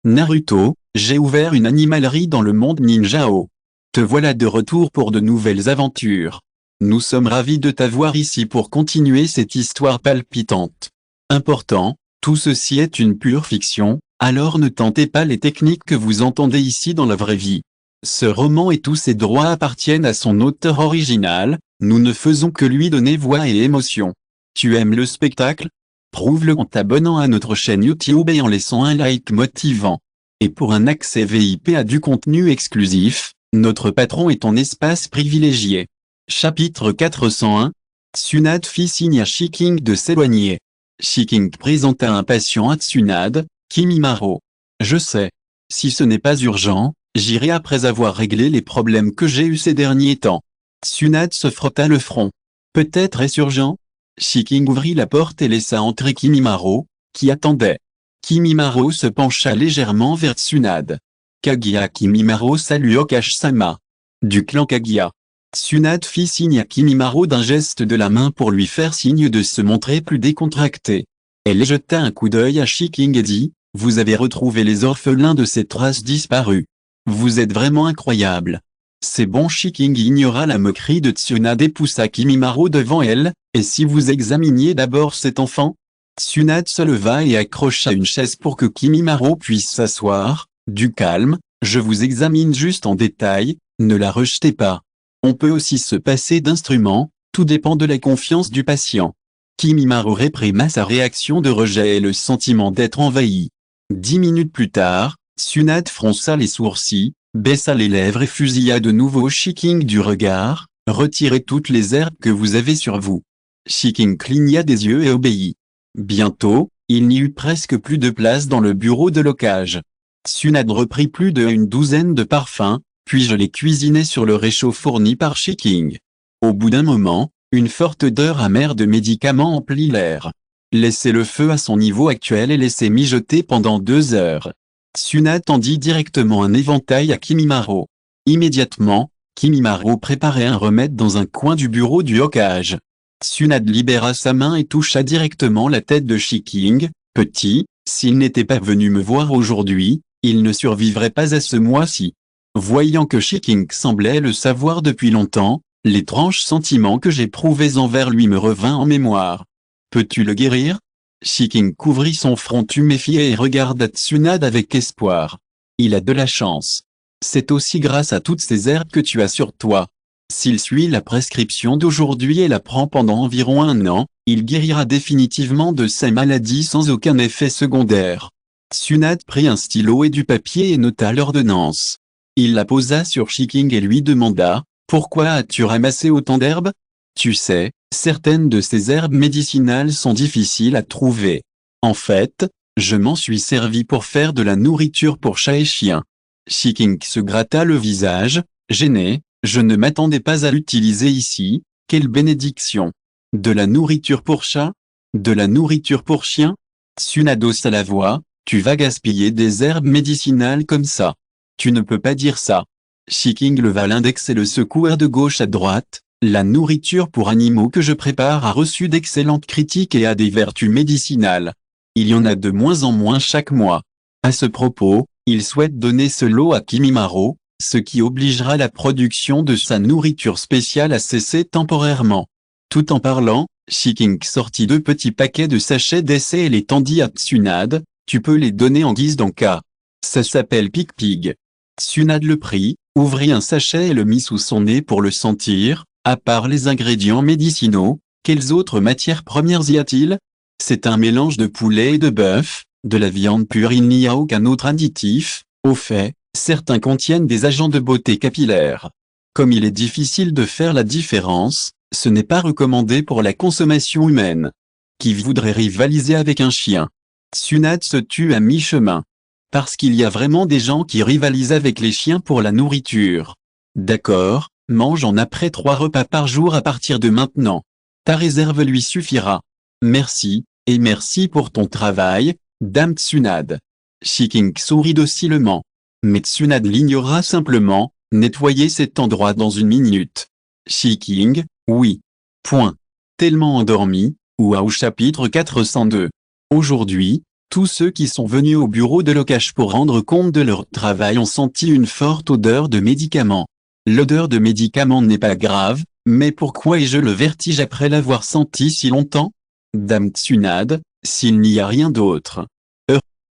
Naruto, j'ai ouvert une animalerie dans le monde ninjao. Te voilà de retour pour de nouvelles aventures. Nous sommes ravis de t'avoir ici pour continuer cette histoire palpitante. Important, tout ceci est une pure fiction, alors ne tentez pas les techniques que vous entendez ici dans la vraie vie. Ce roman et tous ses droits appartiennent à son auteur original, nous ne faisons que lui donner voix et émotion. Tu aimes le spectacle? Prouve-le en t'abonnant à notre chaîne YouTube et en laissant un like motivant. Et pour un accès VIP à du contenu exclusif, notre patron est ton espace privilégié. Chapitre 401. Tsunade fit signe à Shiking de s'éloigner. Shiking présenta un patient à Tsunade, Kimimaro. Je sais. Si ce n'est pas urgent, j'irai après avoir réglé les problèmes que j'ai eus ces derniers temps. Tsunade se frotta le front. Peut-être est-ce urgent? Shiking ouvrit la porte et laissa entrer Kimimaro, qui attendait. Kimimaro se pencha légèrement vers Tsunade. Kaguya Kimimaro salue Okash-sama. Du clan Kaguya. Tsunade fit signe à Kimimaro d'un geste de la main pour lui faire signe de se montrer plus décontracté. Elle jeta un coup d'œil à Shiking et dit, « Vous avez retrouvé les orphelins de cette race disparue. Vous êtes vraiment incroyable. » C'est bon. Shiking ignora la moquerie de Tsunade et poussa Kimimaro devant elle, « Et si vous examiniez d'abord cet enfant ?» Tsunade se leva et accrocha une chaise pour que Kimimaro puisse s'asseoir. « Du calme, je vous examine juste en détail, ne la rejetez pas. On peut aussi se passer d'instruments, tout dépend de la confiance du patient. » Kimimaro réprima sa réaction de rejet et le sentiment d'être envahi. 10 minutes plus tard, Tsunade fronça les sourcils, baissa les lèvres et fusilla de nouveau Shiking du regard. « Retirez toutes les herbes que vous avez sur vous. » Shiking cligna des yeux et obéit. Bientôt, il n'y eut presque plus de place dans le bureau de locage. Tsunade reprit plus d'une douzaine de parfums, puis je les cuisinai sur le réchaud fourni par Shiking. Au bout d'un moment, une forte odeur amère de médicaments emplit l'air. Laissez le feu à son niveau actuel et laissez mijoter pendant 2 heures. Tsunade tendit directement un éventail à Kimimaro. Immédiatement, Kimimaro préparait un remède dans un coin du bureau du Hokage. Tsunade libéra sa main et toucha directement la tête de Shiking. « Petit, s'il n'était pas venu me voir aujourd'hui, il ne survivrait pas à ce mois-ci. » Voyant que Shiking semblait le savoir depuis longtemps, l'étrange sentiment que j'éprouvais envers lui me revint en mémoire. « Peux-tu le guérir ?» Shiking couvrit son front tuméfié et regarda Tsunade avec espoir. « Il a de la chance. C'est aussi grâce à toutes ces herbes que tu as sur toi. S'il suit la prescription d'aujourd'hui et la prend pendant environ 1 an, il guérira définitivement de sa maladie sans aucun effet secondaire. » Tsunade prit un stylo et du papier et nota l'ordonnance. Il la posa sur Shiking et lui demanda, « Pourquoi as-tu ramassé autant d'herbes? Tu sais, certaines de ces herbes médicinales sont difficiles à trouver. En fait, je m'en suis servi pour faire de la nourriture pour chats et chiens. » Shiking se gratta le visage, gêné. « Je ne m'attendais pas à l'utiliser ici, quelle bénédiction! De la nourriture pour chat? De la nourriture pour chien? » Tsunade haussa la voix, « Tu vas gaspiller des herbes médicinales comme ça. Tu ne peux pas dire ça. » Shiking leva l'index et le secoua de gauche à droite. « La nourriture pour animaux que je prépare a reçu d'excellentes critiques et a des vertus médicinales. Il y en a de moins en moins chaque mois. À ce propos, il souhaite donner ce lot à Kimimaro, ce qui obligera la production de sa nourriture spéciale à cesser temporairement. » Tout en parlant, Shiking sortit 2 petits paquets de sachets d'essai et les tendit à Tsunade. « Tu peux les donner en guise d'en-cas. Ça s'appelle Pig Pig. » Tsunade le prit, ouvrit un sachet et le mit sous son nez pour le sentir. « À part les ingrédients médicinaux, quelles autres matières premières y a-t-il? C'est un mélange de poulet et de bœuf, de la viande pure, il n'y a aucun autre additif. Au fait, certains contiennent des agents de beauté capillaire. Comme il est difficile de faire la différence, ce n'est pas recommandé pour la consommation humaine. Qui voudrait rivaliser avec un chien? » Tsunade se tut à mi-chemin. « Parce qu'il y a vraiment des gens qui rivalisent avec les chiens pour la nourriture. D'accord, mange-en après 3 repas par jour à partir de maintenant. Ta réserve lui suffira. Merci, et merci pour ton travail, dame Tsunade. » Shiking sourit docilement. Mais Tsunade l'ignora simplement, « Nettoyer cet endroit dans 1 minute. » Shiking, « Oui. Point. » Tellement endormi, Waouh. Chapitre 402. Aujourd'hui, Tous ceux qui sont venus au bureau de Locash pour rendre compte de leur travail ont senti une forte odeur de médicament. L'odeur de médicament n'est pas grave, mais pourquoi ai-je le vertige après l'avoir senti si longtemps? Dame Tsunade, s'il n'y a rien d'autre.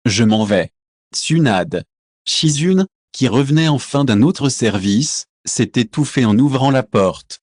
Je m'en vais. Tsunade. Shizune, qui revenait enfin d'un autre service, s'est étouffée en ouvrant la porte.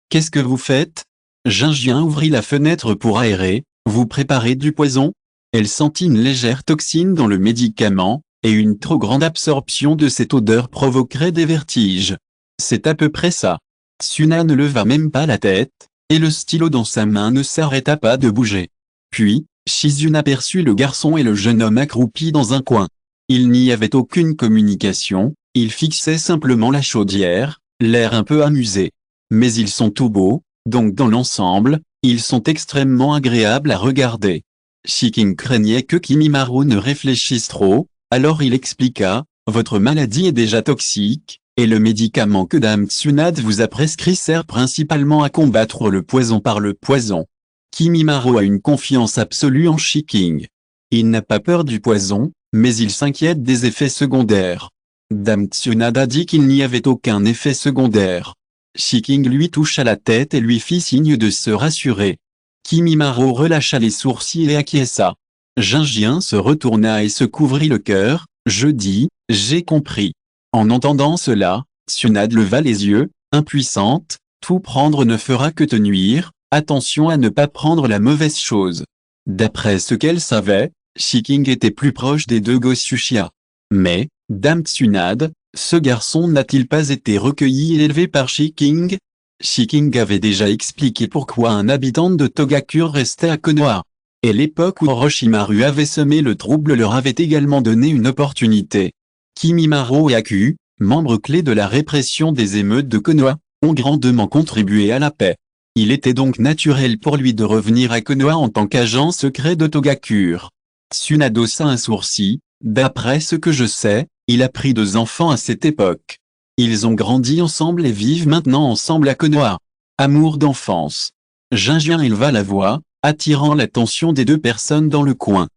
Qu'est-ce que vous faites? Jinjian ouvrit la fenêtre pour aérer. Vous préparez du poison? Elle sentit une légère toxine dans le médicament, et une trop grande absorption de cette odeur provoquerait des vertiges. C'est à peu près ça. Tsuna ne leva même pas la tête, et le stylo dans sa main ne s'arrêta pas de bouger. Puis, Shizune aperçut le garçon et le jeune homme accroupis dans un coin. Il n'y avait aucune communication, ils fixaient simplement la chaudière, l'air un peu amusé. Mais ils sont tout beaux, donc dans l'ensemble, ils sont extrêmement agréables à regarder. Shiking craignait que Kimimaro ne réfléchisse trop, alors il expliqua, votre maladie est déjà toxique, et le médicament que Dame Tsunade vous a prescrit sert principalement à combattre le poison par le poison. Kimimaro a une confiance absolue en Shiking. Il n'a pas peur du poison, mais il s'inquiète des effets secondaires. Dame Tsunade a dit qu'il n'y avait aucun effet secondaire. Shiking lui toucha la tête et lui fit signe de se rassurer. Kimimaro relâcha les sourcils et acquiesça. Jinjian se retourna et se couvrit le cœur. Je dis, j'ai compris. En entendant cela, Tsunade leva les yeux, impuissante, tout prendre ne fera que te nuire, attention à ne pas prendre la mauvaise chose. D'après ce qu'elle savait, Shiking était plus proche des deux Gosushia. Mais, Dame Tsunade, ce garçon n'a-t-il pas été recueilli et élevé par Shiking? Shiking avait déjà expliqué pourquoi un habitant de Togakure restait à Konoha. Et l'époque où Orochimaru avait semé le trouble leur avait également donné une opportunité. Kimimaro et Aku, membres clés de la répression des émeutes de Konoha, ont grandement contribué à la paix. Il était donc naturel pour lui de revenir à Konoha en tant qu'agent secret de Togakure. Tsunade haussa un sourcil, d'après ce que je sais, il a pris 2 enfants à cette époque. Ils ont grandi ensemble et vivent maintenant ensemble à Konoha. Amour d'enfance. Jinjian éleva la voix, attirant l'attention des 2 personnes dans le coin.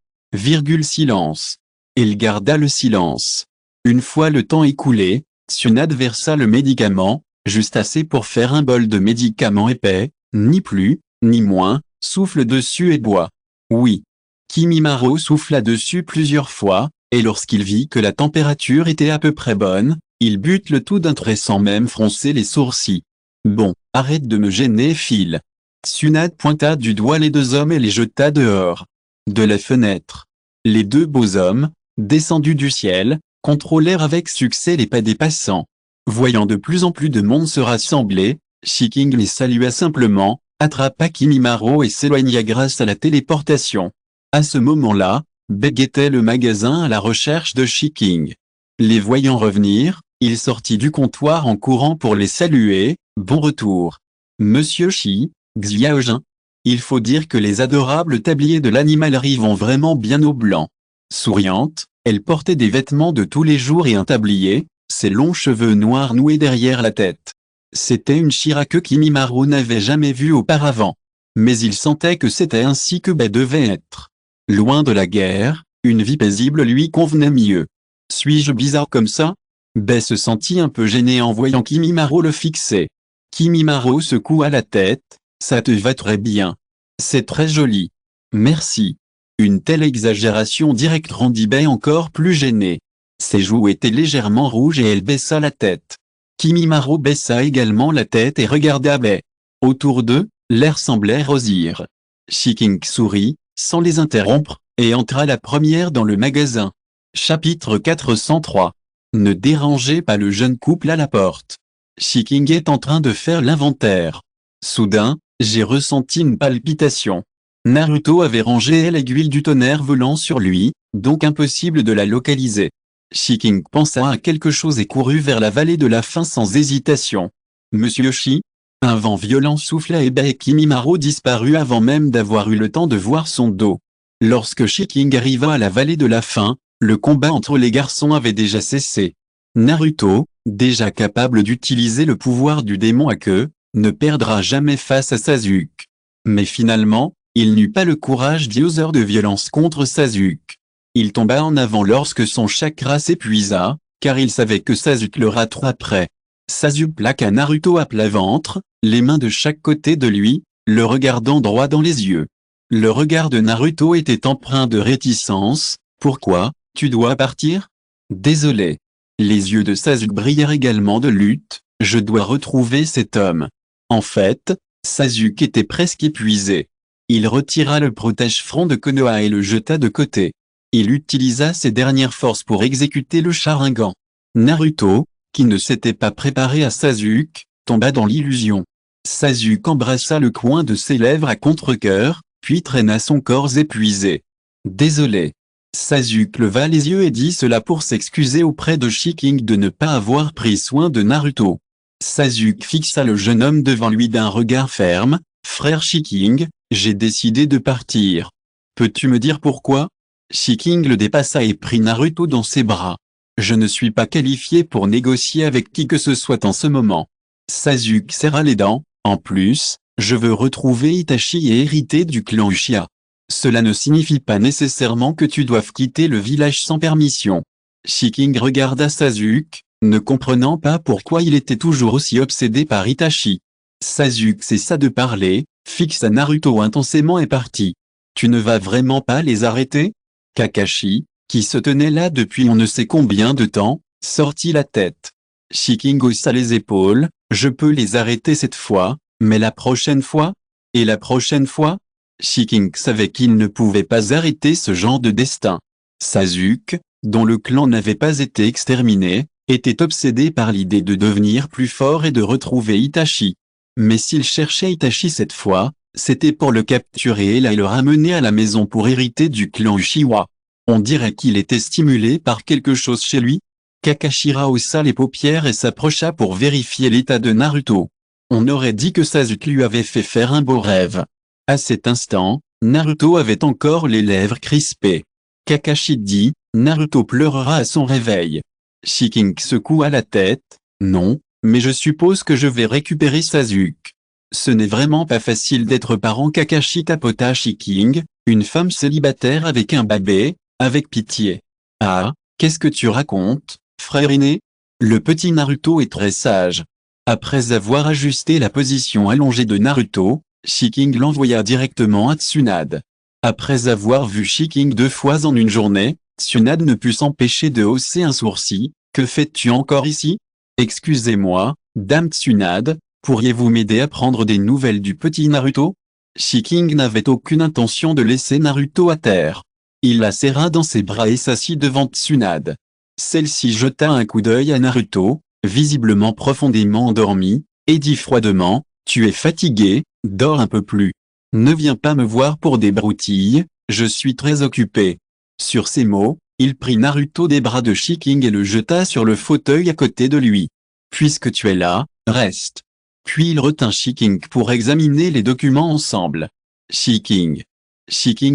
Silence. Il garda le silence. Une fois le temps écoulé, Tsunade versa le médicament, juste assez pour faire un bol de médicament épais, ni plus, ni moins, souffle dessus et bois. Oui. Kimimaro souffla dessus plusieurs fois, et lorsqu'il vit que la température était à peu près bonne, il but le tout d'un trait sans même froncer les sourcils. Bon, arrête de me gêner, Phil. Tsunade pointa du doigt les 2 hommes et les jeta dehors. De la fenêtre. Les 2 beaux hommes, descendus du ciel, contrôlèrent avec succès les pas des passants. Voyant de plus en plus de monde se rassembler, Shiking les salua simplement, attrapa Kimimaro et s'éloigna grâce à la téléportation. À ce moment-là, guettait le magasin à la recherche de Shiking. Les voyant revenir, il sortit du comptoir en courant pour les saluer. Bon retour. Monsieur Shi, Xiaojin. Il faut dire que les adorables tabliers de l'animalerie vont vraiment bien au blanc. Souriante, elle portait des vêtements de tous les jours et un tablier, ses longs cheveux noirs noués derrière la tête. C'était une Shira que Kimimaro n'avait jamais vue auparavant. Mais il sentait que c'était ainsi que Bai devait être. Loin de la guerre, une vie paisible lui convenait mieux. Suis-je bizarre comme ça? Bai se sentit un peu gêné en voyant Kimimaro le fixer. Kimimaro secoua la tête, ça te va très bien. C'est très joli. Merci. Une telle exagération directe rendit Bai encore plus gêné. Ses joues étaient légèrement rouges et elle baissa la tête. Kimimaro baissa également la tête et regarda Bai. Autour d'eux, l'air semblait rosir. Shiking sourit, sans les interrompre, et entra la première dans le magasin. Chapitre 403. Ne dérangez pas le jeune couple à la porte. Shiking est en train de faire l'inventaire. Soudain, j'ai ressenti une palpitation. Naruto avait rangé l'aiguille du tonnerre volant sur lui, donc impossible de la localiser. Shiking pensa à quelque chose et courut vers la vallée de la faim sans hésitation. Monsieur Shi? Un vent violent souffla et Bai Kimimaro disparut avant même d'avoir eu le temps de voir son dos. Lorsque Shiking arriva à la vallée de la faim, le combat entre les garçons avait déjà cessé. Naruto, déjà capable d'utiliser le pouvoir du démon à queue, ne perdra jamais face à Sasuke. Mais finalement, Il n'eut pas le courage d'oser de violence contre Sasuke. Il tomba en avant lorsque son chakra s'épuisa, car il savait que Sasuke le rattraperait. Sasuke plaqua Naruto à plat ventre, les mains de chaque côté de lui, le regardant droit dans les yeux. Le regard de Naruto était empreint de réticence. « Pourquoi, tu dois partir ? » ?»« Désolé. » Les yeux de Sasuke brillèrent également de lutte. « Je dois retrouver cet homme. » En fait, Sasuke était presque épuisé. Il retira le protège-front de Konoha et le jeta de côté. Il utilisa ses dernières forces pour exécuter le Sharingan. Naruto, qui ne s'était pas préparé à Sasuke, tomba dans l'illusion. Sasuke embrassa le coin de ses lèvres à contre-cœur, puis traîna son corps épuisé. « Désolé. » Sasuke leva les yeux et dit cela pour s'excuser auprès de Shiking de ne pas avoir pris soin de Naruto. Sasuke fixa le jeune homme devant lui d'un regard ferme. « Frère Shiking, j'ai décidé de partir. Peux-tu me dire pourquoi ?» Shiking le dépassa et prit Naruto dans ses bras. « Je ne suis pas qualifié pour négocier avec qui que ce soit en ce moment. » Sasuke serra les dents. « En plus, je veux retrouver Itachi et hériter du clan Uchiha. Cela ne signifie pas nécessairement que tu doives quitter le village sans permission. » Shiking regarda Sasuke, ne comprenant pas pourquoi il était toujours aussi obsédé par Itachi. Sasuke cessa de parler, fixa Naruto intensément et partit. « Tu ne vas vraiment pas les arrêter ?» Kakashi, qui se tenait là depuis on ne sait combien de temps, sortit la tête. Shiking haussa les épaules. « Je peux les arrêter cette fois, mais la prochaine fois ? Et la prochaine fois ?» Shiking savait qu'il ne pouvait pas arrêter ce genre de destin. Sasuke, dont le clan n'avait pas été exterminé, était obsédé par l'idée de devenir plus fort et de retrouver Itachi. Mais s'il cherchait Itachi cette fois, c'était pour le capturer et le ramener à la maison pour hériter du clan Uchiha. On dirait qu'il était stimulé par quelque chose chez lui. Kakashi haussa les paupières et s'approcha pour vérifier l'état de Naruto. On aurait dit que Sasuke lui avait fait faire un beau rêve. À cet instant, Naruto avait encore les lèvres crispées. Kakashi dit, « Naruto pleurera à son réveil. » Shiking secoua la tête, « Non, mais je suppose que je vais récupérer Sasuke. » Ce n'est vraiment pas facile d'être parent. Kakashi tapota Shiking, une femme célibataire avec un bébé, avec pitié. « Ah, qu'est-ce que tu racontes, frère aîné ? Le petit Naruto est très sage. » Après avoir ajusté la position allongée de Naruto, Shiking l'envoya directement à Tsunade. Après avoir vu Shiking 2 fois en une journée, Tsunade ne put s'empêcher de hausser un sourcil. « Que fais-tu encore ici ? » « Excusez-moi, dame Tsunade, pourriez-vous m'aider à prendre des nouvelles du petit Naruto ?» Shiking n'avait aucune intention de laisser Naruto à terre. Il la serra dans ses bras et s'assit devant Tsunade. Celle-ci jeta un coup d'œil à Naruto, visiblement profondément endormi, et dit froidement, « Tu es fatigué, dors un peu plus. Ne viens pas me voir pour des broutilles, je suis très occupé. » Sur ces mots, il prit Naruto des bras de Shiking et le jeta sur le fauteuil à côté de lui. « Puisque tu es là, reste. » Puis il retint Shiking pour examiner les documents ensemble. Shiking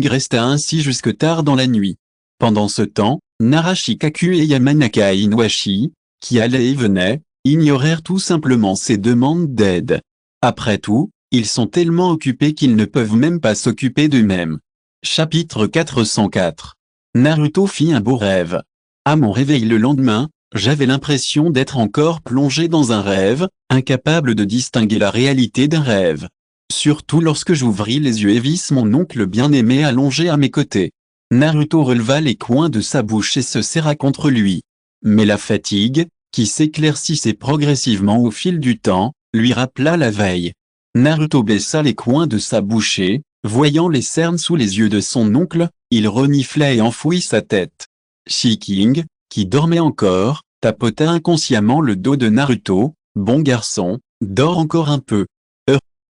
resta ainsi jusque tard dans la nuit. Pendant ce temps, Narashikaku et Yamanaka Inuashi, qui allaient et venaient, ignorèrent tout simplement ses demandes d'aide. Après tout, ils sont tellement occupés qu'ils ne peuvent même pas s'occuper d'eux-mêmes. Chapitre 404. Naruto fit un beau rêve. À mon réveil le lendemain, j'avais l'impression d'être encore plongé dans un rêve, incapable de distinguer la réalité d'un rêve. Surtout lorsque j'ouvris les yeux et vis mon oncle bien-aimé allongé à mes côtés. Naruto releva les coins de sa bouche et se serra contre lui. Mais la fatigue, qui s'éclaircissait progressivement au fil du temps, lui rappela la veille. Naruto baissa les coins de sa bouche et, voyant les cernes sous les yeux de son oncle, il renifla et enfouit sa tête. Shiking, qui dormait encore, tapota inconsciemment le dos de Naruto. « Bon garçon, dors encore un peu. »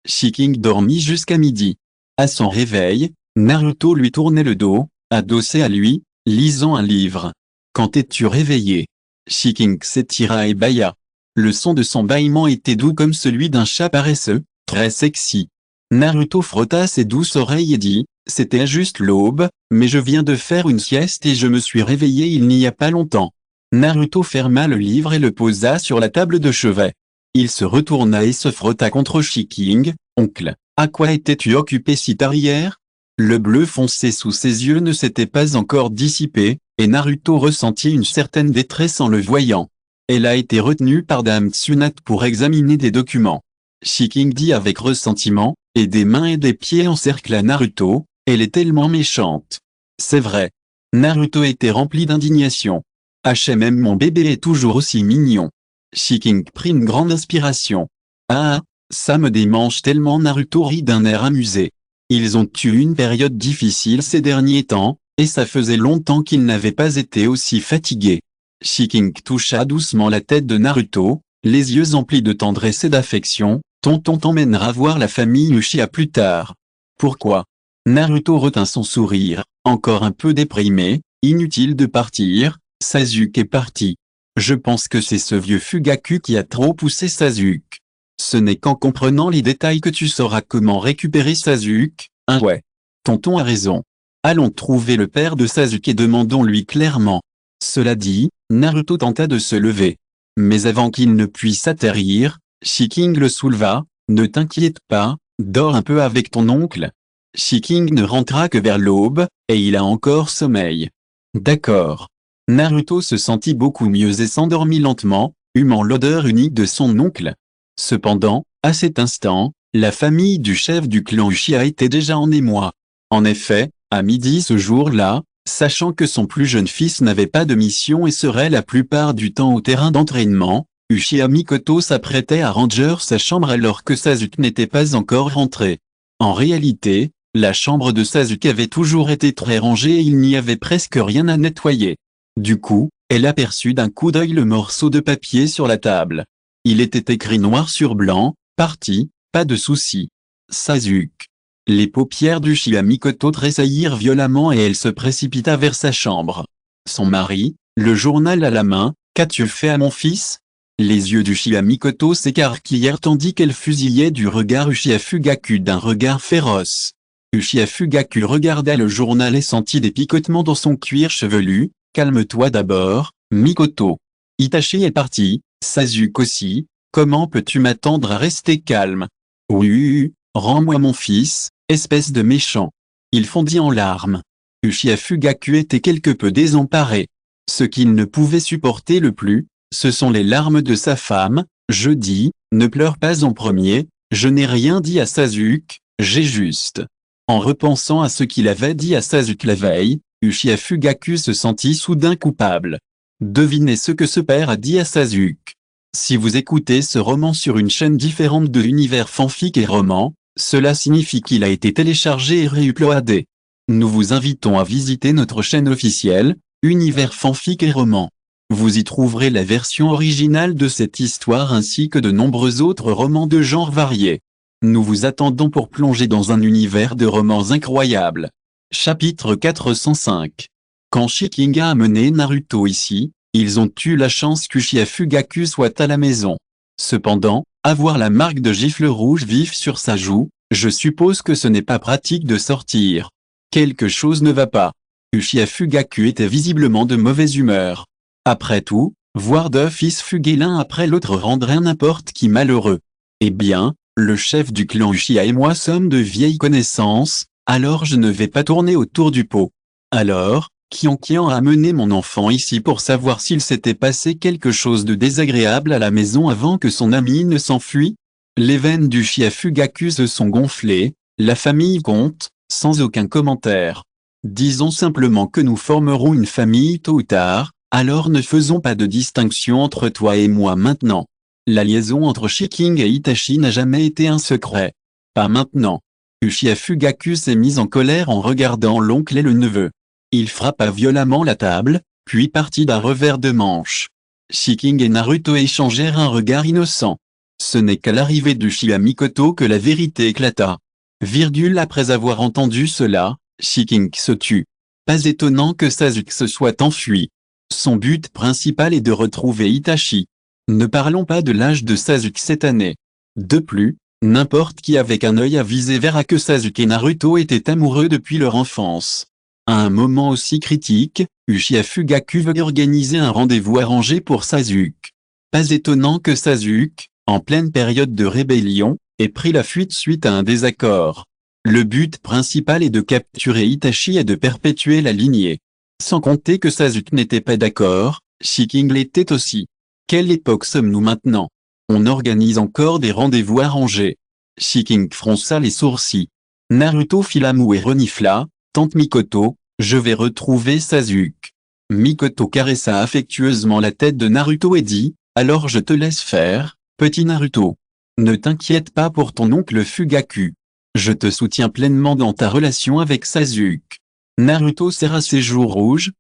Shiking dormit jusqu'à midi. À son réveil, Naruto lui tournait le dos, adossé à lui, lisant un livre. « Quand es-tu réveillé ?» Shiking s'étira et bâilla. Le son de son bâillement était doux comme celui d'un chat paresseux, très sexy. Naruto frotta ses douces oreilles et dit, « C'était juste l'aube, mais je viens de faire une sieste et je me suis réveillé il n'y a pas longtemps. » Naruto ferma le livre et le posa sur la table de chevet. Il se retourna et se frotta contre Shiking. « Oncle, À quoi étais-tu occupé si tard hier? Le bleu foncé sous ses yeux ne s'était pas encore dissipé, et Naruto ressentit une certaine détresse en le voyant. Elle a été retenue par Dame Tsunade pour examiner des documents. Shiking dit avec ressentiment, et des mains et des pieds encerclent Naruto, elle est tellement méchante. C'est vrai. Naruto était rempli d'indignation. HMM mon bébé est toujours aussi mignon. Shiking prit une grande inspiration. Ah, ça me démange tellement. Naruto rit d'un air amusé. Ils ont eu une période difficile ces derniers temps, et ça faisait longtemps qu'ils n'avaient pas été aussi fatigués. Shiking toucha doucement la tête de Naruto, les yeux emplis de tendresse et d'affection. Tonton t'emmènera voir la famille Uchiha plus tard. Pourquoi? Naruto retint son sourire, encore un peu déprimé. Inutile de partir, Sasuke est parti. Je pense que c'est ce vieux Fugaku qui a trop poussé Sasuke. Ce n'est qu'en comprenant les détails que tu sauras comment récupérer Sasuke, hein ouais. Tonton a raison. Allons trouver le père de Sasuke et demandons-lui clairement. Cela dit, Naruto tenta de se lever. Mais avant qu'il ne puisse atterrir, Shiking le souleva. Ne t'inquiète pas, dors un peu avec ton oncle. Shiking ne rentra que vers l'aube, et il a encore sommeil. D'accord. Naruto se sentit beaucoup mieux et s'endormit lentement, humant l'odeur unique de son oncle. Cependant, à cet instant, la famille du chef du clan Uchiha était déjà en émoi. En effet, à midi ce jour-là, sachant que son plus jeune fils n'avait pas de mission et serait la plupart du temps au terrain d'entraînement, Uchiha Mikoto s'apprêtait à ranger sa chambre alors que Sasuke n'était pas encore rentré. En réalité, la chambre de Sasuke avait toujours été très rangée et il n'y avait presque rien à nettoyer. Du coup, elle aperçut d'un coup d'œil le morceau de papier sur la table. Il était écrit noir sur blanc, parti, pas de souci. Sasuke. Les paupières d'Uchiha Mikoto tressaillirent violemment et elle se précipita vers sa chambre. Son mari, le journal à la main, qu'as-tu fait à mon fils? Les yeux d'Uchiha Mikoto s'écarquillèrent tandis qu'elle fusillait du regard Uchiha Fugaku d'un regard féroce. Uchiha Fugaku regarda le journal et sentit des picotements dans son cuir chevelu. Calme-toi d'abord, Mikoto. Itachi est parti, Sasuke aussi, comment peux-tu m'attendre à rester calme? Oui, rends-moi mon fils, espèce de méchant. Il fondit en larmes. Uchiha Fugaku était quelque peu désemparé. Ce qu'il ne pouvait supporter le plus, ce sont les larmes de sa femme. Je dis, ne pleure pas en premier, je n'ai rien dit à Sasuke, j'ai juste. En repensant à ce qu'il avait dit à Sasuke la veille, Uchiha Fugaku se sentit soudain coupable. Devinez ce que ce père a dit à Sasuke. Si vous écoutez ce roman sur une chaîne différente de l'univers fanfic et roman, cela signifie qu'il a été téléchargé et réuploadé. Nous vous invitons à visiter notre chaîne officielle, Univers fanfic et roman. Vous y trouverez la version originale de cette histoire ainsi que de nombreux autres romans de genres variés. Nous vous attendons pour plonger dans un univers de romans incroyables. Chapitre 405. Quand Shiking a amené Naruto ici, ils ont eu la chance qu'Uchiha Fugaku soit à la maison. Cependant, avoir la marque de gifle rouge vif sur sa joue, je suppose que ce n'est pas pratique de sortir. Quelque chose ne va pas. Uchiha Fugaku était visiblement de mauvaise humeur. Après tout, voir deux fils fuguer l'un après l'autre rendrait n'importe qui malheureux. Eh bien, le chef du clan Uchiha et moi sommes de vieilles connaissances, alors je ne vais pas tourner autour du pot. Alors, qui a amené mon enfant ici pour savoir s'il s'était passé quelque chose de désagréable à la maison avant que son ami ne s'enfuit? Les veines d'Uchiha Fugaku se sont gonflées, la famille compte, sans aucun commentaire. Disons simplement que nous formerons une famille tôt ou tard, alors ne faisons pas de distinction entre toi et moi maintenant. La liaison entre Shiking et Itachi n'a jamais été un secret. Pas maintenant. Uchiha Fugaku s'est mis en colère en regardant l'oncle et le neveu. Il frappa violemment la table, puis partit d'un revers de manche. Shiking et Naruto échangèrent un regard innocent. Ce n'est qu'à l'arrivée d'Uchiha Mikoto que la vérité éclata. Après avoir entendu cela, Shiking se tut. Pas étonnant que Sasuke se soit enfui. Son but principal est de retrouver Itachi. Ne parlons pas de l'âge de Sasuke cette année. De plus, n'importe qui avec un œil avisé verra que Sasuke et Naruto étaient amoureux depuis leur enfance. À un moment aussi critique, Uchiha Fugaku veut organiser un rendez-vous arrangé pour Sasuke. Pas étonnant que Sasuke, en pleine période de rébellion, et prit la fuite suite à un désaccord. Le but principal est de capturer Itachi et de perpétuer la lignée. Sans compter que Sasuke n'était pas d'accord, Shiking l'était aussi. Quelle époque sommes-nous maintenant? On organise encore des rendez-vous arrangés. Shiking fronça les sourcils. Naruto fit la moue et renifla. Tante Mikoto, je vais retrouver Sasuke. Mikoto caressa affectueusement la tête de Naruto et dit, alors je te laisse faire, petit Naruto. Ne t'inquiète pas pour ton oncle Fugaku. Je te soutiens pleinement dans ta relation avec Sasuke. Naruto serra ses joues rouges,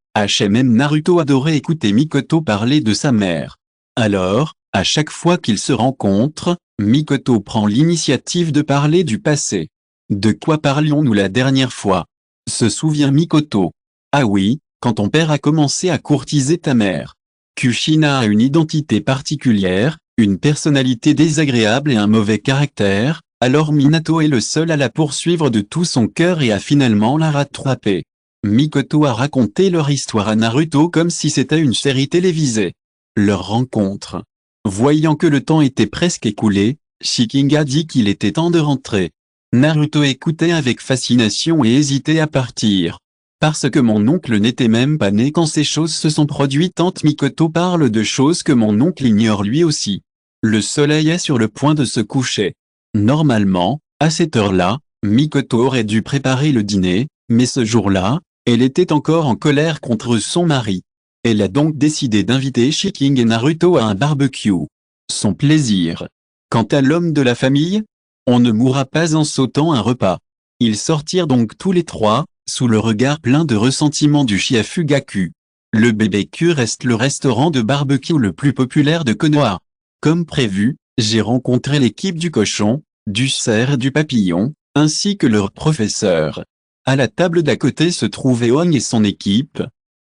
même Naruto adorait écouter Mikoto parler de sa mère. Alors, à chaque fois qu'ils se rencontrent, Mikoto prend l'initiative de parler du passé. De quoi parlions-nous la dernière fois? Se souvient Mikoto. Ah oui, quand ton père a commencé à courtiser ta mère. Kushina a une identité particulière, une personnalité désagréable et un mauvais caractère, alors Minato est le seul à la poursuivre de tout son cœur et a finalement la rattrapée. Mikoto a raconté leur histoire à Naruto comme si c'était une série télévisée. Leur rencontre. Voyant que le temps était presque écoulé, Shiking a dit qu'il était temps de rentrer. Naruto écoutait avec fascination et hésitait à partir. Parce que mon oncle n'était même pas né quand ces choses se sont produites. Tante Mikoto parle de choses que mon oncle ignore lui aussi. Le soleil est sur le point de se coucher. Normalement, à cette heure-là, Mikoto aurait dû préparer le dîner, mais ce jour-là, elle était encore en colère contre son mari. Elle a donc décidé d'inviter Shiking et Naruto à un barbecue. Son plaisir. Quant à l'homme de la famille, on ne mourra pas en sautant un repas. Ils sortirent donc tous les trois, sous le regard plein de ressentiment du Fugaku. Le BBQ reste le restaurant de barbecue le plus populaire de Konoha. Comme prévu, j'ai rencontré l'équipe du cochon, du cerf et du papillon, ainsi que leur professeur. À la table d'à côté se trouvait Hong et son équipe.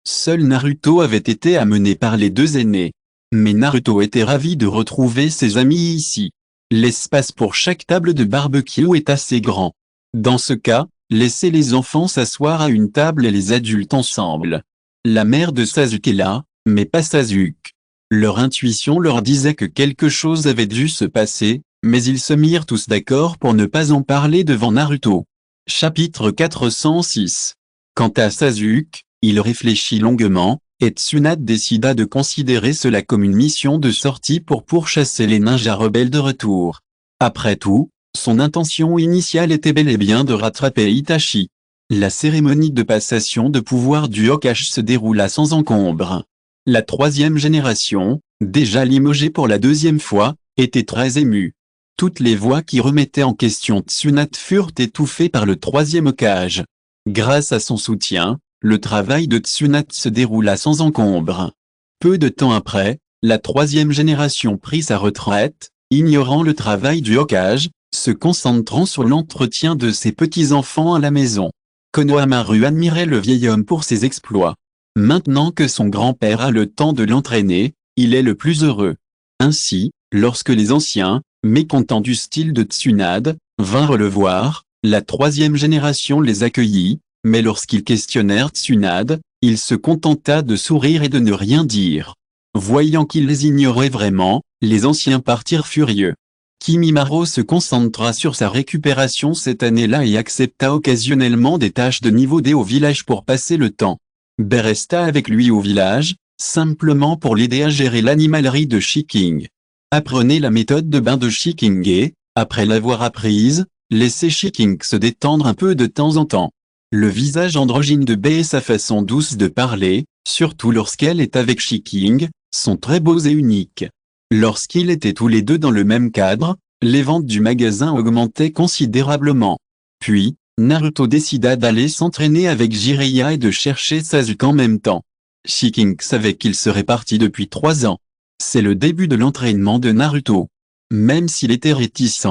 Seul Naruto avait été amené par les deux aînés. Mais Naruto était ravi de retrouver ses amis ici. L'espace pour chaque table de barbecue est assez grand. Dans ce cas, laissez les enfants s'asseoir à une table et les adultes ensemble. La mère de Sasuke est là, mais pas Sasuke. Leur intuition leur disait que quelque chose avait dû se passer, mais ils se mirent tous d'accord pour ne pas en parler devant Naruto. Chapitre 406. Quant à Sasuke, il réfléchit longuement, et Tsunade décida de considérer cela comme une mission de sortie pour pourchasser les ninjas rebelles de retour. Après tout, son intention initiale était bel et bien de rattraper Itachi. La cérémonie de passation de pouvoir du Hokage se déroula sans encombre. La troisième génération, déjà limogée pour la deuxième fois, était très émue. Toutes les voix qui remettaient en question Tsunade furent étouffées par le troisième Hokage. Grâce à son soutien, le travail de Tsunade se déroula sans encombre. Peu de temps après, la troisième génération prit sa retraite, ignorant le travail du Hokage, se concentrant sur l'entretien de ses petits-enfants à la maison. Konohamaru admirait le vieil homme pour ses exploits. Maintenant que son grand-père a le temps de l'entraîner, il est le plus heureux. Ainsi, lorsque les anciens, mécontents du style de Tsunade, vinrent le voir, la troisième génération les accueillit, mais lorsqu'ils questionnèrent Tsunade, il se contenta de sourire et de ne rien dire. Voyant qu'il les ignorait vraiment, les anciens partirent furieux. Kimimaro se concentra sur sa récupération cette année-là et accepta occasionnellement des tâches de niveau D au village pour passer le temps. Bei resta avec lui au village, simplement pour l'aider à gérer l'animalerie de Shiking. Apprenez la méthode de bain de Shiking et, après l'avoir apprise, laissez Shiking se détendre un peu de temps en temps. Le visage androgyne de Bei et sa façon douce de parler, surtout lorsqu'elle est avec Shiking, sont très beaux et uniques. Lorsqu'ils étaient tous les deux dans le même cadre, les ventes du magasin augmentaient considérablement. Puis, Naruto décida d'aller s'entraîner avec Jiraiya et de chercher Sasuke en même temps. Shiking savait qu'il serait parti depuis 3 ans. C'est le début de l'entraînement de Naruto. Même s'il était réticent,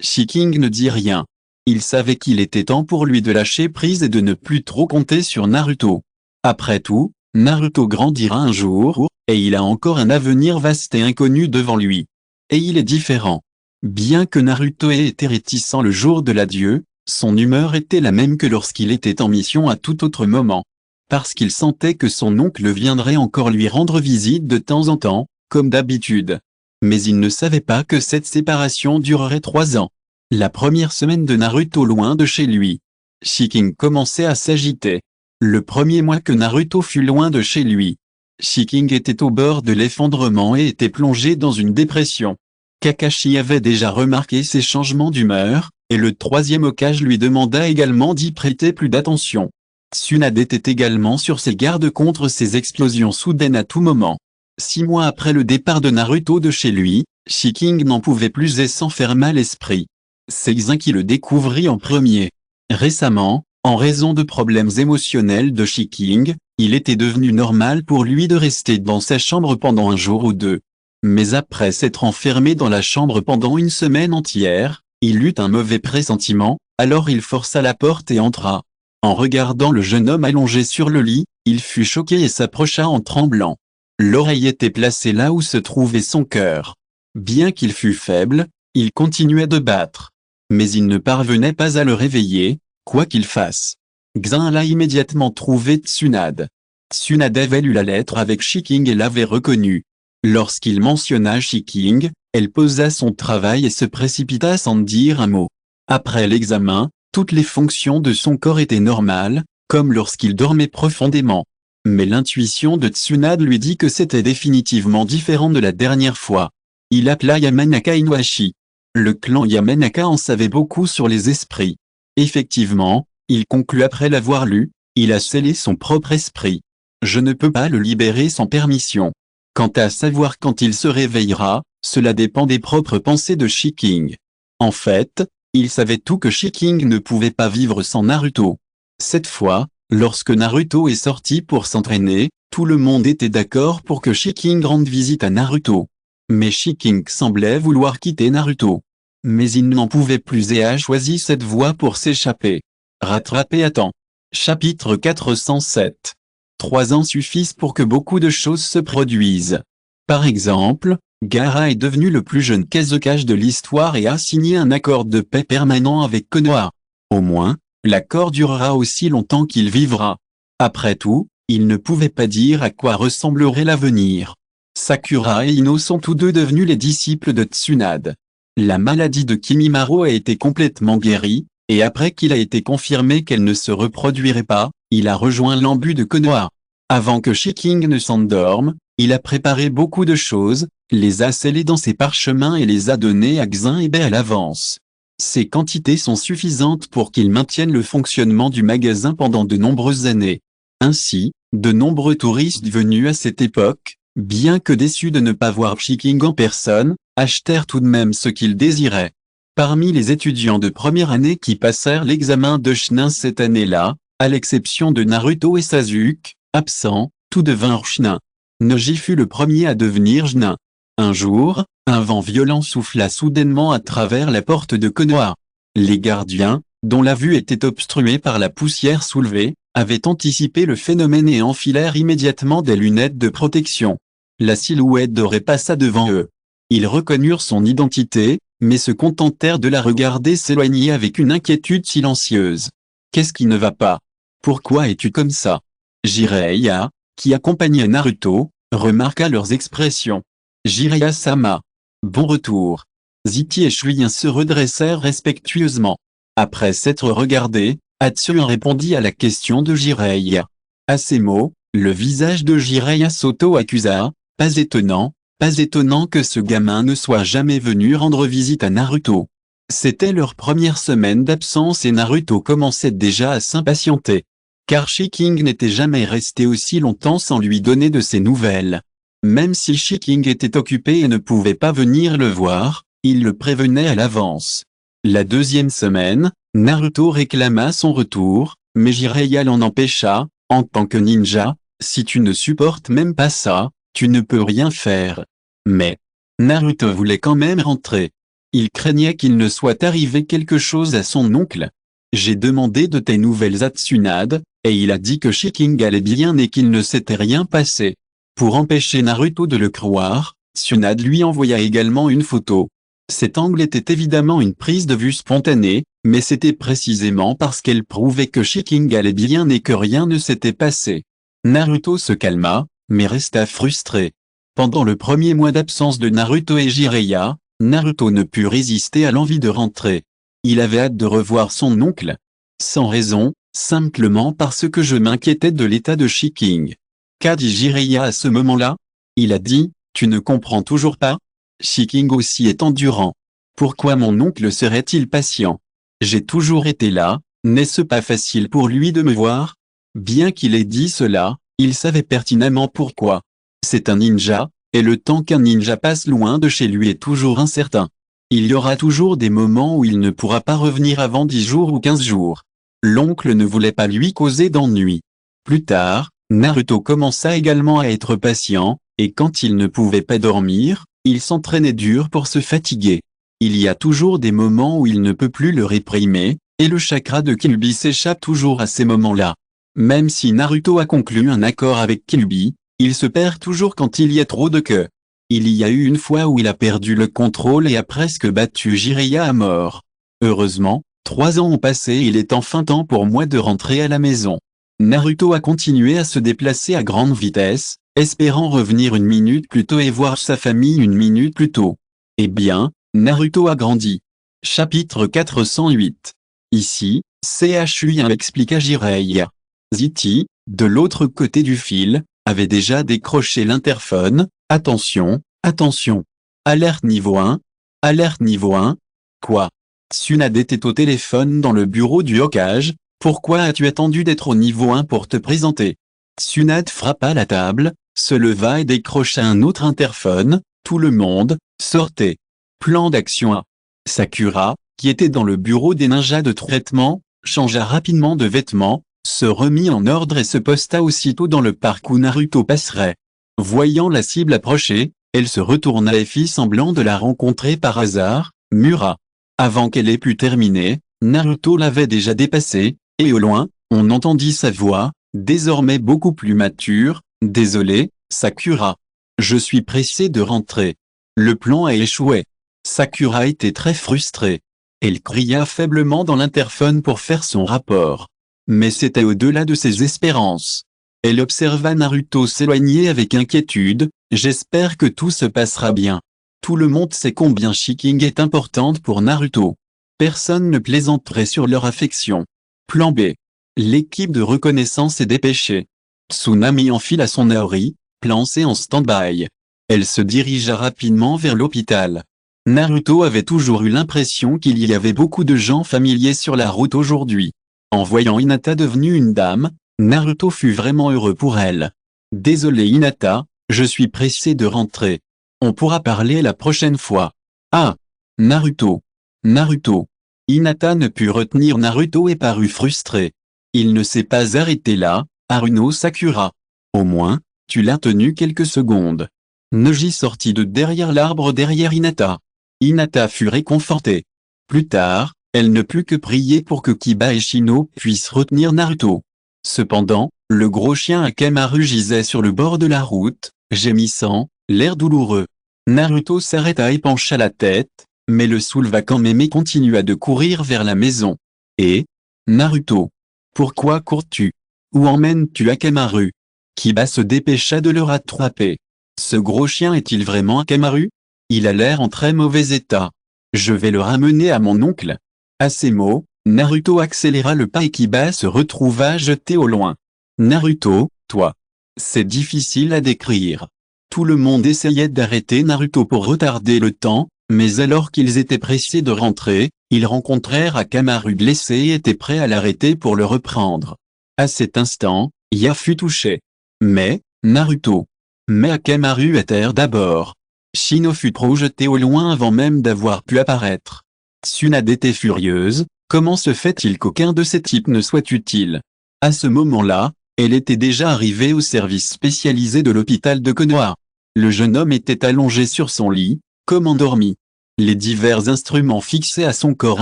Shiking ne dit rien. Il savait qu'il était temps pour lui de lâcher prise et de ne plus trop compter sur Naruto. Après tout, Naruto grandira un jour, et il a encore un avenir vaste et inconnu devant lui. Et il est différent. Bien que Naruto ait été réticent le jour de l'adieu, son humeur était la même que lorsqu'il était en mission à tout autre moment. Parce qu'il sentait que son oncle viendrait encore lui rendre visite de temps en temps, comme d'habitude. Mais il ne savait pas que cette séparation durerait 3 ans. La première semaine de Naruto loin de chez lui. Shiking commençait à s'agiter. Le premier mois que Naruto fut loin de chez lui, Shiking était au bord de l'effondrement et était plongé dans une dépression. Kakashi avait déjà remarqué ses changements d'humeur, et le troisième Hokage lui demanda également d'y prêter plus d'attention. Tsunade était également sur ses gardes contre ces explosions soudaines à tout moment. 6 mois après le départ de Naruto de chez lui, Shiking n'en pouvait plus et s'enferma l'esprit. C'est Xin qui le découvrit en premier. Récemment, en raison de problèmes émotionnels de Shiking, il était devenu normal pour lui de rester dans sa chambre pendant un jour ou deux. Mais après s'être enfermé dans la chambre pendant une semaine entière, il eut un mauvais pressentiment, alors il força la porte et entra. En regardant le jeune homme allongé sur le lit, il fut choqué et s'approcha en tremblant. L'oreille était placée là où se trouvait son cœur. Bien qu'il fût faible, il continuait de battre. Mais il ne parvenait pas à le réveiller, quoi qu'il fasse. Xin l'a immédiatement trouvé Tsunade. Tsunade avait lu la lettre avec Shiking et l'avait reconnu. Lorsqu'il mentionna Shiking, elle posa son travail et se précipita sans dire un mot. Après l'examen, toutes les fonctions de son corps étaient normales, comme lorsqu'il dormait profondément. Mais l'intuition de Tsunade lui dit que c'était définitivement différent de la dernière fois. Il appela Yamanaka Inuashi. Le clan Yamanaka en savait beaucoup sur les esprits. Effectivement, il conclut après l'avoir lu, il a scellé son propre esprit. Je ne peux pas le libérer sans permission. Quant à savoir quand il se réveillera, cela dépend des propres pensées de Shiking. En fait, il savait tout que Shiking ne pouvait pas vivre sans Naruto. Cette fois, lorsque Naruto est sorti pour s'entraîner, tout le monde était d'accord pour que Shiking rende visite à Naruto. Mais Shiking semblait vouloir quitter Naruto. Mais il n'en pouvait plus et a choisi cette voie pour s'échapper. Rattrapé à temps. Chapitre 407. 3 ans suffisent pour que beaucoup de choses se produisent. Par exemple, Gaara est devenu le plus jeune Kazekage de l'histoire et a signé un accord de paix permanent avec Konoha. Au moins, l'accord durera aussi longtemps qu'il vivra. Après tout, il ne pouvait pas dire à quoi ressemblerait l'avenir. Sakura et Ino sont tous deux devenus les disciples de Tsunade. La maladie de Kimimaro a été complètement guérie, et après qu'il a été confirmé qu'elle ne se reproduirait pas, il a rejoint l'embu de Konoha. Avant que Shiking ne s'endorme, il a préparé beaucoup de choses, les a scellées dans ses parchemins et les a données à Xin et Bei à l'avance. Ces quantités sont suffisantes pour qu'il maintienne le fonctionnement du magasin pendant de nombreuses années. Ainsi, de nombreux touristes venus à cette époque, bien que déçus de ne pas voir Shiking en personne, achetèrent tout de même ce qu'ils désiraient. Parmi les étudiants de première année qui passèrent l'examen de Chunin cette année-là, à l'exception de Naruto et Sasuke, absents, tous devinrent Chunin. Neji fut le premier à devenir Chunin. Un jour, un vent violent souffla soudainement à travers la porte de Konoha. Les gardiens, dont la vue était obstruée par la poussière soulevée, avaient anticipé le phénomène et enfilèrent immédiatement des lunettes de protection. La silhouette dorée passa devant eux. Ils reconnurent son identité, mais se contentèrent de la regarder s'éloigner avec une inquiétude silencieuse. « Qu'est-ce qui ne va pas? Pourquoi es-tu comme ça ?» Jiraiya, qui accompagnait Naruto, remarqua leurs expressions. Jiraiya-sama. Bon retour. Ziti et Shuyin se redressèrent respectueusement. Après s'être regardés, Hatsuin répondit à la question de Jiraiya. À ces mots, le visage de Jiraiya s'auto-accusa. Pas étonnant que ce gamin ne soit jamais venu rendre visite à Naruto. C'était leur première semaine d'absence et Naruto commençait déjà à s'impatienter. Car Shiking n'était jamais resté aussi longtemps sans lui donner de ses nouvelles. Même si Shiking était occupé et ne pouvait pas venir le voir, il le prévenait à l'avance. La deuxième semaine, Naruto réclama son retour, mais Jiraiya l'en empêcha. En tant que ninja, si tu ne supportes même pas ça, tu ne peux rien faire. Mais Naruto voulait quand même rentrer. Il craignait qu'il ne soit arrivé quelque chose à son oncle. J'ai demandé de tes nouvelles à Tsunade, et il a dit que Shiking allait bien et qu'il ne s'était rien passé. Pour empêcher Naruto de le croire, Tsunade lui envoya également une photo. Cet angle était évidemment une prise de vue spontanée, mais c'était précisément parce qu'elle prouvait que Shiking allait bien et que rien ne s'était passé. Naruto se calma, mais resta frustré. Pendant le premier mois d'absence de Naruto et Jiraiya, Naruto ne put résister à l'envie de rentrer. Il avait hâte de revoir son oncle. Sans raison, simplement parce que je m'inquiétais de l'état de Shiking. Qu'a dit Jiraiya à ce moment-là? Il a dit, tu ne comprends toujours pas? Shiking aussi est endurant. Pourquoi mon oncle serait-il patient? J'ai toujours été là, n'est-ce pas facile pour lui de me voir? Bien qu'il ait dit cela, il savait pertinemment pourquoi. C'est un ninja, et le temps qu'un ninja passe loin de chez lui est toujours incertain. Il y aura toujours des moments où il ne pourra pas revenir avant 10 jours ou 15 jours. L'oncle ne voulait pas lui causer d'ennui. Plus tard, Naruto commença également à être patient, et quand il ne pouvait pas dormir, il s'entraînait dur pour se fatiguer. Il y a toujours des moments où il ne peut plus le réprimer, et le chakra de Kyuubi s'échappe toujours à ces moments-là. Même si Naruto a conclu un accord avec Kyuubi, il se perd toujours quand il y a trop de queues. Il y a eu une fois où il a perdu le contrôle et a presque battu Jiraiya à mort. Heureusement, 3 ans ont passé et il est enfin temps pour moi de rentrer à la maison. Naruto a continué à se déplacer à grande vitesse, espérant revenir une minute plus tôt et voir sa famille une minute plus tôt. Eh bien, Naruto a grandi. Chapitre 408. Ici, CHU1 explique à Jiraiya. Ziti, de l'autre côté du fil, avait déjà décroché l'interphone. Attention, attention. Alerte niveau 1. Alerte niveau 1. Quoi? Tsunade était au téléphone dans le bureau du Hokage. Pourquoi as-tu attendu d'être au niveau 1 pour te présenter? Tsunade frappa la table, se leva et décrocha un autre interphone. Tout le monde, sortez. Plan d'action A. Sakura, qui était dans le bureau des ninjas de traitement, changea rapidement de vêtements, se remit en ordre et se posta aussitôt dans le parc où Naruto passerait. Voyant la cible approcher, elle se retourna et fit semblant de la rencontrer par hasard, Mura. Avant qu'elle ait pu terminer, Naruto l'avait déjà dépassée, et au loin, on entendit sa voix, désormais beaucoup plus mature, « Désolé, Sakura. Je suis pressé de rentrer. Le plan a échoué. » Sakura était très frustrée. Elle cria faiblement dans l'interphone pour faire son rapport. Mais c'était au-delà de ses espérances. Elle observa Naruto s'éloigner avec inquiétude. « J'espère que tout se passera bien. » Tout le monde sait combien Shiking est importante pour Naruto. Personne ne plaisanterait sur leur affection. Plan B. L'équipe de reconnaissance est dépêchée. Tsunami enfila son Aori, plan C en stand-by. Elle se dirigea rapidement vers l'hôpital. Naruto avait toujours eu l'impression qu'il y avait beaucoup de gens familiers sur la route aujourd'hui. En voyant Hinata devenue une dame, Naruto fut vraiment heureux pour elle. « Désolé Hinata, je suis pressé de rentrer. On pourra parler la prochaine fois. » Ah! Naruto. Naruto. Hinata ne put retenir Naruto et parut frustré. Il ne s'est pas arrêté là, Haruno Sakura. Au moins, tu l'as tenu quelques secondes. Neji sortit de derrière l'arbre derrière Hinata. Hinata fut réconfortée. Plus tard, elle ne put que prier pour que Kiba et Shino puissent retenir Naruto. Cependant, le gros chien Akamaru gisait sur le bord de la route, gémissant, l'air douloureux. Naruto s'arrêta et pencha la tête, mais le souleva quand même et continua de courir vers la maison. Et Naruto, pourquoi cours-tu? Où emmènes-tu Akamaru? Kiba se dépêcha de le rattraper. Ce gros chien est-il vraiment Akamaru? Il a l'air en très mauvais état. Je vais le ramener à mon oncle. À ces mots, Naruto accéléra le pas et Kiba se retrouva jeté au loin. Naruto, toi. C'est difficile à décrire. Tout le monde essayait d'arrêter Naruto pour retarder le temps, mais alors qu'ils étaient pressés de rentrer, ils rencontrèrent Akamaru blessé et étaient prêts à l'arrêter pour le reprendre. À cet instant, Ya fut touché. Mais, Naruto. Mais Akamaru à terre d'abord. Shino fut projeté au loin avant même d'avoir pu apparaître. Tsunade était furieuse, comment se fait-il qu'aucun de ces types ne soit utile? À ce moment-là, elle était déjà arrivée au service spécialisé de l'hôpital de Konoha. Le jeune homme était allongé sur son lit, comme endormi. Les divers instruments fixés à son corps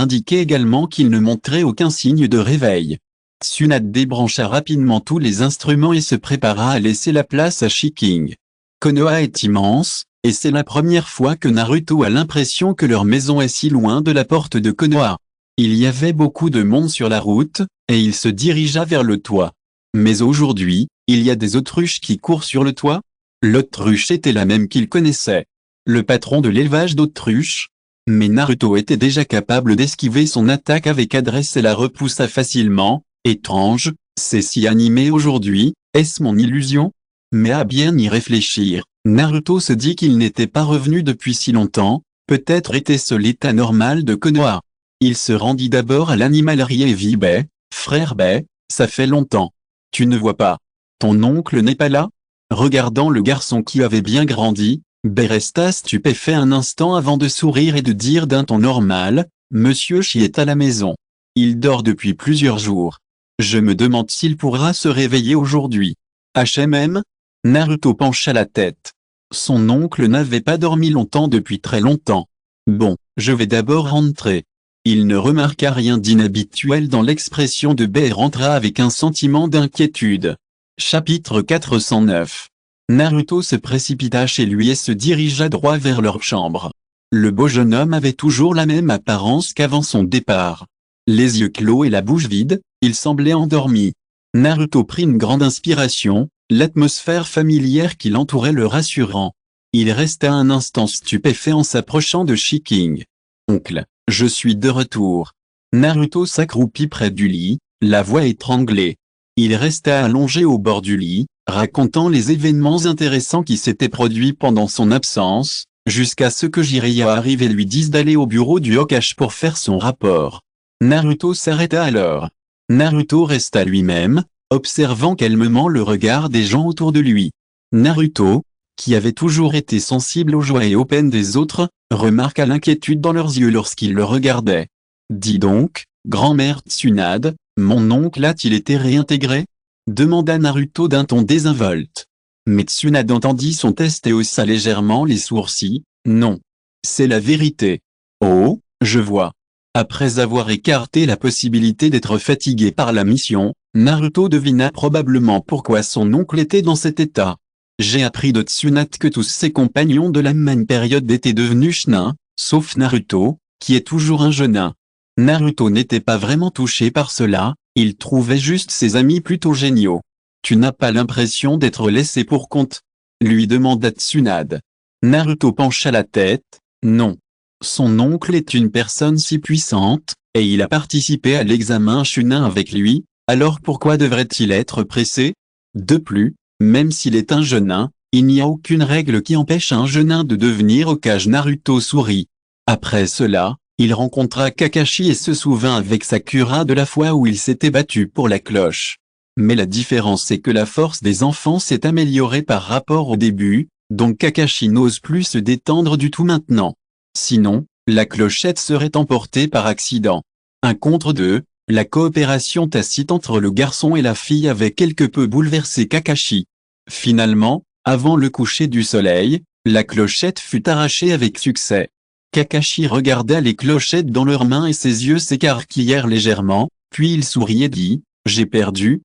indiquaient également qu'il ne montrait aucun signe de réveil. Tsunade débrancha rapidement tous les instruments et se prépara à laisser la place à Shiking. Konoha est immense, et c'est la première fois que Naruto a l'impression que leur maison est si loin de la porte de Konoha. Il y avait beaucoup de monde sur la route, et il se dirigea vers le toit. Mais aujourd'hui, il y a des autruches qui courent sur le toit? L'autruche était la même qu'il connaissait. Le patron de l'élevage d'autruches. Mais Naruto était déjà capable d'esquiver son attaque avec adresse et la repoussa facilement. Étrange, c'est si animé aujourd'hui, est-ce mon illusion? Mais à bien y réfléchir, Naruto se dit qu'il n'était pas revenu depuis si longtemps, peut-être était-ce l'état normal de Konoha. Il se rendit d'abord à l'animalerie et vit Bai, frère Bai, ça fait longtemps. Tu ne vois pas. Ton oncle n'est pas là? Regardant le garçon qui avait bien grandi, Bai resta stupéfait un instant avant de sourire et de dire d'un ton normal, Monsieur Chi est à la maison. Il dort depuis plusieurs jours. Je me demande s'il pourra se réveiller aujourd'hui. HMM? Naruto pencha la tête. Son oncle n'avait pas dormi longtemps depuis très longtemps. Bon, je vais d'abord rentrer. Il ne remarqua rien d'inhabituel dans l'expression de Bai et rentra avec un sentiment d'inquiétude. Chapitre 409. Naruto se précipita chez lui et se dirigea droit vers leur chambre. Le beau jeune homme avait toujours la même apparence qu'avant son départ. Les yeux clos et la bouche vide, il semblait endormi. Naruto prit une grande inspiration, l'atmosphère familière qui l'entourait le rassurant. Il resta un instant stupéfait en s'approchant de Shiking. Oncle, je suis de retour. Naruto s'accroupit près du lit, la voix étranglée. Il resta allongé au bord du lit, racontant les événements intéressants qui s'étaient produits pendant son absence, jusqu'à ce que Jiraiya arrive et lui dise d'aller au bureau du Hokage pour faire son rapport. Naruto s'arrêta alors. Naruto resta lui-même, observant calmement le regard des gens autour de lui. Naruto, qui avait toujours été sensible aux joies et aux peines des autres, remarqua l'inquiétude dans leurs yeux lorsqu'ils le regardaient. Dis donc, grand-mère Tsunade, mon oncle a-t-il été réintégré? Demanda Naruto d'un ton désinvolte. Mais Tsunade entendit son test et haussa légèrement les sourcils. Non. C'est la vérité. Oh, je vois. Après avoir écarté la possibilité d'être fatigué par la mission, Naruto devina probablement pourquoi son oncle était dans cet état. J'ai appris de Tsunade que tous ses compagnons de la même période étaient devenus Chunin, sauf Naruto, qui est toujours un genin. Naruto n'était pas vraiment touché par cela, il trouvait juste ses amis plutôt géniaux. Tu n'as pas l'impression d'être laissé pour compte? Lui demanda Tsunade. Naruto pencha la tête, non. Son oncle est une personne si puissante, et il a participé à l'examen Chunin avec lui, alors pourquoi devrait-il être pressé? De plus, même s'il est un genin, il n'y a aucune règle qui empêche un genin de devenir Hokage. Naruto sourit. Après cela, il rencontra Kakashi et se souvint avec Sakura de la fois où il s'était battu pour la cloche. Mais la différence est que la force des enfants s'est améliorée par rapport au début, donc Kakashi n'ose plus se détendre du tout maintenant. Sinon, la clochette serait emportée par accident. Un contre deux, la coopération tacite entre le garçon et la fille avait quelque peu bouleversé Kakashi. Finalement, avant le coucher du soleil, la clochette fut arrachée avec succès. Kakashi regarda les clochettes dans leurs mains et ses yeux s'écarquillèrent légèrement, puis il sourit et dit, j'ai perdu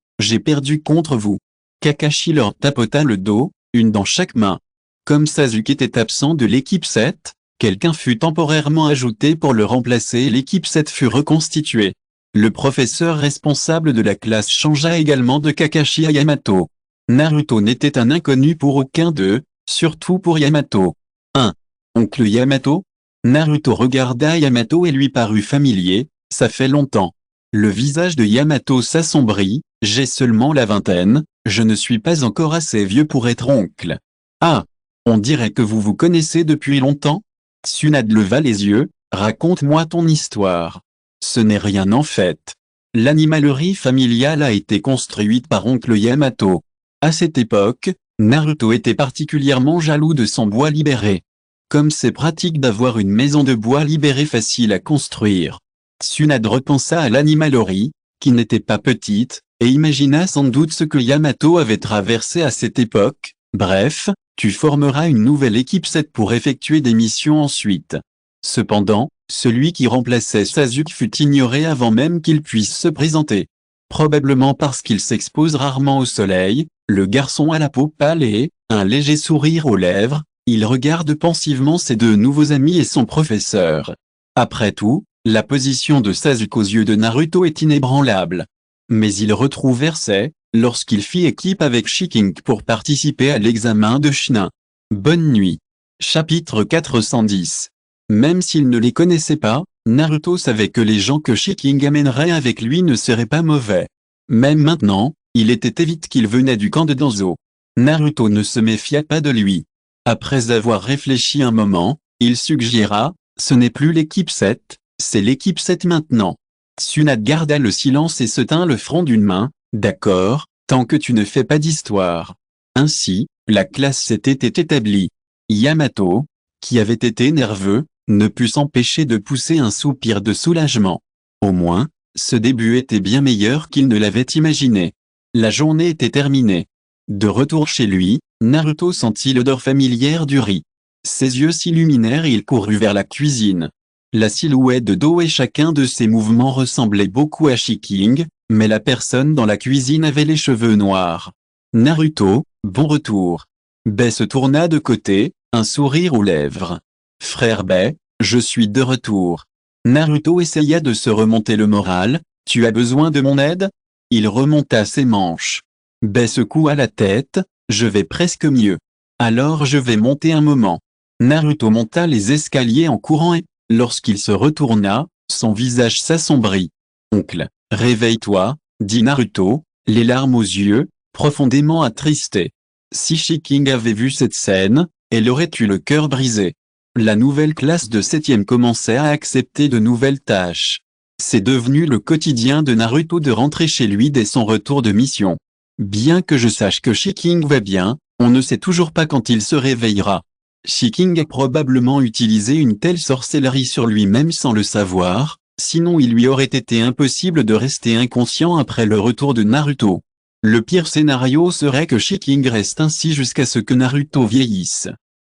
contre vous. Kakashi leur tapota le dos, une dans chaque main. Comme Sasuke était absent de l'équipe 7, quelqu'un fut temporairement ajouté pour le remplacer et l'équipe 7 fut reconstituée. Le professeur responsable de la classe changea également de Kakashi à Yamato. Naruto n'était un inconnu pour aucun d'eux, surtout pour Yamato. 1. Oncle Yamato? Naruto regarda Yamato et lui parut familier, ça fait longtemps. Le visage de Yamato s'assombrit, j'ai seulement la vingtaine, je ne suis pas encore assez vieux pour être oncle. Ah, on dirait que vous vous connaissez depuis longtemps? Tsunade leva les yeux, raconte-moi ton histoire. Ce n'est rien en fait. L'animalerie familiale a été construite par oncle Yamato. À cette époque, Naruto était particulièrement jaloux de son bois libéré. Comme c'est pratique d'avoir une maison de bois libéré facile à construire. Tsunade repensa à l'animalerie, qui n'était pas petite, et imagina sans doute ce que Yamato avait traversé à cette époque. Bref, tu formeras une nouvelle équipe 7 pour effectuer des missions ensuite. Cependant, celui qui remplaçait Sasuke fut ignoré avant même qu'il puisse se présenter. Probablement parce qu'il s'expose rarement au soleil, le garçon à la peau pâle et, un léger sourire aux lèvres, il regarde pensivement ses deux nouveaux amis et son professeur. Après tout, la position de Sasuke aux yeux de Naruto est inébranlable. Mais il retrouve Hersei, lorsqu'il fit équipe avec Shiking pour participer à l'examen de Chunin. Bonne nuit. Chapitre 410. Même s'il ne les connaissait pas, Naruto savait que les gens que Shiking amènerait avec lui ne seraient pas mauvais. Même maintenant, il était évident qu'il venait du camp de Danzo. Naruto ne se méfia pas de lui. Après avoir réfléchi un moment, il suggéra, ce n'est plus l'équipe 7, c'est l'équipe 7 maintenant. Tsunade garda le silence et se tint le front d'une main, d'accord, tant que tu ne fais pas d'histoire. Ainsi, la classe s'était établie. Yamato, qui avait été nerveux, ne put s'empêcher de pousser un soupir de soulagement. Au moins, ce début était bien meilleur qu'il ne l'avait imaginé. La journée était terminée. De retour chez lui, Naruto sentit l'odeur familière du riz. Ses yeux s'illuminèrent et il courut vers la cuisine. La silhouette de Do et chacun de ses mouvements ressemblait beaucoup à Shiking, mais la personne dans la cuisine avait les cheveux noirs. Naruto, bon retour. Bai se tourna de côté, un sourire aux lèvres. Frère Bai, je suis de retour. Naruto essaya de se remonter le moral, tu as besoin de mon aide? Il remonta ses manches. Bai secoua la tête, je vais presque mieux. Alors je vais monter un moment. Naruto monta les escaliers en courant et, lorsqu'il se retourna, son visage s'assombrit. Oncle, réveille-toi, dit Naruto, les larmes aux yeux, profondément attristé. Si Shiking avait vu cette scène, elle aurait eu le cœur brisé. La nouvelle classe de 7e commençait à accepter de nouvelles tâches. C'est devenu le quotidien de Naruto de rentrer chez lui dès son retour de mission. Bien que je sache que Shiking va bien, on ne sait toujours pas quand il se réveillera. Shiking a probablement utilisé une telle sorcellerie sur lui-même sans le savoir, sinon il lui aurait été impossible de rester inconscient après le retour de Naruto. Le pire scénario serait que Shiking reste ainsi jusqu'à ce que Naruto vieillisse.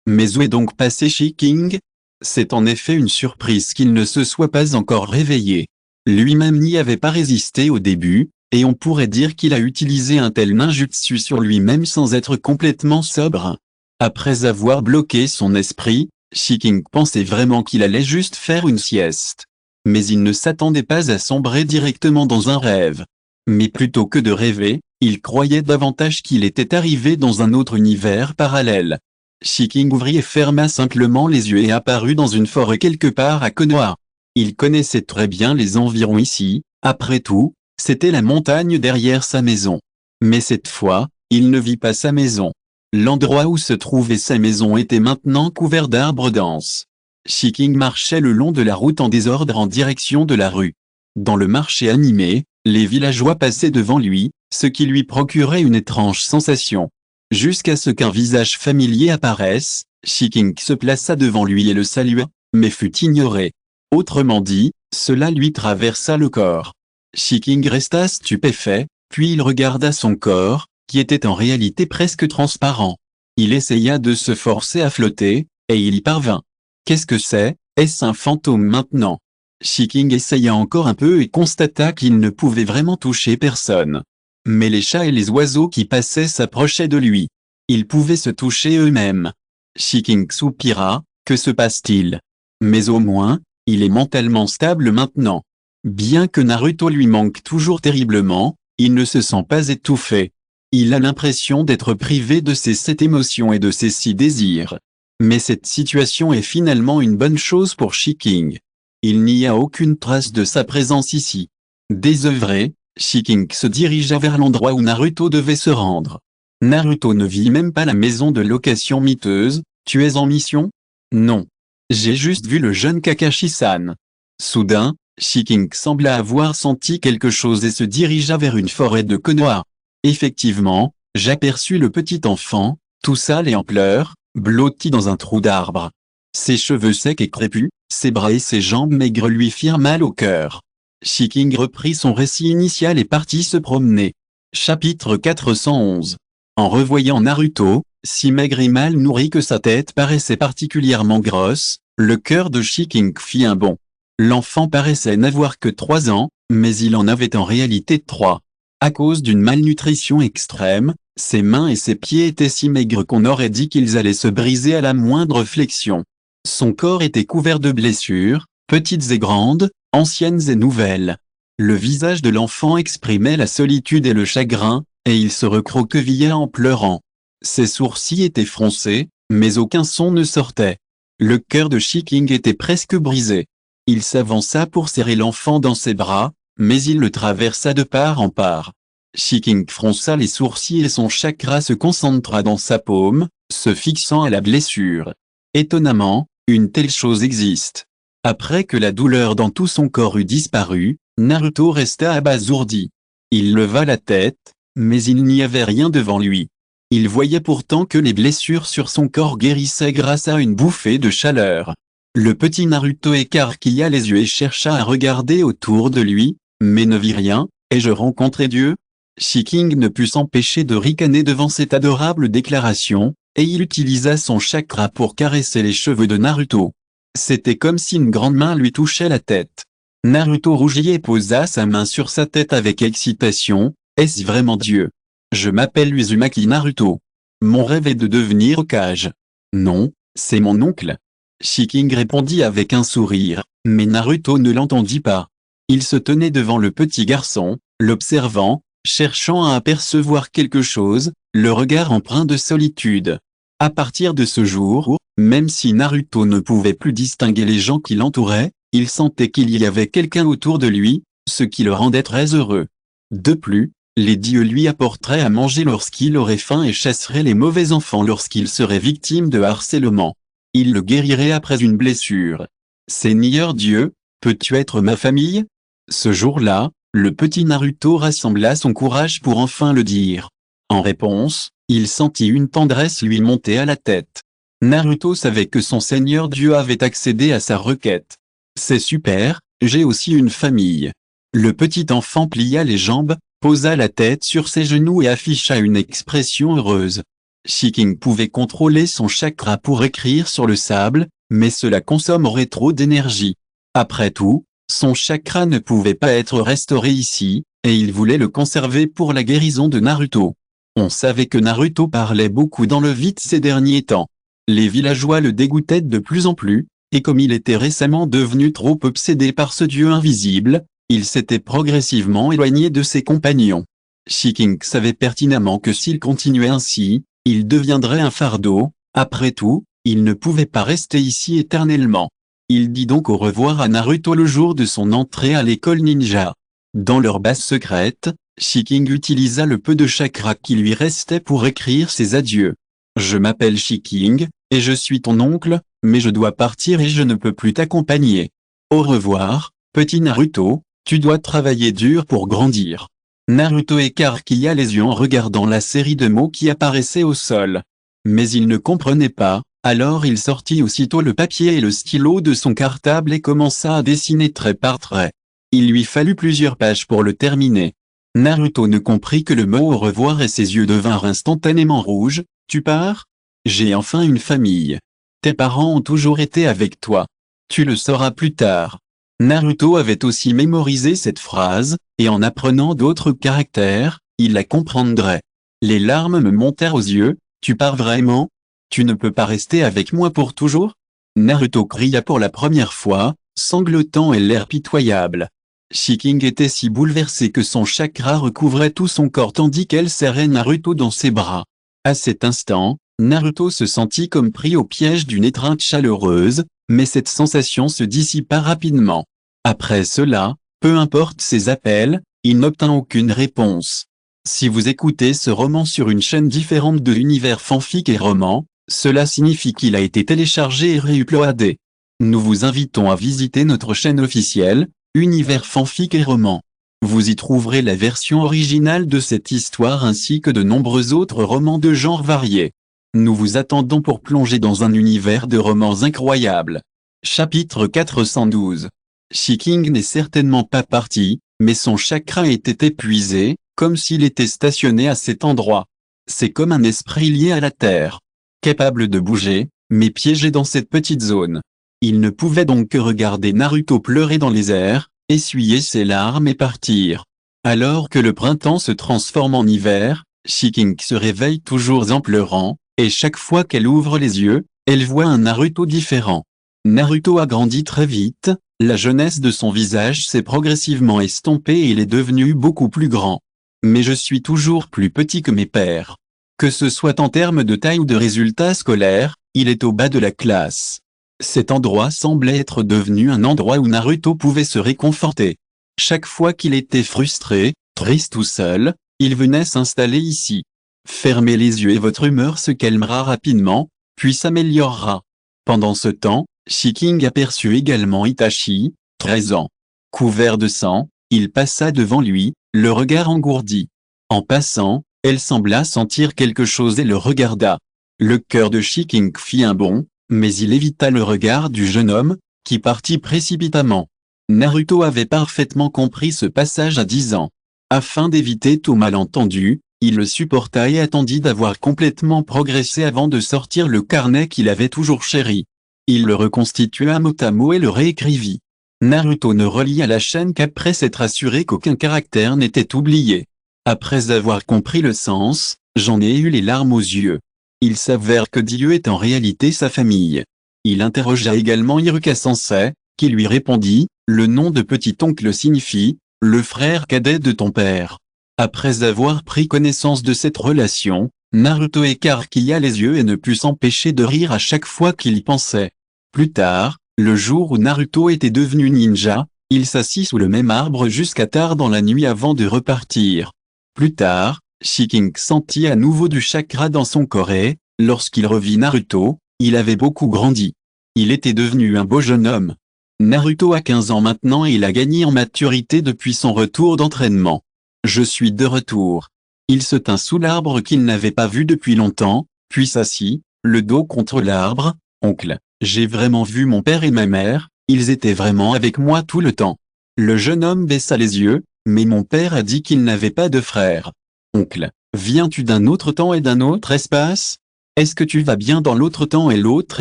Mais où est donc passé Shiking? C'est en effet une surprise qu'il ne se soit pas encore réveillé. Lui-même n'y avait pas résisté au début, et on pourrait dire qu'il a utilisé un tel ninjutsu sur lui-même sans être complètement sobre. Après avoir bloqué son esprit, Shiking pensait vraiment qu'il allait juste faire une sieste. Mais il ne s'attendait pas à sombrer directement dans un rêve. Mais plutôt que de rêver, il croyait davantage qu'il était arrivé dans un autre univers parallèle. Shiking ouvrit et ferma simplement les yeux et apparut dans une forêt quelque part à Konoha. Il connaissait très bien les environs ici, après tout, c'était la montagne derrière sa maison. Mais cette fois, il ne vit pas sa maison. L'endroit où se trouvait sa maison était maintenant couvert d'arbres denses. Shiking marchait le long de la route en désordre en direction de la rue. Dans le marché animé, les villageois passaient devant lui, ce qui lui procurait une étrange sensation. Jusqu'à ce qu'un visage familier apparaisse, Shiking se plaça devant lui et le salua, mais fut ignoré. Autrement dit, cela lui traversa le corps. Shiking resta stupéfait, puis il regarda son corps, qui était en réalité presque transparent. Il essaya de se forcer à flotter, et il y parvint. Qu'est-ce que c'est? Est-ce un fantôme maintenant? Shiking essaya encore un peu et constata qu'il ne pouvait vraiment toucher personne. Mais les chats et les oiseaux qui passaient s'approchaient de lui. Ils pouvaient se toucher eux-mêmes. Shiking soupira, que se passe-t-il? Mais au moins, il est mentalement stable maintenant. Bien que Naruto lui manque toujours terriblement, il ne se sent pas étouffé. Il a l'impression d'être privé de ses 7 émotions et de ses 6 désirs. Mais cette situation est finalement une bonne chose pour Shiking. Il n'y a aucune trace de sa présence ici. Désœuvré, Shiking se dirigea vers l'endroit où Naruto devait se rendre. Naruto ne vit même pas la maison de location miteuse. Tu es en mission? Non. J'ai juste vu le jeune Kakashi-san. Soudain, Shiking sembla avoir senti quelque chose et se dirigea vers une forêt de Konoha. Effectivement, j'aperçus le petit enfant, tout sale et en pleurs, blotti dans un trou d'arbre. Ses cheveux secs et crépus, ses bras et ses jambes maigres lui firent mal au cœur. Shiking reprit son récit initial et partit se promener. Chapitre 411. En revoyant Naruto, si maigre et mal nourri que sa tête paraissait particulièrement grosse, le cœur de Shiking fit un bond. L'enfant paraissait n'avoir que 3 ans, mais il en avait en réalité 3. À cause d'une malnutrition extrême, ses mains et ses pieds étaient si maigres qu'on aurait dit qu'ils allaient se briser à la moindre flexion. Son corps était couvert de blessures, petites et grandes, anciennes et nouvelles. Le visage de l'enfant exprimait la solitude et le chagrin, et il se recroquevilla en pleurant. Ses sourcils étaient froncés, mais aucun son ne sortait. Le cœur de Shiking était presque brisé. Il s'avança pour serrer l'enfant dans ses bras, mais il le traversa de part en part. Shiking fronça les sourcils et son chakra se concentra dans sa paume, se fixant à la blessure. Étonnamment, une telle chose existe. Après que la douleur dans tout son corps eut disparu, Naruto resta abasourdi. Il leva la tête, mais il n'y avait rien devant lui. Il voyait pourtant que les blessures sur son corps guérissaient grâce à une bouffée de chaleur. Le petit Naruto écarquilla les yeux et chercha à regarder autour de lui, mais ne vit rien. Ai-je rencontré Dieu? Shiking ne put s'empêcher de ricaner devant cette adorable déclaration, et il utilisa son chakra pour caresser les cheveux de Naruto. C'était comme si une grande main lui touchait la tête. Naruto rougit et posa sa main sur sa tête avec excitation. Est-ce vraiment Dieu? Je m'appelle Uzumaki Naruto. Mon rêve est de devenir Hokage. Non, c'est mon oncle. Shiking répondit avec un sourire, mais Naruto ne l'entendit pas. Il se tenait devant le petit garçon, l'observant, cherchant à apercevoir quelque chose, le regard empreint de solitude. À partir de ce jour, même si Naruto ne pouvait plus distinguer les gens qui l'entouraient, il sentait qu'il y avait quelqu'un autour de lui, ce qui le rendait très heureux. De plus, les dieux lui apporteraient à manger lorsqu'il aurait faim et chasseraient les mauvais enfants lorsqu'il serait victime de harcèlement. Il le guérirait après une blessure. Seigneur Dieu, peux-tu être ma famille? Ce jour-là, le petit Naruto rassembla son courage pour enfin le dire. En réponse, il sentit une tendresse lui monter à la tête. Naruto savait que son Seigneur Dieu avait accédé à sa requête. C'est super, j'ai aussi une famille. Le petit enfant plia les jambes, posa la tête sur ses genoux et afficha une expression heureuse. Shiking pouvait contrôler son chakra pour écrire sur le sable, mais cela consommerait trop d'énergie. Après tout, son chakra ne pouvait pas être restauré ici, et il voulait le conserver pour la guérison de Naruto. On savait que Naruto parlait beaucoup dans le vide ces derniers temps. Les villageois le dégoûtaient de plus en plus, et comme il était récemment devenu trop obsédé par ce dieu invisible, il s'était progressivement éloigné de ses compagnons. Shiking savait pertinemment que s'il continuait ainsi, il deviendrait un fardeau. Après tout, il ne pouvait pas rester ici éternellement. Il dit donc au revoir à Naruto le jour de son entrée à l'école ninja. Dans leur base secrète, Shiking utilisa le peu de chakra qui lui restait pour écrire ses adieux. Je m'appelle Shiking, et je suis ton oncle, mais je dois partir et je ne peux plus t'accompagner. Au revoir, petit Naruto, tu dois travailler dur pour grandir. Naruto écarquilla les yeux en regardant la série de mots qui apparaissaient au sol. Mais il ne comprenait pas, alors il sortit aussitôt le papier et le stylo de son cartable et commença à dessiner trait par trait. Il lui fallut plusieurs pages pour le terminer. Naruto ne comprit que le mot au revoir et ses yeux devinrent instantanément rouges. Tu pars? J'ai enfin une famille. Tes parents ont toujours été avec toi. Tu le sauras plus tard. Naruto avait aussi mémorisé cette phrase, et en apprenant d'autres caractères, il la comprendrait. Les larmes me montèrent aux yeux. Tu pars vraiment? Tu ne peux pas rester avec moi pour toujours? Naruto cria pour la première fois, sanglotant et l'air pitoyable. Shiking était si bouleversé que son chakra recouvrait tout son corps tandis qu'elle serrait Naruto dans ses bras. À cet instant, Naruto se sentit comme pris au piège d'une étreinte chaleureuse, mais cette sensation se dissipa rapidement. Après cela, peu importe ses appels, il n'obtint aucune réponse. Si vous écoutez ce roman sur une chaîne différente de l'univers fanfic et roman, cela signifie qu'il a été téléchargé et réuploadé. Nous vous invitons à visiter notre chaîne officielle, Univers fanfic et roman. Vous y trouverez la version originale de cette histoire ainsi que de nombreux autres romans de genres variés. Nous vous attendons pour plonger dans un univers de romans incroyables. Chapitre 412. Shiking n'est certainement pas parti, mais son chakra était épuisé, comme s'il était stationné à cet endroit. C'est comme un esprit lié à la terre. Capable de bouger, mais piégé dans cette petite zone. Il ne pouvait donc que regarder Naruto pleurer dans les airs, essuyer ses larmes et partir. Alors que le printemps se transforme en hiver, Shiking se réveille toujours en pleurant, et chaque fois qu'elle ouvre les yeux, elle voit un Naruto différent. Naruto a grandi très vite, la jeunesse de son visage s'est progressivement estompée et il est devenu beaucoup plus grand. Mais je suis toujours plus petit que mes pères. Que ce soit en termes de taille ou de résultats scolaires, il est au bas de la classe. Cet endroit semblait être devenu un endroit où Naruto pouvait se réconforter. Chaque fois qu'il était frustré, triste ou seul, il venait s'installer ici. Fermez les yeux et votre humeur se calmera rapidement, puis s'améliorera. Pendant ce temps, Shiking aperçut également Itachi, 13 ans. Couvert de sang, il passa devant lui, le regard engourdi. En passant, elle sembla sentir quelque chose et le regarda. Le cœur de Shiking fit un bond, mais il évita le regard du jeune homme, qui partit précipitamment. Naruto avait parfaitement compris ce passage à 10 ans. Afin d'éviter tout malentendu, il le supporta et attendit d'avoir complètement progressé avant de sortir le carnet qu'il avait toujours chéri. Il le reconstitua mot à mot et le réécrivit. Naruto ne relia la chaîne qu'après s'être assuré qu'aucun caractère n'était oublié. Après avoir compris le sens, j'en ai eu les larmes aux yeux. Il s'avère que Dieu est en réalité sa famille. Il interrogea également Iruka Sensei, qui lui répondit, le nom de petit-oncle signifie, le frère cadet de ton père. Après avoir pris connaissance de cette relation, Naruto écarquilla les yeux et ne put s'empêcher de rire à chaque fois qu'il y pensait. Plus tard, le jour où Naruto était devenu ninja, il s'assit sous le même arbre jusqu'à tard dans la nuit avant de repartir. Plus tard, Shiking sentit à nouveau du chakra dans son corps et, lorsqu'il revit Naruto, il avait beaucoup grandi. Il était devenu un beau jeune homme. Naruto a 15 ans maintenant et il a gagné en maturité depuis son retour d'entraînement. Je suis de retour. Il se tint sous l'arbre qu'il n'avait pas vu depuis longtemps, puis s'assit, le dos contre l'arbre. Oncle, j'ai vraiment vu mon père et ma mère, ils étaient vraiment avec moi tout le temps. Le jeune homme baissa les yeux, mais mon père a dit qu'il n'avait pas de frère. Oncle, viens-tu d'un autre temps et d'un autre espace? Est-ce que tu vas bien dans l'autre temps et l'autre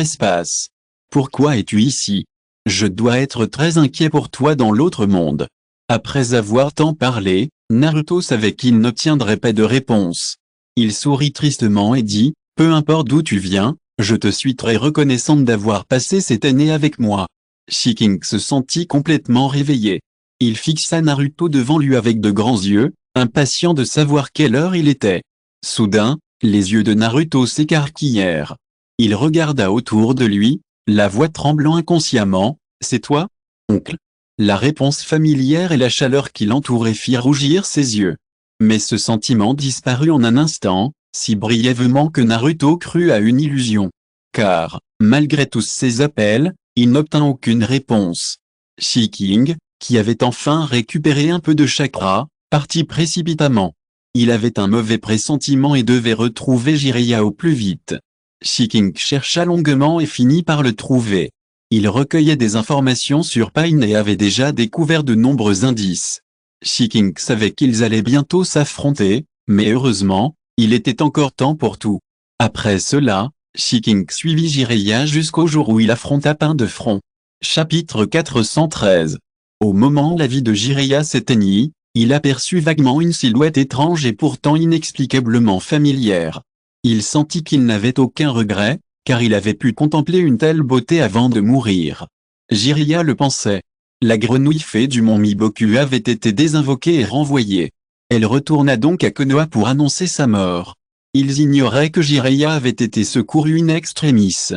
espace? Pourquoi es-tu ici? Je dois être très inquiet pour toi dans l'autre monde. Après avoir tant parlé, Naruto savait qu'il n'obtiendrait pas de réponse. Il sourit tristement et dit, peu importe d'où tu viens, je te suis très reconnaissante d'avoir passé cette année avec moi. Shiking se sentit complètement réveillé. Il fixa Naruto devant lui avec de grands yeux, impatient de savoir quelle heure il était. Soudain, les yeux de Naruto s'écarquillèrent. Il regarda autour de lui, la voix tremblant inconsciemment, « C'est toi, oncle ?» La réponse familière et la chaleur qui l'entourait firent rougir ses yeux. Mais ce sentiment disparut en un instant, si brièvement que Naruto crut à une illusion. Car, malgré tous ses appels, il n'obtint aucune réponse. Shiking, qui avait enfin récupéré un peu de chakra, partit précipitamment. Il avait un mauvais pressentiment et devait retrouver Jiraiya au plus vite. Shiking chercha longuement et finit par le trouver. Il recueillait des informations sur Pain et avait déjà découvert de nombreux indices. Shiking savait qu'ils allaient bientôt s'affronter, mais heureusement, il était encore temps pour tout. Après cela, Shiking suivit Jiraiya jusqu'au jour où il affronta Pain de front. Chapitre 413. Au moment où la vie de Jiraiya s'éteignit, il aperçut vaguement une silhouette étrange et pourtant inexplicablement familière. Il sentit qu'il n'avait aucun regret, car il avait pu contempler une telle beauté avant de mourir. Jiraiya le pensait. La grenouille fée du mont Miboku avait été désinvoquée et renvoyée. Elle retourna donc à Konoha pour annoncer sa mort. Ils ignoraient que Jiraiya avait été secouru in extremis.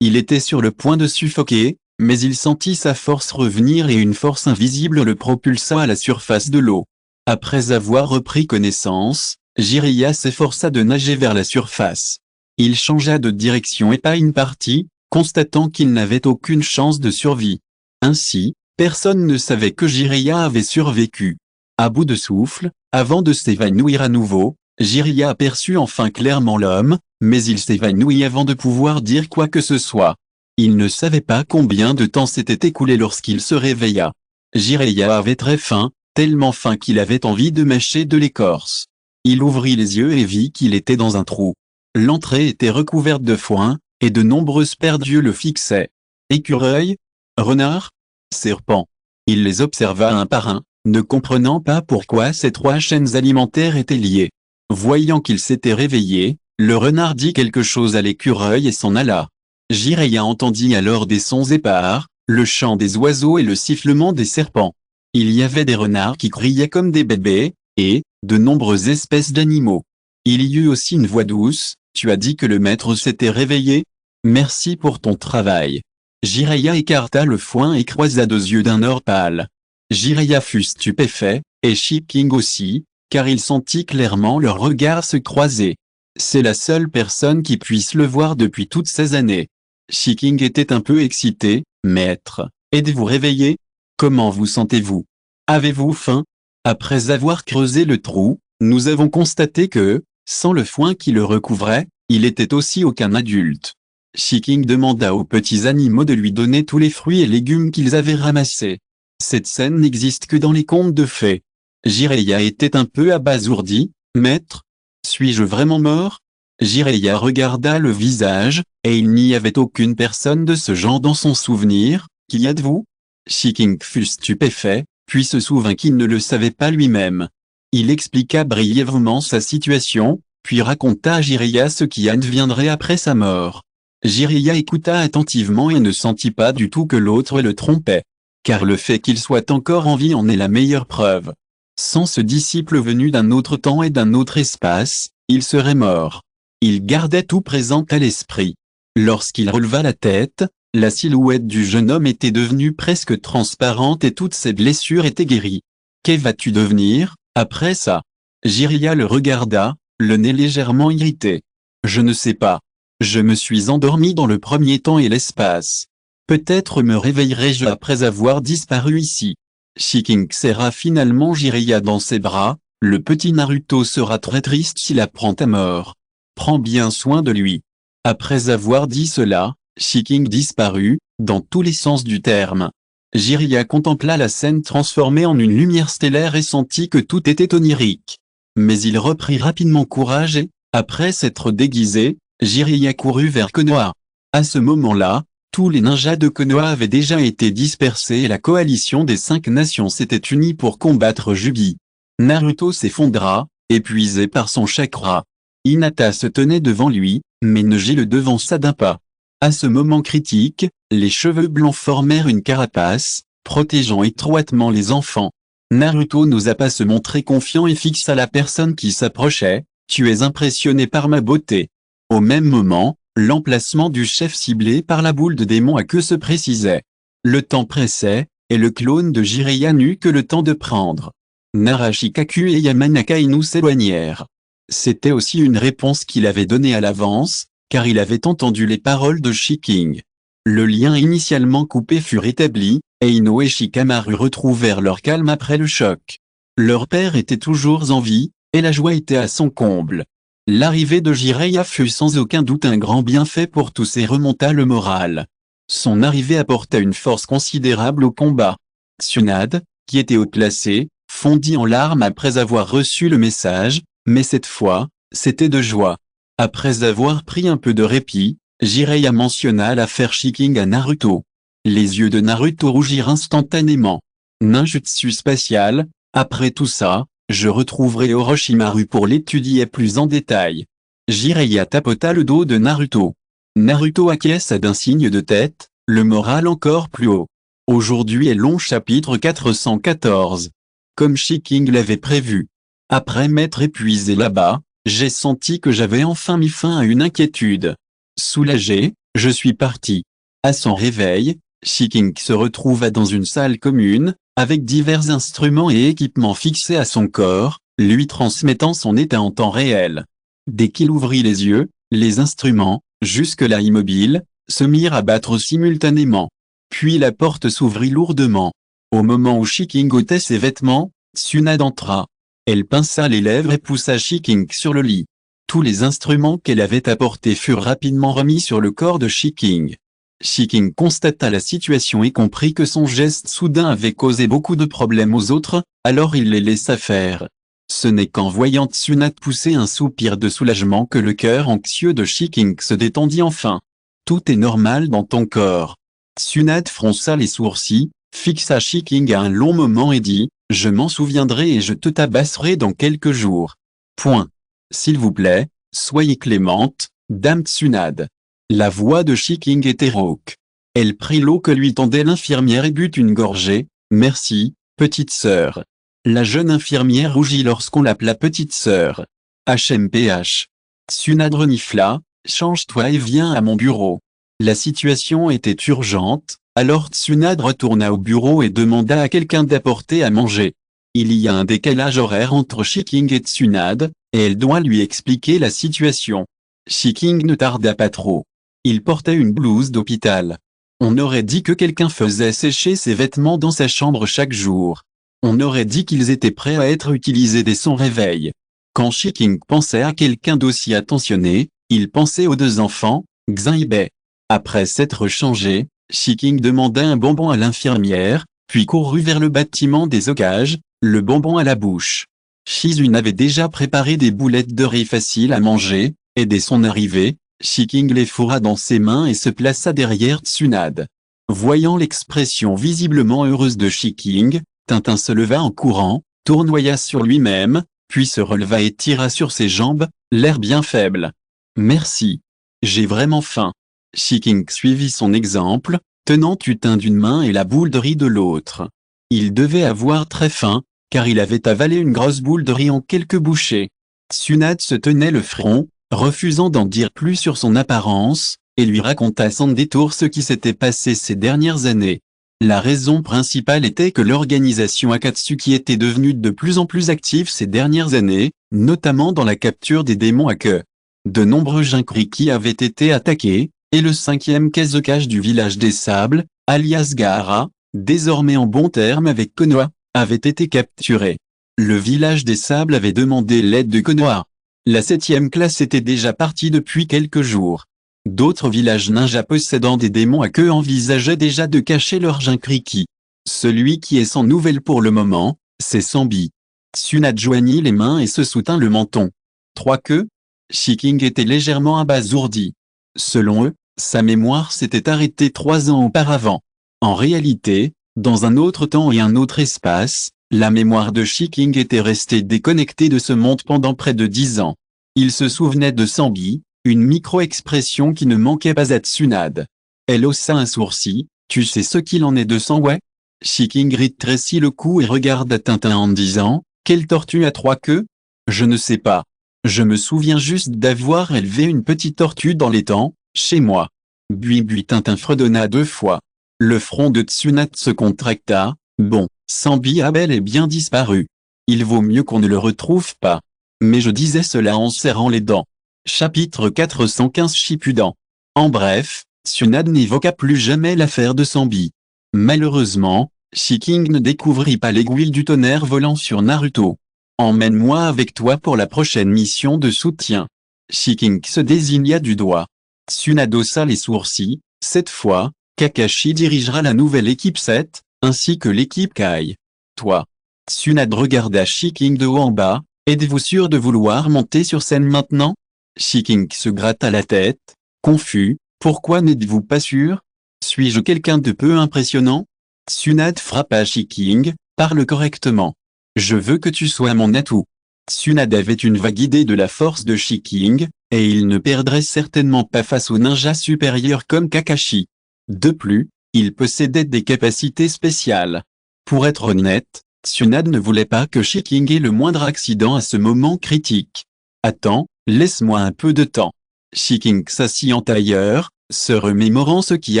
Il était sur le point de suffoquer, mais il sentit sa force revenir et une force invisible le propulsa à la surface de l'eau. Après avoir repris connaissance, Jiraiya s'efforça de nager vers la surface. Il changea de direction et Pain partit, constatant qu'il n'avait aucune chance de survie. Ainsi, personne ne savait que Jiraiya avait survécu. À bout de souffle, avant de s'évanouir à nouveau, Jiraiya aperçut enfin clairement l'homme, mais il s'évanouit avant de pouvoir dire quoi que ce soit. Il ne savait pas combien de temps s'était écoulé lorsqu'il se réveilla. Jiraiya avait très faim, tellement faim qu'il avait envie de mâcher de l'écorce. Il ouvrit les yeux et vit qu'il était dans un trou. L'entrée était recouverte de foin, et de nombreuses paires d'yeux le fixaient. Écureuils, renards, serpents. Il les observa un par un, ne comprenant pas pourquoi ces trois chaînes alimentaires étaient liées. Voyant qu'il s'était réveillé, le renard dit quelque chose à l'écureuil et s'en alla. Jiraiya entendit alors des sons épars, le chant des oiseaux et le sifflement des serpents. Il y avait des renards qui criaient comme des bébés, et, de nombreuses espèces d'animaux. Il y eut aussi une voix douce, « Tu as dit que le maître s'était réveillé? Merci pour ton travail. » Jiraiya écarta le foin et croisa 2 yeux d'un or pâle. Jiraiya fut stupéfait, et Shiking aussi, car il sentit clairement leurs regards se croiser. C'est la seule personne qui puisse le voir depuis toutes ces années. Shiking était un peu excité. « Maître, êtes-vous réveillé? Comment vous sentez-vous? Avez-vous faim? » Après avoir creusé le trou, nous avons constaté que, sans le foin qui le recouvrait, il était aussi aucun adulte. Shiking demanda aux petits animaux de lui donner tous les fruits et légumes qu'ils avaient ramassés. Cette scène n'existe que dans les contes de fées. Jiraiya était un peu abasourdi. « Maître, suis-je vraiment mort? » Jiraiya regarda le visage, et il n'y avait aucune personne de ce genre dans son souvenir. « Qui êtes-vous? » Shiking fut stupéfait, puis se souvint qu'il ne le savait pas lui-même. Il expliqua brièvement sa situation, puis raconta à Jiraiya ce qui adviendrait après sa mort. Jiraiya écouta attentivement et ne sentit pas du tout que l'autre le trompait. Car le fait qu'il soit encore en vie en est la meilleure preuve. Sans ce disciple venu d'un autre temps et d'un autre espace, il serait mort. Il gardait tout présent à l'esprit. Lorsqu'il releva la tête, la silhouette du jeune homme était devenue presque transparente et toutes ses blessures étaient guéries. « Que vas-tu devenir, après ça ?» Jiraiya le regarda, le nez légèrement irrité. « Je ne sais pas. Je me suis endormi dans le premier temps et l'espace. Peut-être me réveillerai-je après avoir disparu ici. » Shiking serra finalement Jiraiya dans ses bras. « Le petit Naruto sera très triste s'il apprend ta mort. Prends bien soin de lui. » Après avoir dit cela, Shiking disparut, dans tous les sens du terme. Jiraiya contempla la scène transformée en une lumière stellaire et sentit que tout était onirique. Mais il reprit rapidement courage et, après s'être déguisé, Jiraiya courut vers Konoha. À ce moment-là, tous les ninjas de Konoha avaient déjà été dispersés et la coalition des 5 nations s'était unie pour combattre Jubi. Naruto s'effondra, épuisé par son chakra. Hinata se tenait devant lui, mais Neji le devança d'un pas. À ce moment critique, les cheveux blancs formèrent une carapace, protégeant étroitement les enfants. Naruto n'osa pas se montrer confiant et fixa la personne qui s'approchait. « Tu es impressionné par ma beauté. » Au même moment, l'emplacement du chef ciblé par la boule de démon à queue se précisait. Le temps pressait, et le clone de Jiraiya n'eut que le temps de prendre. Narashikaku et Yamanaka Inu s'éloignèrent. C'était aussi une réponse qu'il avait donnée à l'avance, car il avait entendu les paroles de Shiking. Le lien initialement coupé fut rétabli, et Ino et Shikamaru retrouvèrent leur calme après le choc. Leur père était toujours en vie, et la joie était à son comble. L'arrivée de Jiraiya fut sans aucun doute un grand bienfait pour tous et remonta le moral. Son arrivée apporta une force considérable au combat. Tsunade, qui était haut placé, fondit en larmes après avoir reçu le message, mais cette fois, c'était de joie. Après avoir pris un peu de répit, Jiraiya mentionna l'affaire Shiking à Naruto. Les yeux de Naruto rougirent instantanément. Ninjutsu spatial, après tout ça, je retrouverai Orochimaru pour l'étudier plus en détail. Jiraiya tapota le dos de Naruto. Naruto acquiesça d'un signe de tête, le moral encore plus haut. Aujourd'hui est long chapitre 414. Comme Shiking l'avait prévu. Après m'être épuisé là-bas, j'ai senti que j'avais enfin mis fin à une inquiétude. Soulagé, je suis parti. À son réveil, Shiking se retrouva dans une salle commune, avec divers instruments et équipements fixés à son corps, lui transmettant son état en temps réel. Dès qu'il ouvrit les yeux, les instruments, jusque-là immobiles, se mirent à battre simultanément. Puis la porte s'ouvrit lourdement. Au moment où Shiking ôtait ses vêtements, Tsunade entra. Elle pinça les lèvres et poussa Shiking sur le lit. Tous les instruments qu'elle avait apportés furent rapidement remis sur le corps de Shiking. Shiking constata la situation et comprit que son geste soudain avait causé beaucoup de problèmes aux autres, alors il les laissa faire. Ce n'est qu'en voyant Tsunade pousser un soupir de soulagement que le cœur anxieux de Shiking se détendit enfin. « Tout est normal dans ton corps. » Tsunade fronça les sourcils, fixa Shiking à un long moment et dit « Je m'en souviendrai et je te tabasserai dans quelques jours. Point. S'il vous plaît, soyez clémente, dame Tsunade. » La voix de Shiking était rauque. Elle prit l'eau que lui tendait l'infirmière et but une gorgée. « Merci, petite sœur. » La jeune infirmière rougit lorsqu'on l'appela petite sœur. HMPH. Tsunade renifla. « Change-toi et viens à mon bureau. » La situation était urgente, alors Tsunade retourna au bureau et demanda à quelqu'un d'apporter à manger. Il y a un décalage horaire entre Shiking et Tsunade, et elle doit lui expliquer la situation. Shiking ne tarda pas trop. Il portait une blouse d'hôpital. On aurait dit que quelqu'un faisait sécher ses vêtements dans sa chambre chaque jour. On aurait dit qu'ils étaient prêts à être utilisés dès son réveil. Quand Shiking pensait à quelqu'un d'aussi attentionné, il pensait aux deux enfants, Xin et Bei. Après s'être changé, Shiking demanda un bonbon à l'infirmière, puis courut vers le bâtiment des ocages, le bonbon à la bouche. Shizune avait déjà préparé des boulettes de riz faciles à manger, et dès son arrivée, Shiking les fourra dans ses mains et se plaça derrière Tsunade. Voyant l'expression visiblement heureuse de Shiking, Tintin se leva en courant, tournoya sur lui-même, puis se releva et tira sur ses jambes, l'air bien faible. « Merci. J'ai vraiment faim. » Shiking suivit son exemple, tenant Tutin d'une main et la boule de riz de l'autre. Il devait avoir très faim, car il avait avalé une grosse boule de riz en quelques bouchées. Tsunade se tenait le front, refusant d'en dire plus sur son apparence, et lui raconta sans détour ce qui s'était passé ces dernières années. La raison principale était que l'organisation Akatsuki était devenue de plus en plus active ces dernières années, notamment dans la capture des démons à queue. De nombreux Jinkriki avaient été attaqués, et le 5e Kazekage du village des sables, alias Gaara, désormais en bon terme avec Konoha, avait été capturé. Le village des sables avait demandé l'aide de Konoha. La 7e classe était déjà partie depuis quelques jours. D'autres villages ninjas possédant des démons à queue envisageaient déjà de cacher leur Jinkriki. Celui qui est sans nouvelles pour le moment, c'est Sambi. Tsunade joignit les mains et se soutint le menton. 3 queues? Shiking était légèrement abasourdi. Selon eux, sa mémoire s'était arrêtée 3 ans auparavant. En réalité, dans un autre temps et un autre espace, la mémoire de Shiking était restée déconnectée de ce monde pendant près de 10 ans. Il se souvenait de Sambi, une micro-expression qui ne manquait pas à Tsunade. Elle haussa un sourcil. « Tu sais ce qu'il en est de Sangway ?» Shiking rétrécit le cou et regarda Tintin en disant « Quelle tortue à 3 queues ?» « Je ne sais pas. Je me souviens juste d'avoir élevé une petite tortue dans les temps, chez moi. » Bui Tintin fredonna 2 fois. Le front de Tsunade se contracta. « Bon, Sambi a bel et bien disparu. Il vaut mieux qu'on ne le retrouve pas. » Mais je disais cela en serrant les dents. Chapitre 415 Shippuden. En bref, Tsunade n'évoqua plus jamais l'affaire de Sambi. Malheureusement, Shiking ne découvrit pas l'aiguille du tonnerre volant sur Naruto. « Emmène-moi avec toi pour la prochaine mission de soutien. » Shiking se désigna du doigt. Tsunade haussa les sourcils. Cette fois, Kakashi dirigera la nouvelle équipe 7, ainsi que l'équipe Kai. Toi. Tsunade regarda Shiking de haut en bas. Êtes-vous sûr de vouloir monter sur scène maintenant? Shiking se gratta la tête, confus. Pourquoi n'êtes-vous pas sûr? Suis-je quelqu'un de peu impressionnant? Tsunade frappa Shiking. Parle correctement. Je veux que tu sois mon atout. Tsunade avait une vague idée de la force de Shiking, et il ne perdrait certainement pas face aux ninjas supérieurs comme Kakashi. De plus, il possédait des capacités spéciales. Pour être honnête, Tsunade ne voulait pas que Shiking ait le moindre accident à ce moment critique. Attends, laisse-moi un peu de temps. Shiking s'assit en tailleur, se remémorant ce qui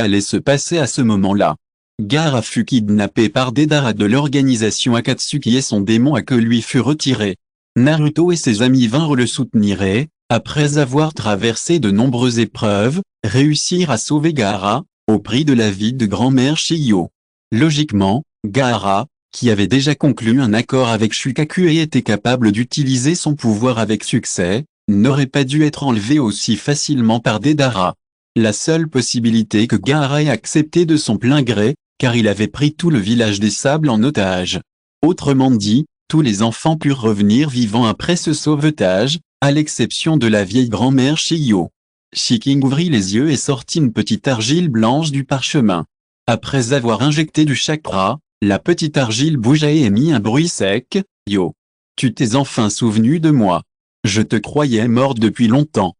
allait se passer à ce moment-là. Gaara fut kidnappé par Deidara de l'organisation Akatsuki et son démon à queue lui fut retiré. Naruto et ses amis vinrent le soutenir et, après avoir traversé de nombreuses épreuves, réussirent à sauver Gaara, au prix de la vie de grand-mère Shiyo. Logiquement, Gaara, qui avait déjà conclu un accord avec Shukaku et était capable d'utiliser son pouvoir avec succès, n'aurait pas dû être enlevé aussi facilement par Deidara. La seule possibilité que Gaara ait accepté de son plein gré, car il avait pris tout le village des sables en otage. Autrement dit, tous les enfants purent revenir vivants après ce sauvetage, à l'exception de la vieille grand-mère Shiyo. Shiking ouvrit les yeux et sortit une petite argile blanche du parchemin. Après avoir injecté du chakra, la petite argile bougea et émit un bruit sec. « Yo. Tu t'es enfin souvenu de moi. Je te croyais morte depuis longtemps.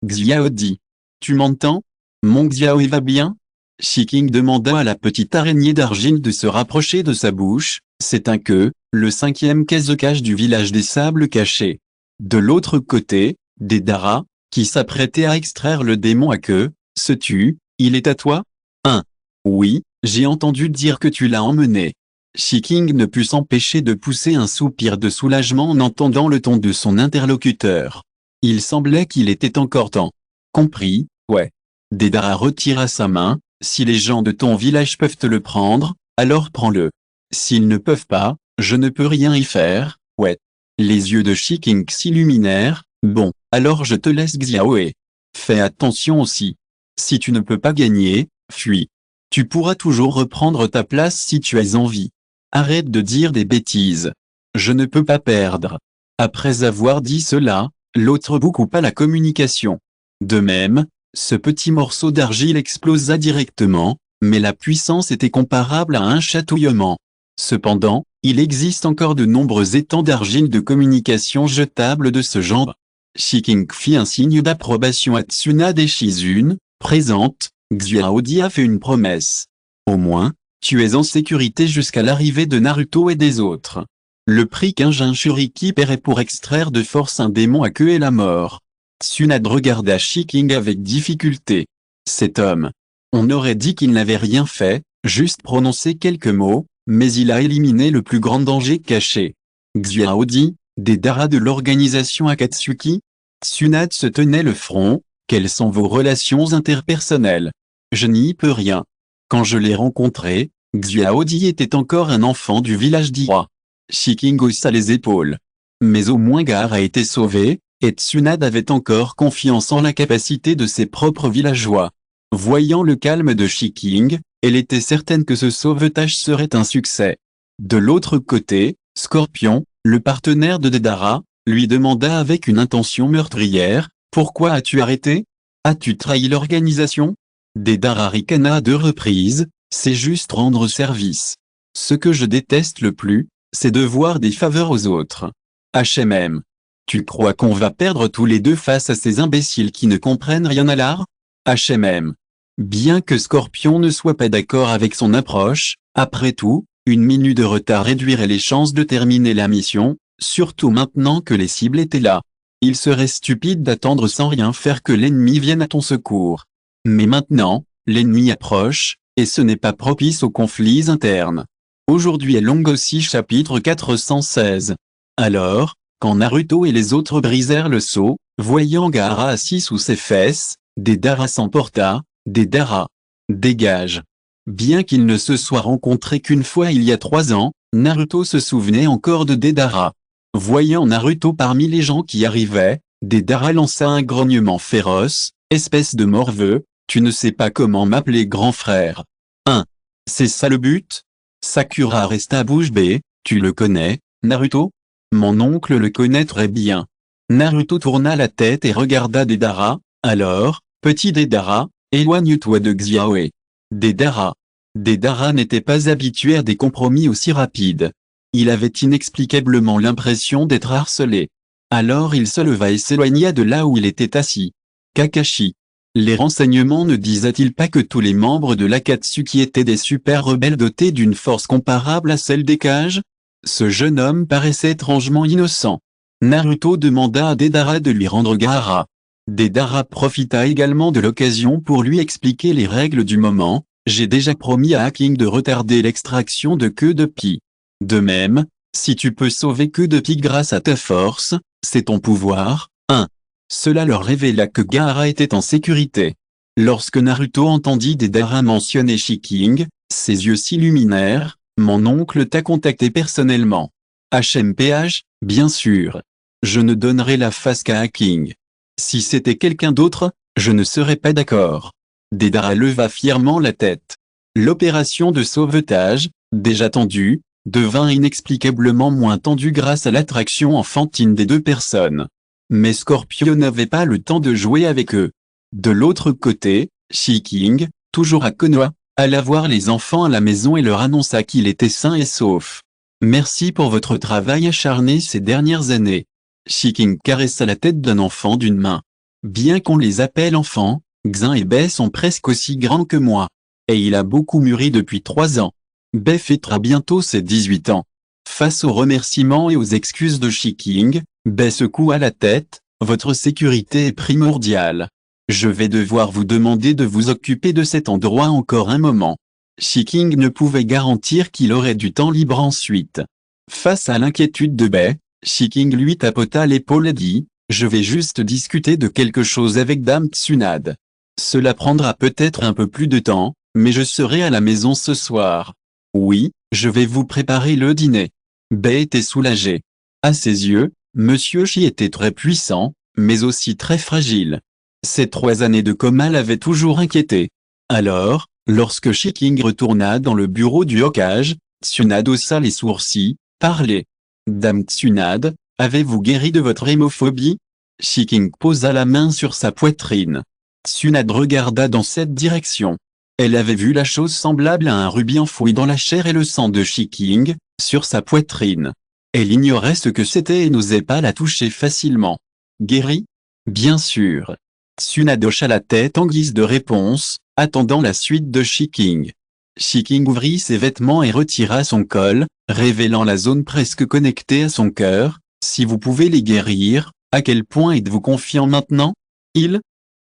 Xiao dit. Tu m'entends? Mon Xiao va bien? » Shiking demanda à la petite araignée d'argile de se rapprocher de sa bouche. C'est un que, le 5e Kazekage du village des sables cachés. De l'autre côté, Deidara, qui s'apprêtait à extraire le démon à queue, se tut. Il est à toi? 1. Oui, j'ai entendu dire que tu l'as emmené. Shiking ne put s'empêcher de pousser un soupir de soulagement en entendant le ton de son interlocuteur. Il semblait qu'il était encore temps. Compris, ouais. Deidara retira sa main. Si les gens de ton village peuvent te le prendre, alors prends-le. S'ils ne peuvent pas, je ne peux rien y faire, ouais. Les yeux de Shiking s'illuminèrent. Bon, alors je te laisse Xiaoe. Fais attention aussi. Si tu ne peux pas gagner, fuis. Tu pourras toujours reprendre ta place si tu as envie. Arrête de dire des bêtises. Je ne peux pas perdre. Après avoir dit cela, l'autre bout coupa la communication. De même, ce petit morceau d'argile explosa directement, mais la puissance était comparable à un chatouillement. Cependant, il existe encore de nombreux étangs d'argile de communication jetables de ce genre. Shiking fit un signe d'approbation à Tsunade et Shizune, présente. Xiaodi a fait une promesse. Au moins, tu es en sécurité jusqu'à l'arrivée de Naruto et des autres. Le prix qu'un Jinchuriki paierait pour extraire de force un démon à queue est la mort. Tsunade regarda Shiking avec difficulté. Cet homme. On aurait dit qu'il n'avait rien fait, juste prononcé quelques mots, mais il a éliminé le plus grand danger caché. Xiaodi, Deidara de l'organisation Akatsuki? Tsunade se tenait le front. Quelles sont vos relations interpersonnelles? Je n'y peux rien. Quand je l'ai rencontré, Xiaodi était encore un enfant du village d'Ira. Shiking haussa les épaules. Mais au moins Gaara a été sauvé, et Tsunade avait encore confiance en la capacité de ses propres villageois. Voyant le calme de Shiking, elle était certaine que ce sauvetage serait un succès. De l'autre côté, Scorpion, le partenaire de Deidara, lui demanda avec une intention meurtrière, « Pourquoi as-tu arrêté? As-tu trahi l'organisation ?» Deidara ricana à 2 reprises, « C'est juste rendre service. Ce que je déteste le plus, c'est devoir des faveurs aux autres. HMM. Tu crois qu'on va perdre tous les deux face à ces imbéciles qui ne comprennent rien à l'art? HMM. » Bien que Scorpion ne soit pas d'accord avec son approche, après tout, 1 minute de retard réduirait les chances de terminer la mission, surtout maintenant que les cibles étaient là. Il serait stupide d'attendre sans rien faire que l'ennemi vienne à ton secours. Mais maintenant, l'ennemi approche, et ce n'est pas propice aux conflits internes. Aujourd'hui est Long aussi chapitre 416. Alors, quand Naruto et les autres brisèrent le sceau, voyant Gaara assis sous ses fesses, Deidara s'emporta. Deidara. Dégage. Bien qu'ils ne se soient rencontrés qu'une fois il y a 3 ans, Naruto se souvenait encore de Deidara. Voyant Naruto parmi les gens qui arrivaient, Deidara lança un grognement féroce, « Espèce de morveux, tu ne sais pas comment m'appeler grand frère. 1. C'est ça le but? » Sakura resta bouche bée, « Tu le connais, Naruto? Mon oncle le connaît très bien. » Naruto tourna la tête et regarda Deidara, « Alors, petit Deidara, éloigne-toi de Xiaoe. » Deidara. Deidara n'était pas habitué à des compromis aussi rapides. Il avait inexplicablement l'impression d'être harcelé. Alors il se leva et s'éloigna de là où il était assis. Kakashi. Les renseignements ne disaient-ils pas que tous les membres de l'Akatsuki étaient des super rebelles dotés d'une force comparable à celle des Kage? Ce jeune homme paraissait étrangement innocent. Naruto demanda à Deidara de lui rendre Gaara. Deidara profita également de l'occasion pour lui expliquer les règles du moment. J'ai déjà promis à Haking de retarder l'extraction de queue de Pi. De même, si tu peux sauver queue de Pi grâce à ta force, c'est ton pouvoir. 1. Cela leur révéla que Gaara était en sécurité. Lorsque Naruto entendit Deidara mentionner Shiking, ses yeux s'illuminèrent. Mon oncle t'a contacté personnellement. HMPH, bien sûr. Je ne donnerai la face qu'à Haking. Si c'était quelqu'un d'autre, je ne serais pas d'accord. Deidara leva fièrement la tête. L'opération de sauvetage, déjà tendue, devint inexplicablement moins tendue grâce à l'attraction enfantine des 2 personnes. Mais Scorpio n'avait pas le temps de jouer avec eux. De l'autre côté, Shiking, toujours à Konoha, alla voir les enfants à la maison et leur annonça qu'il était sain et sauf. Merci pour votre travail acharné ces dernières années. Shiking caressa la tête d'un enfant d'une main. Bien qu'on les appelle enfants, Xin et Bei sont presque aussi grands que moi. Et il a beaucoup mûri depuis 3 ans. Bei fêtera bientôt ses 18 ans. Face aux remerciements et aux excuses de Shiking, Bei secoua la tête. Votre sécurité est primordiale. Je vais devoir vous demander de vous occuper de cet endroit encore un moment. Shiking ne pouvait garantir qu'il aurait du temps libre ensuite. Face à l'inquiétude de Bai, Shiking lui tapota l'épaule et dit, « Je vais juste discuter de quelque chose avec Dame Tsunade. Cela prendra peut-être un peu plus de temps, mais je serai à la maison ce soir. Oui, je vais vous préparer le dîner. » Bai était soulagé. À ses yeux, Monsieur Shi était très puissant, mais aussi très fragile. Ces 3 années de coma l'avaient toujours inquiété. Alors, lorsque Shiking retourna dans le bureau du Hokage, Tsunade haussa les sourcils, « Parlez. Dame Tsunade, avez-vous guéri de votre hémophobie ?» Shiking posa la main sur sa poitrine. Tsunade regarda dans cette direction. Elle avait vu la chose semblable à un rubis enfoui dans la chair et le sang de Shiking, sur sa poitrine. Elle ignorait ce que c'était et n'osait pas la toucher facilement. « Guéri ? Bien sûr. » Tsunade hocha la tête en guise de réponse, attendant la suite de Shiking. Shiking ouvrit ses vêtements et retira son col, révélant la zone presque connectée à son cœur. « Si vous pouvez les guérir, à quel point êtes-vous confiant maintenant ?»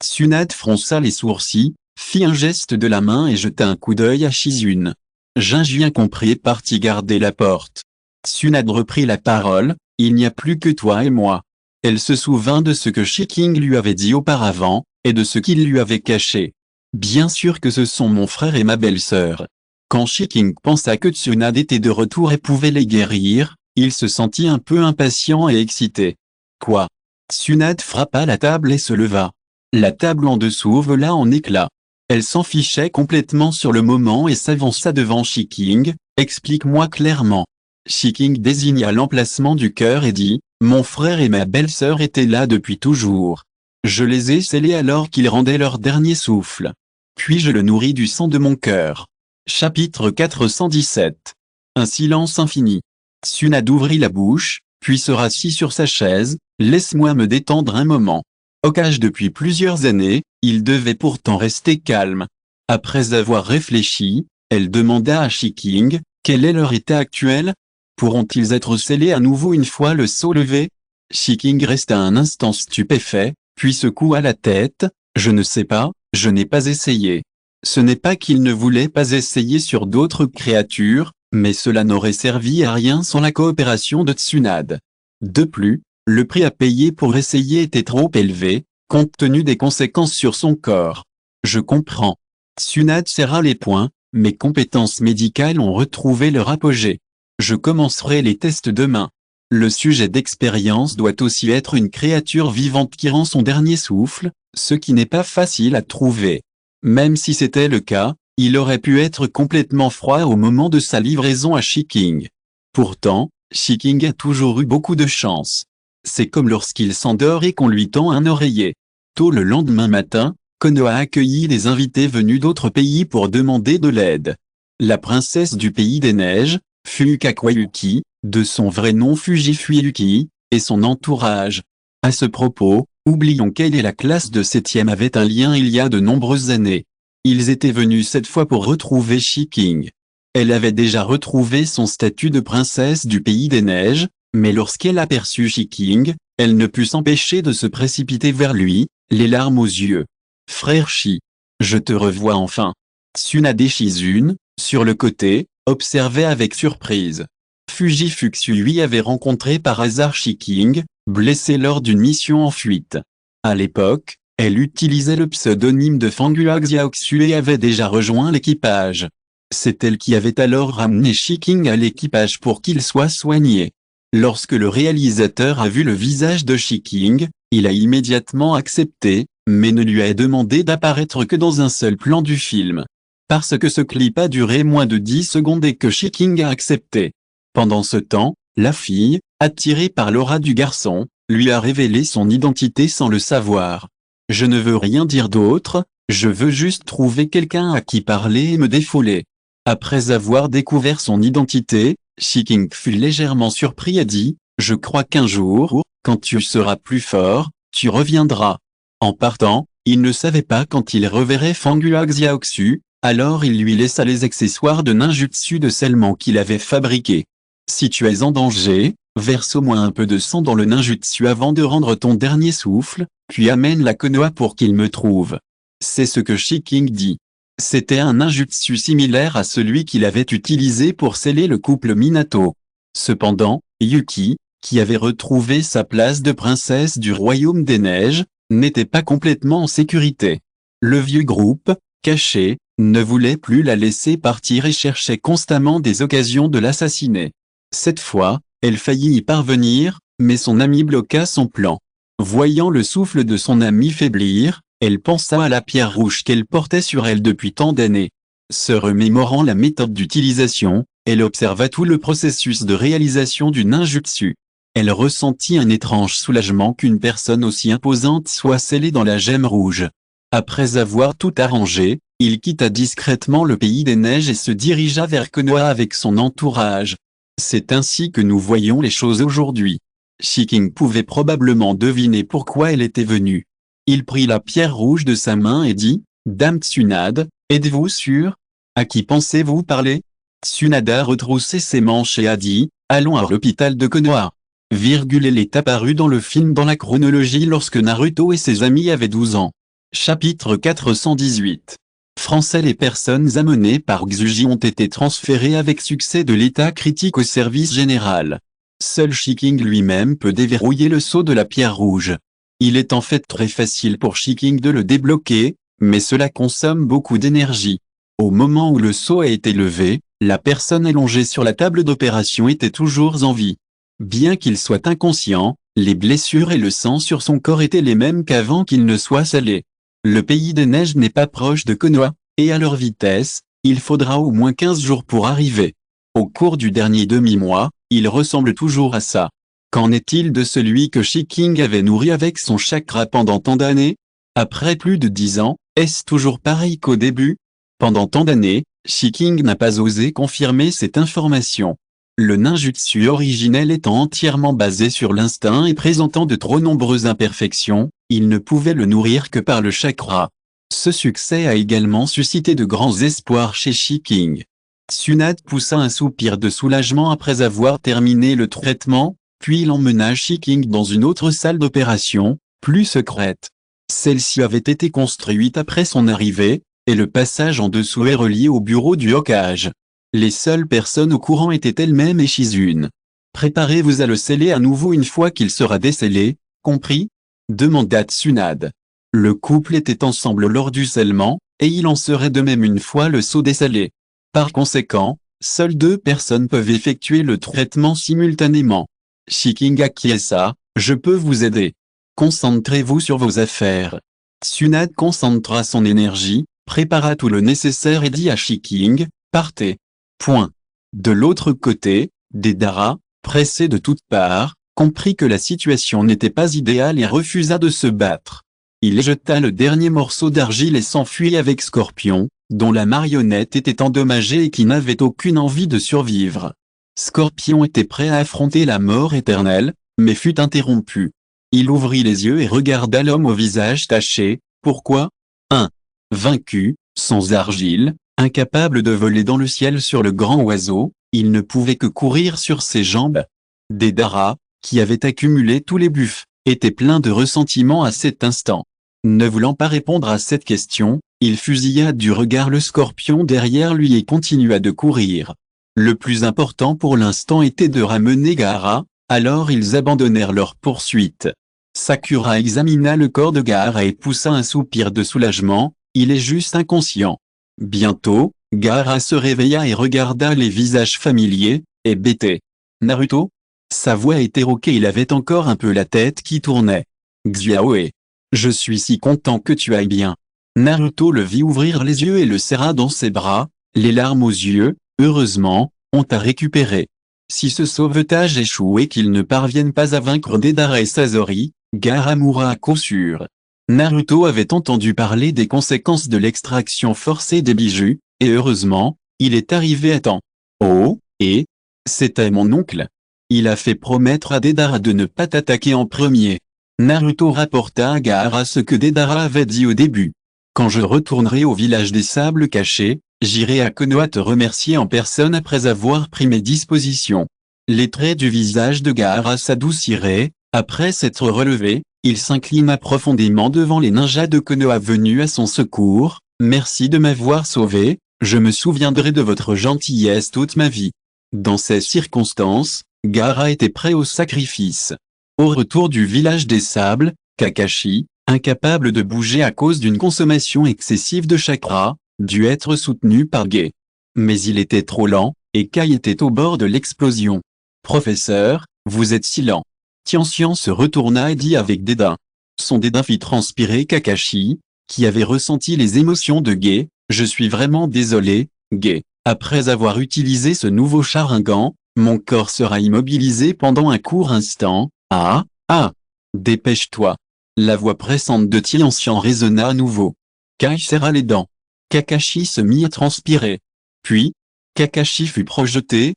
Tsunade fronça les sourcils, fit un geste de la main et jeta un coup d'œil à Shizune. Jinjian comprit et partit garder la porte. Tsunade reprit la parole, « Il n'y a plus que toi et moi. » Elle se souvint de ce que Shiking lui avait dit auparavant, et de ce qu'il lui avait caché. « Bien sûr que ce sont mon frère et ma belle-sœur. » Quand Shiking pensa que Tsunade était de retour et pouvait les guérir, il se sentit un peu impatient et excité. « Quoi ?» Tsunade frappa la table et se leva. La table en dessous vola en éclats. Elle s'en fichait complètement sur le moment et s'avança devant Shiking, « Explique-moi clairement. » Shiking désigna l'emplacement du cœur et dit, « Mon frère et ma belle-sœur étaient là depuis toujours. Je les ai scellés alors qu'ils rendaient leur dernier souffle. Puis je le nourris du sang de mon cœur. » Chapitre 417. Un silence infini. Tsunade ouvrit la bouche, puis se rassit sur sa chaise, « Laisse-moi me détendre un moment. » Hokage depuis plusieurs années, il devait pourtant rester calme. Après avoir réfléchi, elle demanda à Shiking, « Quel est leur état actuel ? Pourront-ils être scellés à nouveau une fois le sceau levé ?» Shiking resta un instant stupéfait, puis secoua la tête, « Je ne sais pas, je n'ai pas essayé. » Ce n'est pas qu'il ne voulait pas essayer sur d'autres créatures, mais cela n'aurait servi à rien sans la coopération de Tsunade. De plus, le prix à payer pour essayer était trop élevé, compte tenu des conséquences sur son corps. « Je comprends. » Tsunade serra les poings, « Mes compétences médicales ont retrouvé leur apogée. Je commencerai les tests demain. Le sujet d'expérience doit aussi être une créature vivante qui rend son dernier souffle, ce qui n'est pas facile à trouver. Même si c'était le cas, il aurait pu être complètement froid au moment de sa livraison à Shiking. Pourtant, Shiking a toujours eu beaucoup de chance. C'est comme lorsqu'il s'endort et qu'on lui tend un oreiller. Tôt le lendemain matin, Konoha accueillit des invités venus d'autres pays pour demander de l'aide. La princesse du pays des neiges, Fukakuwa Yuki, de son vrai nom Fujifui Yuki, et son entourage. À ce propos, oublions qu'elle et la classe de 7e avaient un lien il y a de nombreuses années. Ils étaient venus cette fois pour retrouver Shiking. Elle avait déjà retrouvé son statut de princesse du pays des neiges, mais lorsqu'elle aperçut Shiking, elle ne put s'empêcher de se précipiter vers lui, les larmes aux yeux. « Frère Shi, je te revois enfin. » Tsunade et Shizune, sur le côté, observaient avec surprise. Fujifuxu lui avait rencontré par hasard Shiking, blessé lors d'une mission en fuite. À l'époque, elle utilisait le pseudonyme de Fangua Xiaoxu et avait déjà rejoint l'équipage. C'est elle qui avait alors ramené Shiking à l'équipage pour qu'il soit soigné. Lorsque le réalisateur a vu le visage de Shiking, il a immédiatement accepté, mais ne lui a demandé d'apparaître que dans un seul plan du film. Parce que ce clip a duré moins de 10 secondes et que Shiking a accepté. Pendant ce temps, la fille, attirée par l'aura du garçon, lui a révélé son identité sans le savoir. « Je ne veux rien dire d'autre, je veux juste trouver quelqu'un à qui parler et me défouler. » Après avoir découvert son identité, Shiking fut légèrement surpris et dit, « Je crois qu'un jour, quand tu seras plus fort, tu reviendras. » En partant, il ne savait pas quand il reverrait Fangua Xiaoxu, alors il lui laissa les accessoires de ninjutsu de scellement qu'il avait fabriqués. Si tu es en danger, verse au moins un peu de sang dans le ninjutsu avant de rendre ton dernier souffle, puis amène la Konoha pour qu'il me trouve. C'est ce que Shiking dit. C'était un ninjutsu similaire à celui qu'il avait utilisé pour sceller le couple Minato. Cependant, Yuki, qui avait retrouvé sa place de princesse du royaume des neiges, n'était pas complètement en sécurité. Le vieux groupe, caché, ne voulait plus la laisser partir et cherchait constamment des occasions de l'assassiner. Cette fois, elle faillit y parvenir, mais son ami bloqua son plan. Voyant le souffle de son ami faiblir, elle pensa à la pierre rouge qu'elle portait sur elle depuis tant d'années. Se remémorant la méthode d'utilisation, elle observa tout le processus de réalisation du ninjutsu. Elle ressentit un étrange soulagement qu'une personne aussi imposante soit scellée dans la gemme rouge. Après avoir tout arrangé, il quitta discrètement le pays des neiges et se dirigea vers Konoha avec son entourage. C'est ainsi que nous voyons les choses aujourd'hui. Shiking pouvait probablement deviner pourquoi elle était venue. Il prit la pierre rouge de sa main et dit, « Dame Tsunade, êtes-vous sûre? À qui pensez-vous parler ?» Tsunade retroussait ses manches et a dit, « Allons à l'hôpital de Konoha. » Elle est apparue dans le film dans la chronologie lorsque Naruto et ses amis avaient 12 ans. Chapitre 418. Français. Les personnes amenées par Xuji ont été transférées avec succès de l'état critique au service général. Seul Shiking lui-même peut déverrouiller le sceau de la pierre rouge. Il est en fait très facile pour Shiking de le débloquer, mais cela consomme beaucoup d'énergie. Au moment où le sceau a été levé, la personne allongée sur la table d'opération était toujours en vie. Bien qu'il soit inconscient, les blessures et le sang sur son corps étaient les mêmes qu'avant qu'il ne soit scellé. Le pays des neiges n'est pas proche de Konoha, et à leur vitesse, il faudra au moins 15 jours pour arriver. Au cours du dernier demi-mois, il ressemble toujours à ça. Qu'en est-il de celui que Shiking avait nourri avec son chakra pendant tant d'années? Après plus de 10 ans, est-ce toujours pareil qu'au début? Pendant tant d'années, Shiking n'a pas osé confirmer cette information. Le ninjutsu originel étant entièrement basé sur l'instinct et présentant de trop nombreuses imperfections, il ne pouvait le nourrir que par le chakra. Ce succès a également suscité de grands espoirs chez Shiking. Tsunade poussa un soupir de soulagement après avoir terminé le traitement, puis il emmena Shiking dans une autre salle d'opération, plus secrète. Celle-ci avait été construite après son arrivée, et le passage en dessous est relié au bureau du Hokage. Les seules personnes au courant étaient elles-mêmes et Shizune. Préparez-vous à le sceller à nouveau une fois qu'il sera décellé, compris? Demanda Tsunade. Le couple était ensemble lors du scellement, et il en serait de même une fois le sceau décellé. Par conséquent, seules 2 personnes peuvent effectuer le traitement simultanément. Shiking acquiesça, je peux vous aider. Concentrez-vous sur vos affaires. Tsunade concentra son énergie, prépara tout le nécessaire et dit à Shiking, partez. Point. De l'autre côté, Deidara, pressé de toutes parts, comprit que la situation n'était pas idéale et refusa de se battre. Il jeta le dernier morceau d'argile et s'enfuit avec Scorpion, dont la marionnette était endommagée et qui n'avait aucune envie de survivre. Scorpion était prêt à affronter la mort éternelle, mais fut interrompu. Il ouvrit les yeux et regarda l'homme au visage taché. Pourquoi? 1. Vaincu, sans argile, incapable de voler dans le ciel sur le grand oiseau, il ne pouvait que courir sur ses jambes. Deidara, qui avait accumulé tous les buffs, était plein de ressentiment à cet instant. Ne voulant pas répondre à cette question, il fusilla du regard le scorpion derrière lui et continua de courir. Le plus important pour l'instant était de ramener Gaara, alors ils abandonnèrent leur poursuite. Sakura examina le corps de Gaara et poussa un soupir de soulagement, il est juste inconscient. Bientôt, Gaara se réveilla et regarda les visages familiers, hébétés. Naruto? Sa voix était rauque et il avait encore un peu la tête qui tournait. Xiaoe. Je suis si content que tu ailles bien. Naruto le vit ouvrir les yeux et le serra dans ses bras, les larmes aux yeux. Heureusement, on t'a récupéré. Si ce sauvetage échoue et qu'ils ne parviennent pas à vaincre Deidara et Sasori, Gaara mourra à coup sûr. Naruto avait entendu parler des conséquences de l'extraction forcée des bijoux, et heureusement, il est arrivé à temps. Oh, et c'était mon oncle. Il a fait promettre à Deidara de ne pas t'attaquer en premier. Naruto rapporta à Gaara ce que Deidara avait dit au début. Quand je retournerai au village des sables cachés, j'irai à Konoha te remercier en personne après avoir pris mes dispositions. Les traits du visage de Gaara s'adouciraient. Après s'être relevé, il s'inclina profondément devant les ninjas de Konoha venus à son secours. Merci de m'avoir sauvé, je me souviendrai de votre gentillesse toute ma vie. Dans ces circonstances, Gaara était prêt au sacrifice. Au retour du village des sables, Kakashi, incapable de bouger à cause d'une consommation excessive de chakra, dut être soutenu par Gai. Mais il était trop lent, et Kai était au bord de l'explosion. Professeur, vous êtes si lent. Tianxian se retourna et dit avec dédain. Son dédain fit transpirer Kakashi, qui avait ressenti les émotions de Gai. Je suis vraiment désolé, Gai. Après avoir utilisé ce nouveau Sharingan, mon corps sera immobilisé pendant un court instant. Ah, ah, dépêche-toi. La voix pressante de Tianxian résonna à nouveau. Kai serra les dents. Kakashi se mit à transpirer. Puis, Kakashi fut projeté,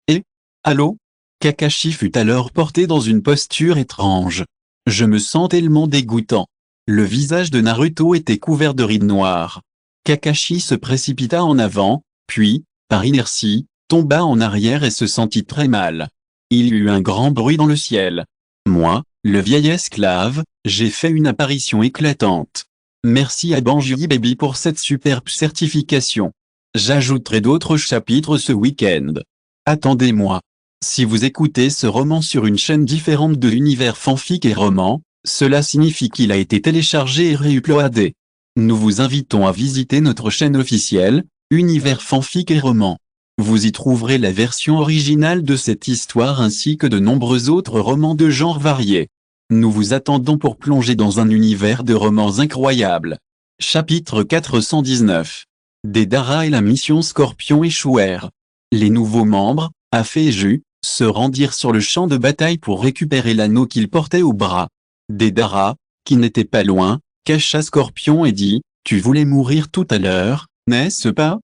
et, allô? Kakashi fut alors porté dans une posture étrange. Je me sens tellement dégoûtant. Le visage de Naruto était couvert de rides noires. Kakashi se précipita en avant, puis, par inertie, tomba en arrière et se sentit très mal. Il y eut un grand bruit dans le ciel. Moi, le vieil esclave, j'ai fait une apparition éclatante. Merci à Banjiri Baby pour cette superbe certification. J'ajouterai d'autres chapitres ce week-end. Attendez-moi. Si vous écoutez ce roman sur une chaîne différente de l'univers fanfic et roman, cela signifie qu'il a été téléchargé et réuploadé. Nous vous invitons à visiter notre chaîne officielle, Univers fanfic et roman. Vous y trouverez la version originale de cette histoire ainsi que de nombreux autres romans de genres variés. Nous vous attendons pour plonger dans un univers de romans incroyables. Chapitre 419. Deidara et la mission Scorpion échouèrent. Les nouveaux membres, Afe et Ju, se rendirent sur le champ de bataille pour récupérer l'anneau qu'ils portaient au bras. Deidara, qui n'était pas loin, cacha Scorpion et dit, « Tu voulais mourir tout à l'heure, n'est-ce pas ?»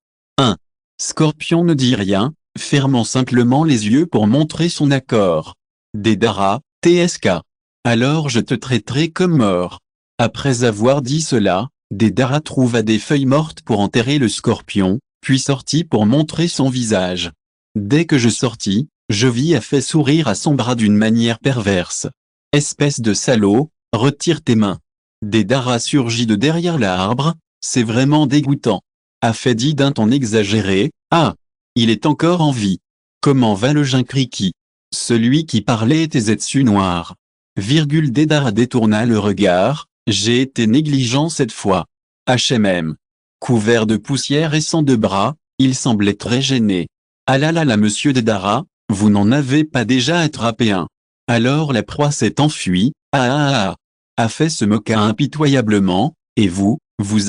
Scorpion ne dit rien, fermant simplement les yeux pour montrer son accord. Deidara, TSK. Alors je te traiterai comme mort. Après avoir dit cela, Deidara trouva des feuilles mortes pour enterrer le scorpion, puis sortit pour montrer son visage. Dès que je sortis, je vis Afe sourire à son bras d'une manière perverse. Espèce de salaud, retire tes mains. Deidara surgit de derrière l'arbre, c'est vraiment dégoûtant. Afe dit d'un ton exagéré, ah, il est encore en vie. Comment va le Jinkriki? Celui qui parlait était Zetsu noir. Deidara détourna le regard, j'ai été négligent cette fois. HMM. Couvert de poussière et sans deux bras, il semblait très gêné. Ah là là là monsieur Deidara, vous n'en avez pas déjà attrapé un. Alors la proie s'est enfuie, ah ah ah. Afe se moqua impitoyablement, et vous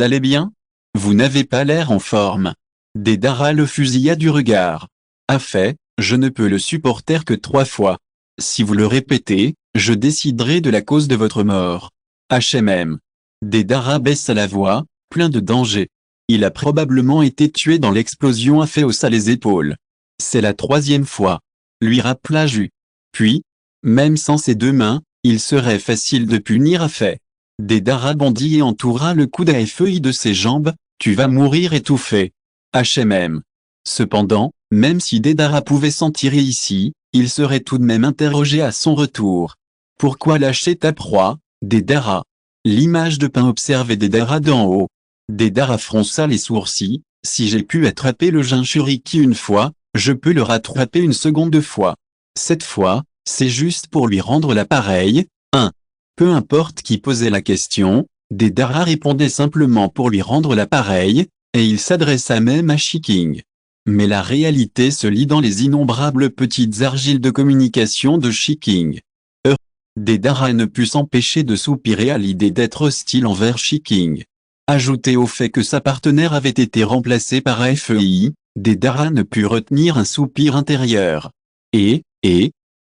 allez bien? Vous n'avez pas l'air en forme. Deidara le fusilla du regard. Afe, je ne peux le supporter que 3 fois. Si vous le répétez, je déciderai de la cause de votre mort. HMM. Deidara baissa la voix, plein de danger. Il a probablement été tué dans l'explosion. Afe haussa les épaules. C'est la 3e fois. Lui rappela Ju. Puis, même sans ses 2 mains, il serait facile de punir Afe. Deidara bondit et entoura le coude à feuille de ses jambes, tu vas mourir étouffé. HMM. Cependant, même si Deidara pouvait s'en tirer ici, il serait tout de même interrogé à son retour. Pourquoi lâcher ta proie, Deidara? L'image de pain observait Deidara d'en haut. Deidara fronça les sourcils, si j'ai pu attraper le Jinchuriki une fois, je peux le rattraper une seconde fois. Cette fois, c'est juste pour lui rendre l'appareil. Peu importe qui posait la question, Deidara répondait simplement pour lui rendre l'appareil, et il s'adressa même à Shiking. Mais la réalité se lit dans les innombrables petites argiles de communication de Shiking. Deidara ne put s'empêcher de soupirer à l'idée d'être hostile envers Shiking. Ajouté au fait que sa partenaire avait été remplacée par Fei, Deidara ne put retenir un soupir intérieur.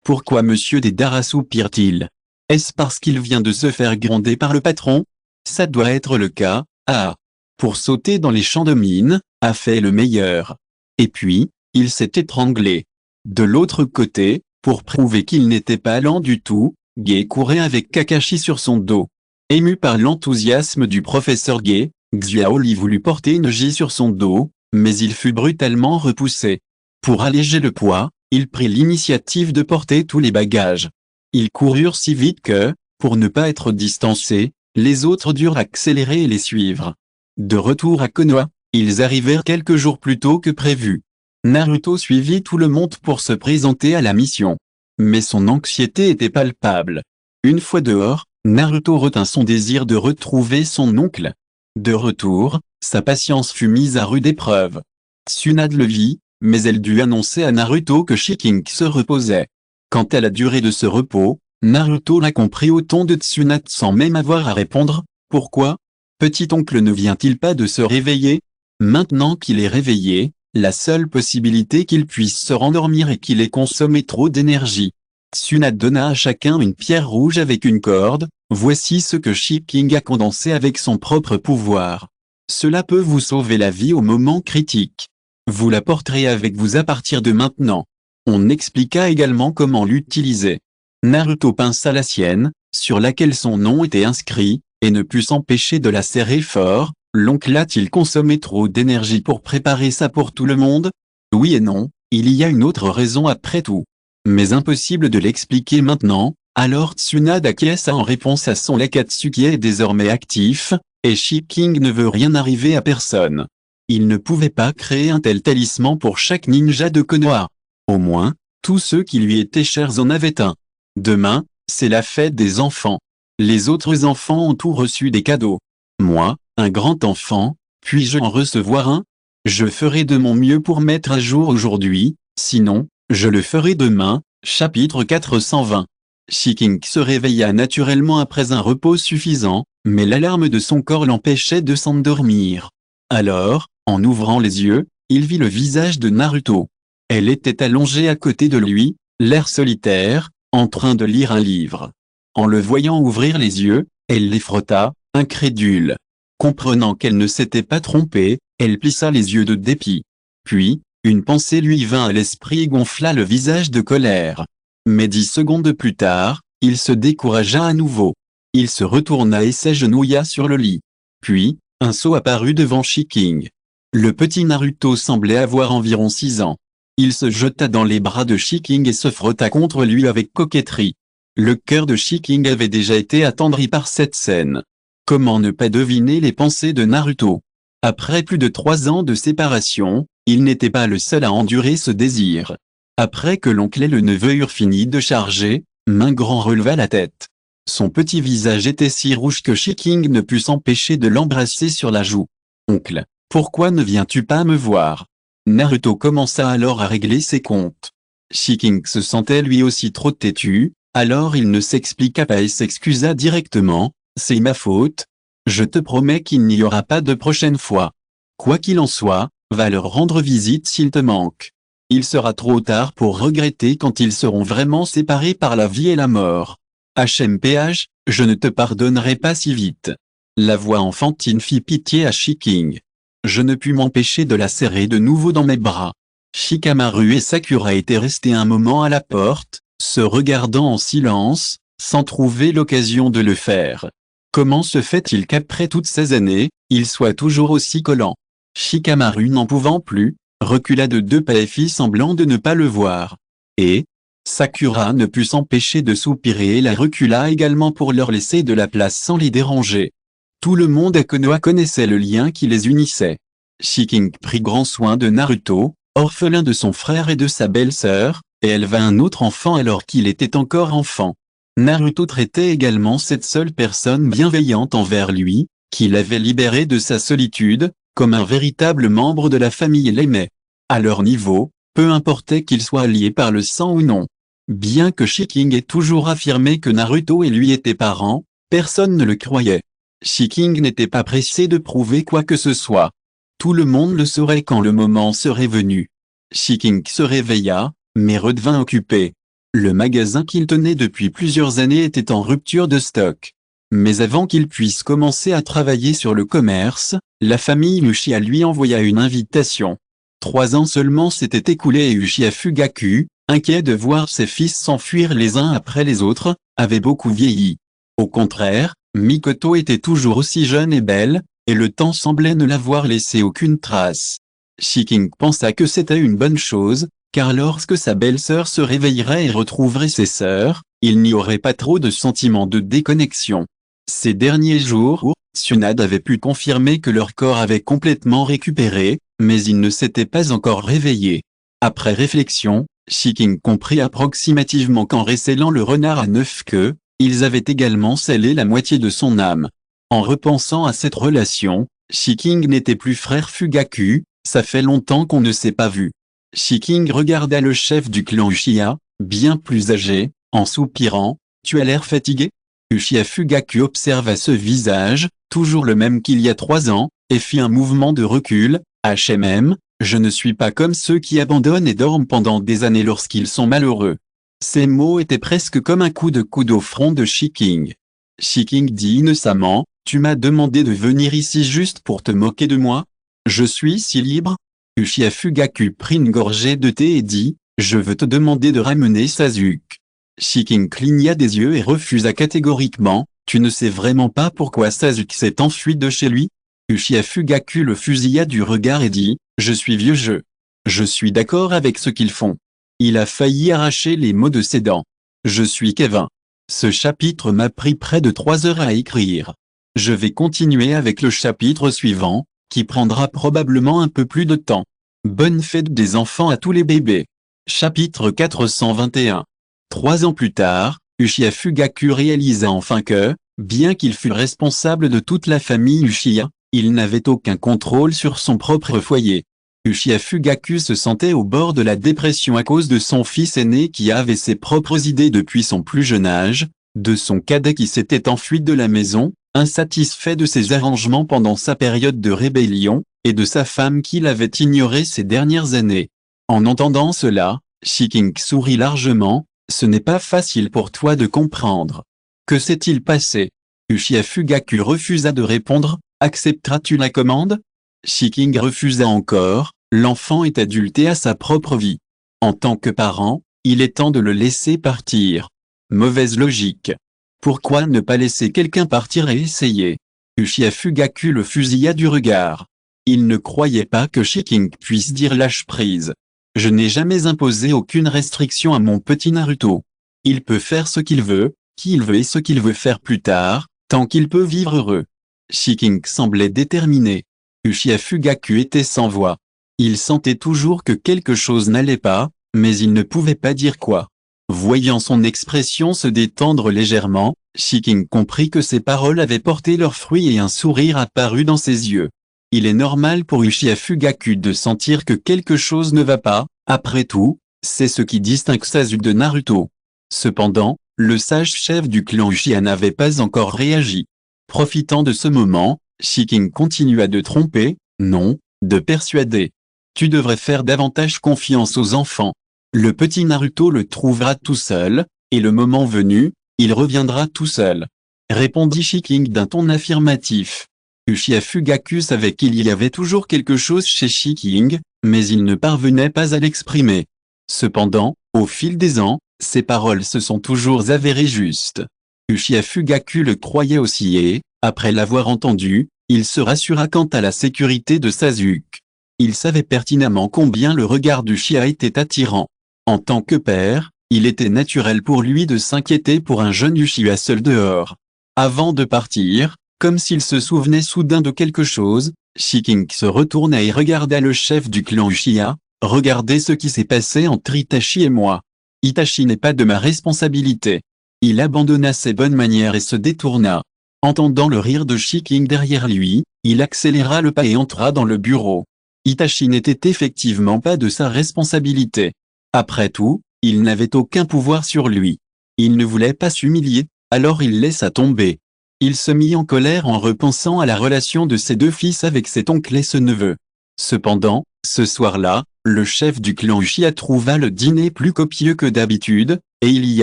Pourquoi monsieur Deidara soupire-t-il? Est-ce parce qu'il vient de se faire gronder par le patron? Ça doit être le cas, ah. Pour sauter dans les champs de mine, a fait le meilleur. Et puis, il s'est étranglé. De l'autre côté, pour prouver qu'il n'était pas lent du tout, Gai courait avec Kakashi sur son dos. Ému par l'enthousiasme du professeur Gai, Xiaoli voulut porter Neji sur son dos, mais il fut brutalement repoussé. Pour alléger le poids, il prit l'initiative de porter tous les bagages. Ils coururent si vite que, pour ne pas être distancés, les autres durent accélérer et les suivre. De retour à Konoha, ils arrivèrent quelques jours plus tôt que prévu. Naruto suivit tout le monde pour se présenter à la mission. Mais son anxiété était palpable. Une fois dehors, Naruto retint son désir de retrouver son oncle. De retour, sa patience fut mise à rude épreuve. Tsunade le vit, mais elle dut annoncer à Naruto que Shiking se reposait. Quant à la durée de ce repos, Naruto l'a compris au ton de Tsunade sans même avoir à répondre. Pourquoi ? Petit-oncle ne vient-il pas de se réveiller ? Maintenant qu'il est réveillé, la seule possibilité qu'il puisse se rendormir est qu'il ait consommé trop d'énergie. Tsunade donna à chacun une pierre rouge avec une corde, voici ce que Shiking a condensé avec son propre pouvoir. Cela peut vous sauver la vie au moment critique. Vous la porterez avec vous à partir de maintenant. On expliqua également comment l'utiliser. Naruto pinça la sienne, sur laquelle son nom était inscrit, et ne put s'empêcher de la serrer fort. L'oncle a-t-il consommé trop d'énergie pour préparer ça pour tout le monde? Oui et non, il y a une autre raison après tout. Mais impossible de l'expliquer maintenant, alors Tsunade acquiesça en réponse à son l'Akatsuki est désormais actif, et Shiking ne veut rien arriver à personne. Il ne pouvait pas créer un tel talisman pour chaque ninja de Konoha. Au moins, tous ceux qui lui étaient chers en avaient un. Demain, c'est la fête des enfants. Les autres enfants ont tous reçu des cadeaux. Moi, un grand enfant, puis-je en recevoir un? Je ferai de mon mieux pour mettre à jour aujourd'hui, sinon, je le ferai demain. Chapitre 420. Shiking se réveilla naturellement après un repos suffisant, mais l'alarme de son corps l'empêchait de s'endormir. Alors, en ouvrant les yeux, il vit le visage de Naruto. Elle était allongée à côté de lui, l'air solitaire, en train de lire un livre. En le voyant ouvrir les yeux, elle les frotta, incrédule. Comprenant qu'elle ne s'était pas trompée, elle plissa les yeux de dépit. Puis, une pensée lui vint à l'esprit et gonfla le visage de colère. Mais 10 secondes plus tard, il se découragea à nouveau. Il se retourna et s'agenouilla sur le lit. Puis, un seau apparut devant Shiking. Le petit Naruto semblait avoir environ 6 ans. Il se jeta dans les bras de Shiking et se frotta contre lui avec coquetterie. Le cœur de Shiking avait déjà été attendri par cette scène. Comment ne pas deviner les pensées de Naruto? Après plus de 3 ans de séparation, il n'était pas le seul à endurer ce désir. Après que l'oncle et le neveu eurent fini de charger, Mingrand releva la tête. Son petit visage était si rouge que Shiking ne put s'empêcher de l'embrasser sur la joue. « Oncle, pourquoi ne viens-tu pas me voir ?» Naruto commença alors à régler ses comptes. Shiking se sentait lui aussi trop têtu, alors il ne s'expliqua pas et s'excusa directement. « C'est ma faute. Je te promets qu'il n'y aura pas de prochaine fois. Quoi qu'il en soit, va leur rendre visite s'il te manque. Il sera trop tard pour regretter quand ils seront vraiment séparés par la vie et la mort. HMPH, je ne te pardonnerai pas si vite. » La voix enfantine fit pitié à Shiking. Je ne pus m'empêcher de la serrer de nouveau dans mes bras. Shikamaru et Sakura étaient restés un moment à la porte, se regardant en silence, sans trouver l'occasion de le faire. Comment se fait-il qu'après toutes ces années, il soit toujours aussi collant? Shikamaru n'en pouvant plus, recula de 2 pas et fit semblant de ne pas le voir. Et Sakura ne put s'empêcher de soupirer et la recula également pour leur laisser de la place sans les déranger. Tout le monde à Konoha connaissait le lien qui les unissait. Shiking prit grand soin de Naruto, orphelin de son frère et de sa belle-sœur, et éleva un autre enfant alors qu'il était encore enfant. Naruto traitait également cette seule personne bienveillante envers lui, qui l'avait libéré de sa solitude, comme un véritable membre de la famille et l'aimait. À leur niveau, peu importait qu'ils soient liés par le sang ou non. Bien que Shiking ait toujours affirmé que Naruto et lui étaient parents, personne ne le croyait. Shiking n'était pas pressé de prouver quoi que ce soit. Tout le monde le saurait quand le moment serait venu. Shiking se réveilla, mais redevint occupé. Le magasin qu'il tenait depuis plusieurs années était en rupture de stock. Mais avant qu'il puisse commencer à travailler sur le commerce, la famille Uchiha lui envoya une invitation. 3 ans seulement s'étaient écoulés et Uchiha Fugaku, inquiet de voir ses fils s'enfuir les uns après les autres, avait beaucoup vieilli. Au contraire, Mikoto était toujours aussi jeune et belle, et le temps semblait ne l'avoir laissé aucune trace. Shiking pensa que c'était une bonne chose, car lorsque sa belle-sœur se réveillerait et retrouverait ses sœurs, il n'y aurait pas trop de sentiment de déconnexion. Ces derniers jours, Tsunade avait pu confirmer que leur corps avait complètement récupéré, mais ils ne s'étaient pas encore réveillés. Après réflexion, Shiking comprit approximativement qu'en recélant le renard à 9 queues, ils avaient également scellé la moitié de son âme. En repensant à cette relation, Shiking n'était plus frère Fugaku, ça fait longtemps qu'on ne s'est pas vu. Shiking regarda le chef du clan Uchiha, bien plus âgé, en soupirant, « Tu as l'air fatigué ?» Uchiha Fugaku observa ce visage, toujours le même qu'il y a 3 ans, et fit un mouvement de recul. « HMM, je ne suis pas comme ceux qui abandonnent et dorment pendant des années lorsqu'ils sont malheureux. » Ces mots étaient presque comme un coup de coude au front de Shiking. Shiking dit innocemment, « Tu m'as demandé de venir ici juste pour te moquer de moi? Je suis si libre ?» Uchiha Fugaku prit une gorgée de thé et dit, « Je veux te demander de ramener Sasuke. » Shiking cligna des yeux et refusa catégoriquement, « Tu ne sais vraiment pas pourquoi Sasuke s'est enfui de chez lui ?» Uchiha Fugaku le fusilla du regard et dit, « Je suis vieux jeu. Je suis d'accord avec ce qu'ils font. » Il a failli arracher les mots de ses dents. « Je suis Kevin. Ce chapitre m'a pris près de 3 heures à écrire. Je vais continuer avec le chapitre suivant, qui prendra probablement un peu plus de temps. Bonne fête des enfants à tous les bébés. » Chapitre 421. 3 ans plus tard, Uchiha Fugaku réalisa enfin que, bien qu'il fût responsable de toute la famille Uchiha, il n'avait aucun contrôle sur son propre foyer. Uchiha Fugaku se sentait au bord de la dépression à cause de son fils aîné qui avait ses propres idées depuis son plus jeune âge, de son cadet qui s'était enfui de la maison, insatisfait de ses arrangements pendant sa période de rébellion, et de sa femme qui l'avait ignoré ces dernières années. En entendant cela, Shiking sourit largement, « Ce n'est pas facile pour toi de comprendre. Que s'est-il passé ?» Uchiha Fugaku refusa de répondre, « Accepteras-tu la commande ?» Shiking refusa encore, l'enfant est adulte et a sa propre vie. En tant que parent, il est temps de le laisser partir. Mauvaise logique. Pourquoi ne pas laisser quelqu'un partir et essayer? Uchiha Fugaku le fusilla du regard. Il ne croyait pas que Shiking puisse dire lâche prise. Je n'ai jamais imposé aucune restriction à mon petit Naruto. Il peut faire ce qu'il veut, qui il veut et ce qu'il veut faire plus tard, tant qu'il peut vivre heureux. Shiking semblait déterminé. Uchiha Fugaku était sans voix. Il sentait toujours que quelque chose n'allait pas, mais il ne pouvait pas dire quoi. Voyant son expression se détendre légèrement, Shiking comprit que ses paroles avaient porté leurs fruits et un sourire apparut dans ses yeux. Il est normal pour Uchiha Fugaku de sentir que quelque chose ne va pas, après tout, c'est ce qui distingue Sasuke de Naruto. Cependant, le sage chef du clan Uchiha n'avait pas encore réagi. Profitant de ce moment, Shiking continua de tromper, non, de persuader. Tu devrais faire davantage confiance aux enfants. Le petit Naruto le trouvera tout seul, et le moment venu, il reviendra tout seul. Répondit Shiking d'un ton affirmatif. Uchiha Fugaku savait qu'il y avait toujours quelque chose chez Shiking, mais il ne parvenait pas à l'exprimer. Cependant, au fil des ans, ses paroles se sont toujours avérées justes. Uchiha Fugaku le croyait aussi et, après l'avoir entendu, il se rassura quant à la sécurité de Sasuke. Il savait pertinemment combien le regard d'Uchiha était attirant. En tant que père, il était naturel pour lui de s'inquiéter pour un jeune Uchiha seul dehors. Avant de partir, comme s'il se souvenait soudain de quelque chose, Shiking se retourna et regarda le chef du clan Uchiha. « Regardez ce qui s'est passé entre Itachi et moi. Itachi n'est pas de ma responsabilité. » Il abandonna ses bonnes manières et se détourna. Entendant le rire de Shiking derrière lui, il accéléra le pas et entra dans le bureau. Itachi n'était effectivement pas de sa responsabilité. Après tout, il n'avait aucun pouvoir sur lui. Il ne voulait pas s'humilier, alors il laissa tomber. Il se mit en colère en repensant à la relation de ses 2 fils avec cet oncle et ce neveu. Cependant, ce soir-là, le chef du clan Uchiha trouva le dîner plus copieux que d'habitude, et il y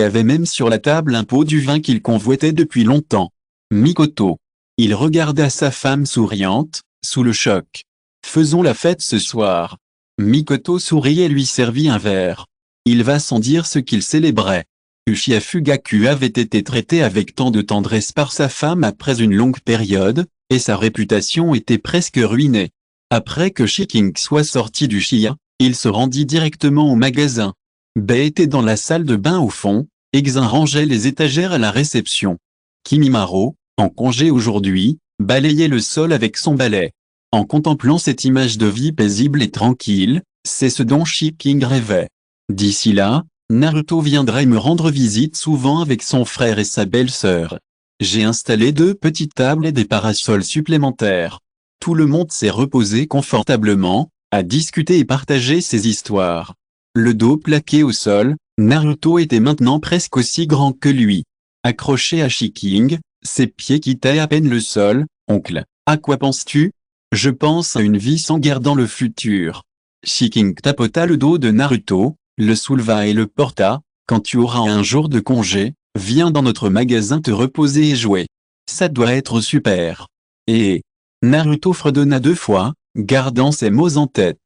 avait même sur la table un pot du vin qu'il convoitait depuis longtemps. Mikoto. Il regarda sa femme souriante, sous le choc. « Faisons la fête ce soir. » Mikoto sourit et lui servit un verre. Il va sans dire ce qu'il célébrait. Uchiha Fugaku avait été traité avec tant de tendresse par sa femme après une longue période, et sa réputation était presque ruinée. Après que Shiking soit sorti d'Uchiha, Il se rendit directement au magasin. Bai était dans la salle de bain au fond, Exin rangeait les étagères à la réception. Kimimaro, en congé aujourd'hui, balayait le sol avec son balai. En contemplant cette image de vie paisible et tranquille, c'est ce dont Shiking rêvait. D'ici là, Naruto viendrait me rendre visite souvent avec son frère et sa belle-sœur. J'ai installé 2 petites tables et des parasols supplémentaires. Tout le monde s'est reposé confortablement, à discuter et partager ses histoires. Le dos plaqué au sol, Naruto était maintenant presque aussi grand que lui. Accroché à Shiking, ses pieds quittaient à peine le sol. Oncle, à quoi penses-tu? Je pense à une vie sans guerre dans le futur. Shiking tapota le dos de Naruto, le souleva et le porta. Quand tu auras un jour de congé, viens dans notre magasin te reposer et jouer. Ça doit être super. Et Naruto fredonna 2 fois, gardant ses mots en tête.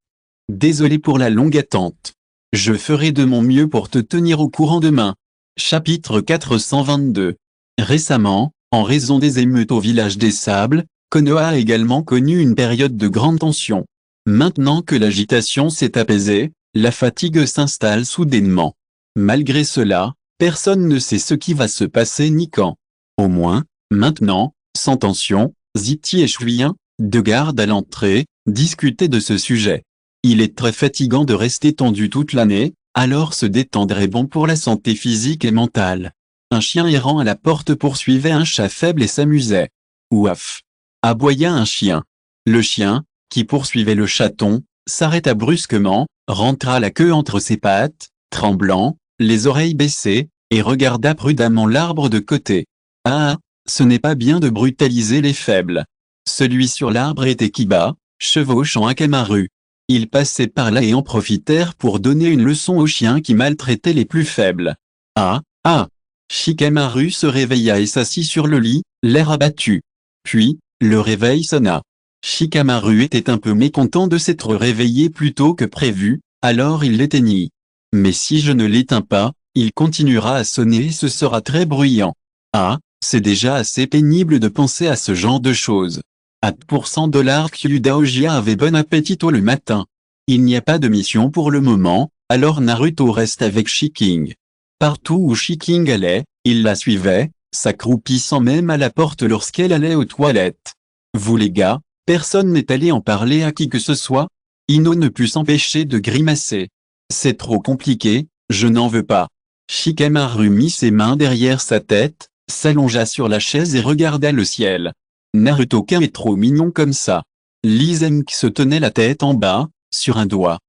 Désolé pour la longue attente. Je ferai de mon mieux pour te tenir au courant demain. Chapitre 422. Récemment, en raison des émeutes au village des Sables, Konoha a également connu une période de grande tension. Maintenant que l'agitation s'est apaisée, la fatigue s'installe soudainement. Malgré cela, personne ne sait ce qui va se passer ni quand. Au moins, maintenant, sans tension, Ziti et Shuien, de garde à l'entrée, discutaient de ce sujet. Il est très fatigant de rester tendu toute l'année, alors se détendre est bon pour la santé physique et mentale. Un chien errant à la porte poursuivait un chat faible et s'amusait. Ouaf! Aboya un chien. Le chien, qui poursuivait le chaton, s'arrêta brusquement, rentra la queue entre ses pattes, tremblant, les oreilles baissées, et regarda prudemment l'arbre de côté. Ah, ce n'est pas bien de brutaliser les faibles. Celui sur l'arbre était Kiba, chevauchant Akamaru. Ils passaient par là et en profitèrent pour donner une leçon aux chiens qui maltraitaient les plus faibles. Ah, ah! Shikamaru se réveilla et s'assit sur le lit, l'air abattu. Puis, le réveil sonna. Shikamaru était un peu mécontent de s'être réveillé plus tôt que prévu, alors il l'éteignit. Mais si je ne l'éteins pas, il continuera à sonner et ce sera très bruyant. Ah, c'est déjà assez pénible de penser à ce genre de choses. $. Kyudaogia avait bon appétit tôt le matin. Il n'y a pas de mission pour le moment, alors Naruto reste avec Shiking. Partout où Shiking allait, il la suivait, s'accroupissant même à la porte lorsqu'elle allait aux toilettes. Vous les gars, personne n'est allé en parler à qui que ce soit? Ino ne put s'empêcher de grimacer. C'est trop compliqué, je n'en veux pas. Shikamaru mit ses mains derrière sa tête, s'allongea sur la chaise et regarda le ciel. Naruto-kun est trop mignon comme ça. Lee Zenk se tenait la tête en bas, sur un doigt.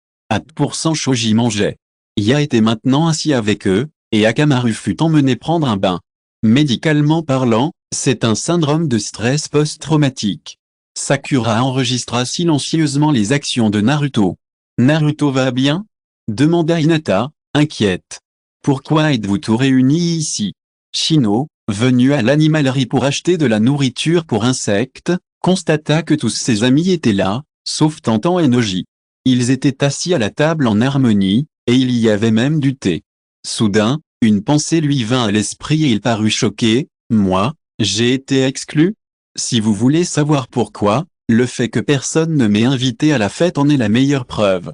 Shoji mangeait. Ya était maintenant assis avec eux, et Akamaru fut emmené prendre un bain. Médicalement parlant, c'est un syndrome de stress post-traumatique. Sakura enregistra silencieusement les actions de Naruto. Naruto va bien? Demanda Hinata, inquiète. Pourquoi êtes-vous tous réunis ici? Shino, venu à l'animalerie pour acheter de la nourriture pour insectes, constata que tous ses amis étaient là, sauf Tantan et Noji. Ils étaient assis à la table en harmonie, et il y avait même du thé. Soudain, une pensée lui vint à l'esprit et il parut choqué. Moi, j'ai été exclu? Si vous voulez savoir pourquoi, le fait que personne ne m'ait invité à la fête en est la meilleure preuve.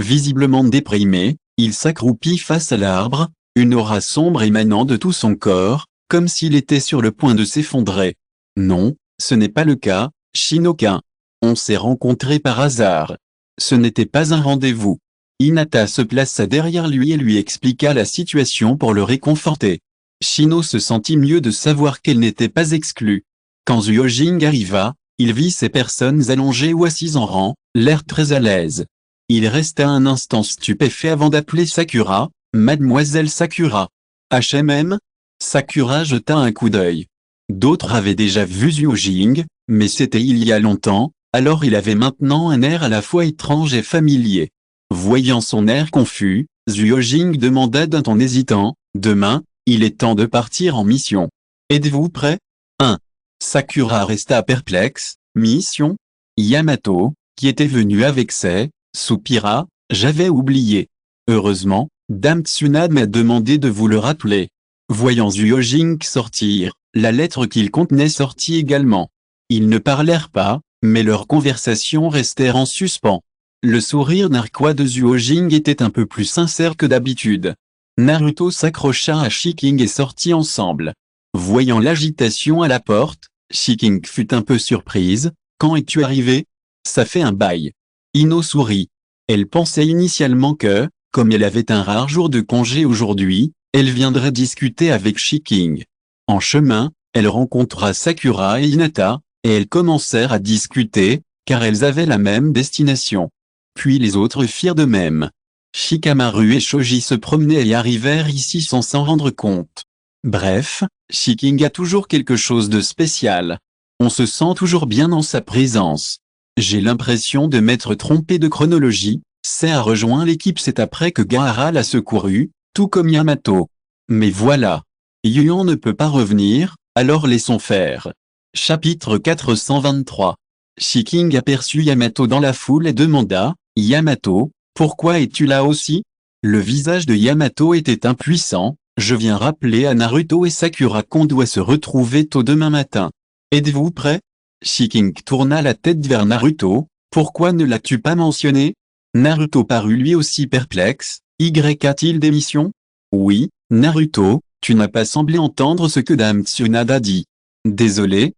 Visiblement déprimé, il s'accroupit face à l'arbre, une aura sombre émanant de tout son corps, comme s'il était sur le point de s'effondrer. Non, ce n'est pas le cas, Shinoka. On s'est rencontrés par hasard. Ce n'était pas un rendez-vous. Hinata se plaça derrière lui et lui expliqua la situation pour le réconforter. Shino se sentit mieux de savoir qu'elle n'était pas exclue. Quand Zyojing arriva, il vit ces personnes allongées ou assises en rang, l'air très à l'aise. Il resta un instant stupéfait avant d'appeler Sakura, Mademoiselle Sakura. HMM? Sakura jeta un coup d'œil. D'autres avaient déjà vu Zyojing, mais c'était il y a longtemps, alors il avait maintenant un air à la fois étrange et familier. Voyant son air confus, Zyojing demanda d'un ton hésitant, « Demain, il est temps de partir en mission. Êtes-vous prêt ?» 1. Sakura resta perplexe, « Mission ?» Yamato, qui était venu avec ses, soupira, « J'avais oublié. Heureusement, Dame Tsunade m'a demandé de vous le rappeler. » Voyant Zyojing sortir, la lettre qu'il contenait sortit également. Ils ne parlèrent pas, mais leur conversation restèrent en suspens. Le sourire narquois de Zuo-Jing était un peu plus sincère que d'habitude. Naruto s'accrocha à Shiking et sortit ensemble. Voyant l'agitation à la porte, Shiking fut un peu surprise. « Quand es-tu arrivé ? Ça fait un bail. » Ino sourit. Elle pensait initialement que, comme elle avait un rare jour de congé aujourd'hui, elle viendrait discuter avec Shiking. En chemin, elle rencontra Sakura et Hinata, et elles commencèrent à discuter, car elles avaient la même destination. Puis les autres firent de même. Shikamaru et Shoji se promenaient et arrivèrent ici sans s'en rendre compte. Bref, Shiking a toujours quelque chose de spécial. On se sent toujours bien en sa présence. J'ai l'impression de m'être trompé de chronologie. C'est a rejoint l'équipe c'est après que Gaara l'a secouru, tout comme Yamato. Mais voilà. Yuan ne peut pas revenir, alors laissons faire. Chapitre 423. Shiking aperçut Yamato dans la foule et demanda, « Yamato, pourquoi es-tu là aussi ?» Le visage de Yamato était impuissant. « Je viens rappeler à Naruto et Sakura qu'on doit se retrouver tôt demain matin. Êtes-vous prêts ?» Shiking tourna la tête vers Naruto. « Pourquoi ne l'as-tu pas mentionné ?» Naruto parut lui aussi perplexe. « Y a-t-il des missions ?»« Oui, Naruto, tu n'as pas semblé entendre ce que Dame Tsunade dit. »« Désolé,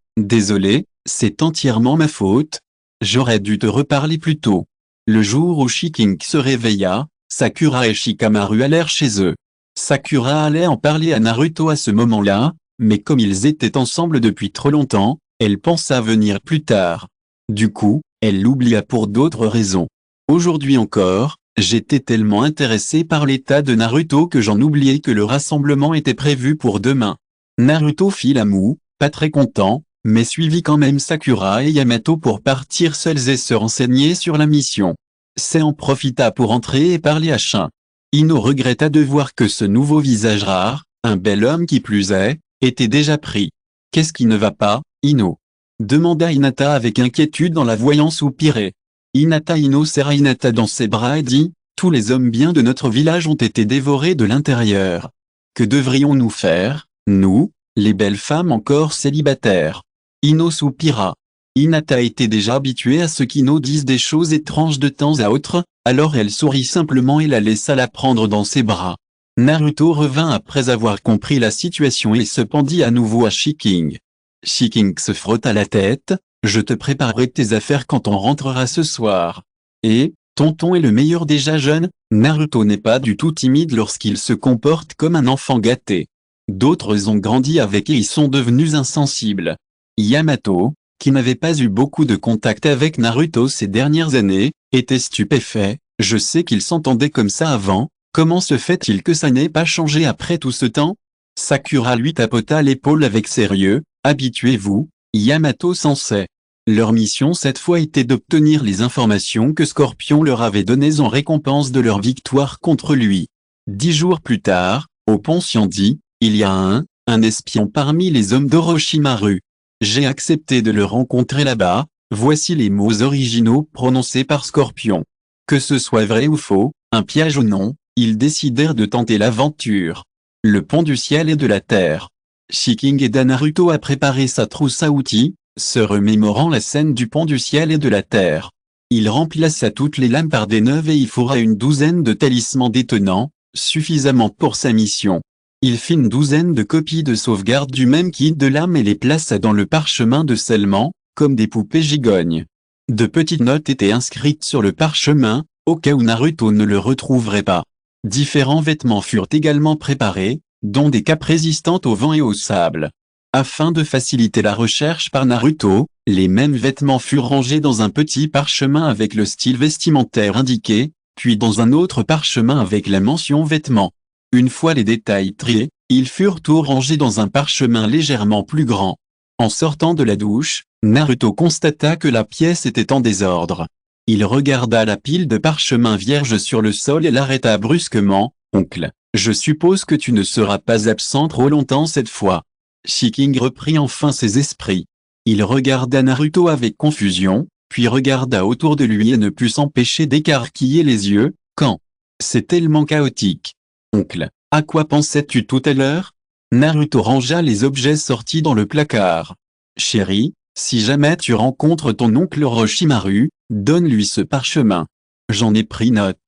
c'est entièrement ma faute. J'aurais dû te reparler plus tôt. » Le jour où Shiking se réveilla, Sakura et Shikamaru allèrent chez eux. Sakura allait en parler à Naruto à ce moment-là, mais comme ils étaient ensemble depuis trop longtemps, elle pensa venir plus tard. Du coup, elle l'oublia pour d'autres raisons. Aujourd'hui encore, j'étais tellement intéressé par l'état de Naruto que j'en oubliais que le rassemblement était prévu pour demain. Naruto fit la moue, pas très content, mais suivit quand même Sakura et Yamato pour partir seuls et se renseigner sur la mission. C'est en profita pour entrer et parler à Shin. Ino regretta de voir que ce nouveau visage rare, un bel homme qui plus est, était déjà pris. « Qu'est-ce qui ne va pas, Ino ?» demanda Hinata avec inquiétude en la voyant soupirer. Ino serra Hinata dans ses bras et dit, « Tous les hommes bien de notre village ont été dévorés de l'intérieur. Que devrions-nous faire, nous, les belles femmes encore célibataires ?» Ino soupira. Hinata était déjà habituée à ce qu'Ino dise des choses étranges de temps à autre, alors elle sourit simplement et la laissa la prendre dans ses bras. Naruto revint après avoir compris la situation et se pendit à nouveau à Shiking. Shiking se frotta la tête, « Je te préparerai tes affaires quand on rentrera ce soir. » Et, tonton est le meilleur déjà jeune, Naruto n'est pas du tout timide lorsqu'il se comporte comme un enfant gâté. D'autres ont grandi avec et y sont devenus insensibles. Yamato, qui n'avait pas eu beaucoup de contact avec Naruto ces dernières années, était stupéfait. « Je sais qu'ils s'entendaient comme ça avant, comment se fait-il que ça n'ait pas changé après tout ce temps ?» Sakura lui tapota l'épaule avec sérieux. « Habituez-vous, Yamato s'en sait. » Leur mission cette fois était d'obtenir les informations que Scorpion leur avait données en récompense de leur victoire contre lui. 10 jours plus tard, au pont Xiandi, il y a un espion parmi les hommes d'Orochimaru. J'ai accepté de le rencontrer là-bas, voici les mots originaux prononcés par Scorpion. Que ce soit vrai ou faux, un piège ou non, ils décidèrent de tenter l'aventure. Le pont du ciel et de la terre. Shiking aida Naruto à préparer sa trousse à outils, se remémorant la scène du pont du ciel et de la terre. Il remplaça toutes les lames par des neuves et y fourra une douzaine de talismans détonnants, suffisamment pour sa mission. Il fit une douzaine de copies de sauvegarde du même kit de lames et les plaça dans le parchemin de scellement, comme des poupées gigognes. De petites notes étaient inscrites sur le parchemin, au cas où Naruto ne le retrouverait pas. Différents vêtements furent également préparés, dont des capes résistantes au vent et au sable. Afin de faciliter la recherche par Naruto, les mêmes vêtements furent rangés dans un petit parchemin avec le style vestimentaire indiqué, puis dans un autre parchemin avec la mention vêtements. Une fois les détails triés, ils furent tous rangés dans un parchemin légèrement plus grand. En sortant de la douche, Naruto constata que la pièce était en désordre. Il regarda la pile de parchemins vierges sur le sol et l'arrêta brusquement. « Oncle, je suppose que tu ne seras pas absent trop longtemps cette fois. » Shiking reprit enfin ses esprits. Il regarda Naruto avec confusion, puis regarda autour de lui et ne put s'empêcher d'écarquiller les yeux. « Quand ? C'est tellement chaotique. » « Oncle, à quoi pensais-tu tout à l'heure ?» Naruto rangea les objets sortis dans le placard. « Chérie, si jamais tu rencontres ton oncle Orochimaru, donne-lui ce parchemin. J'en ai pris note.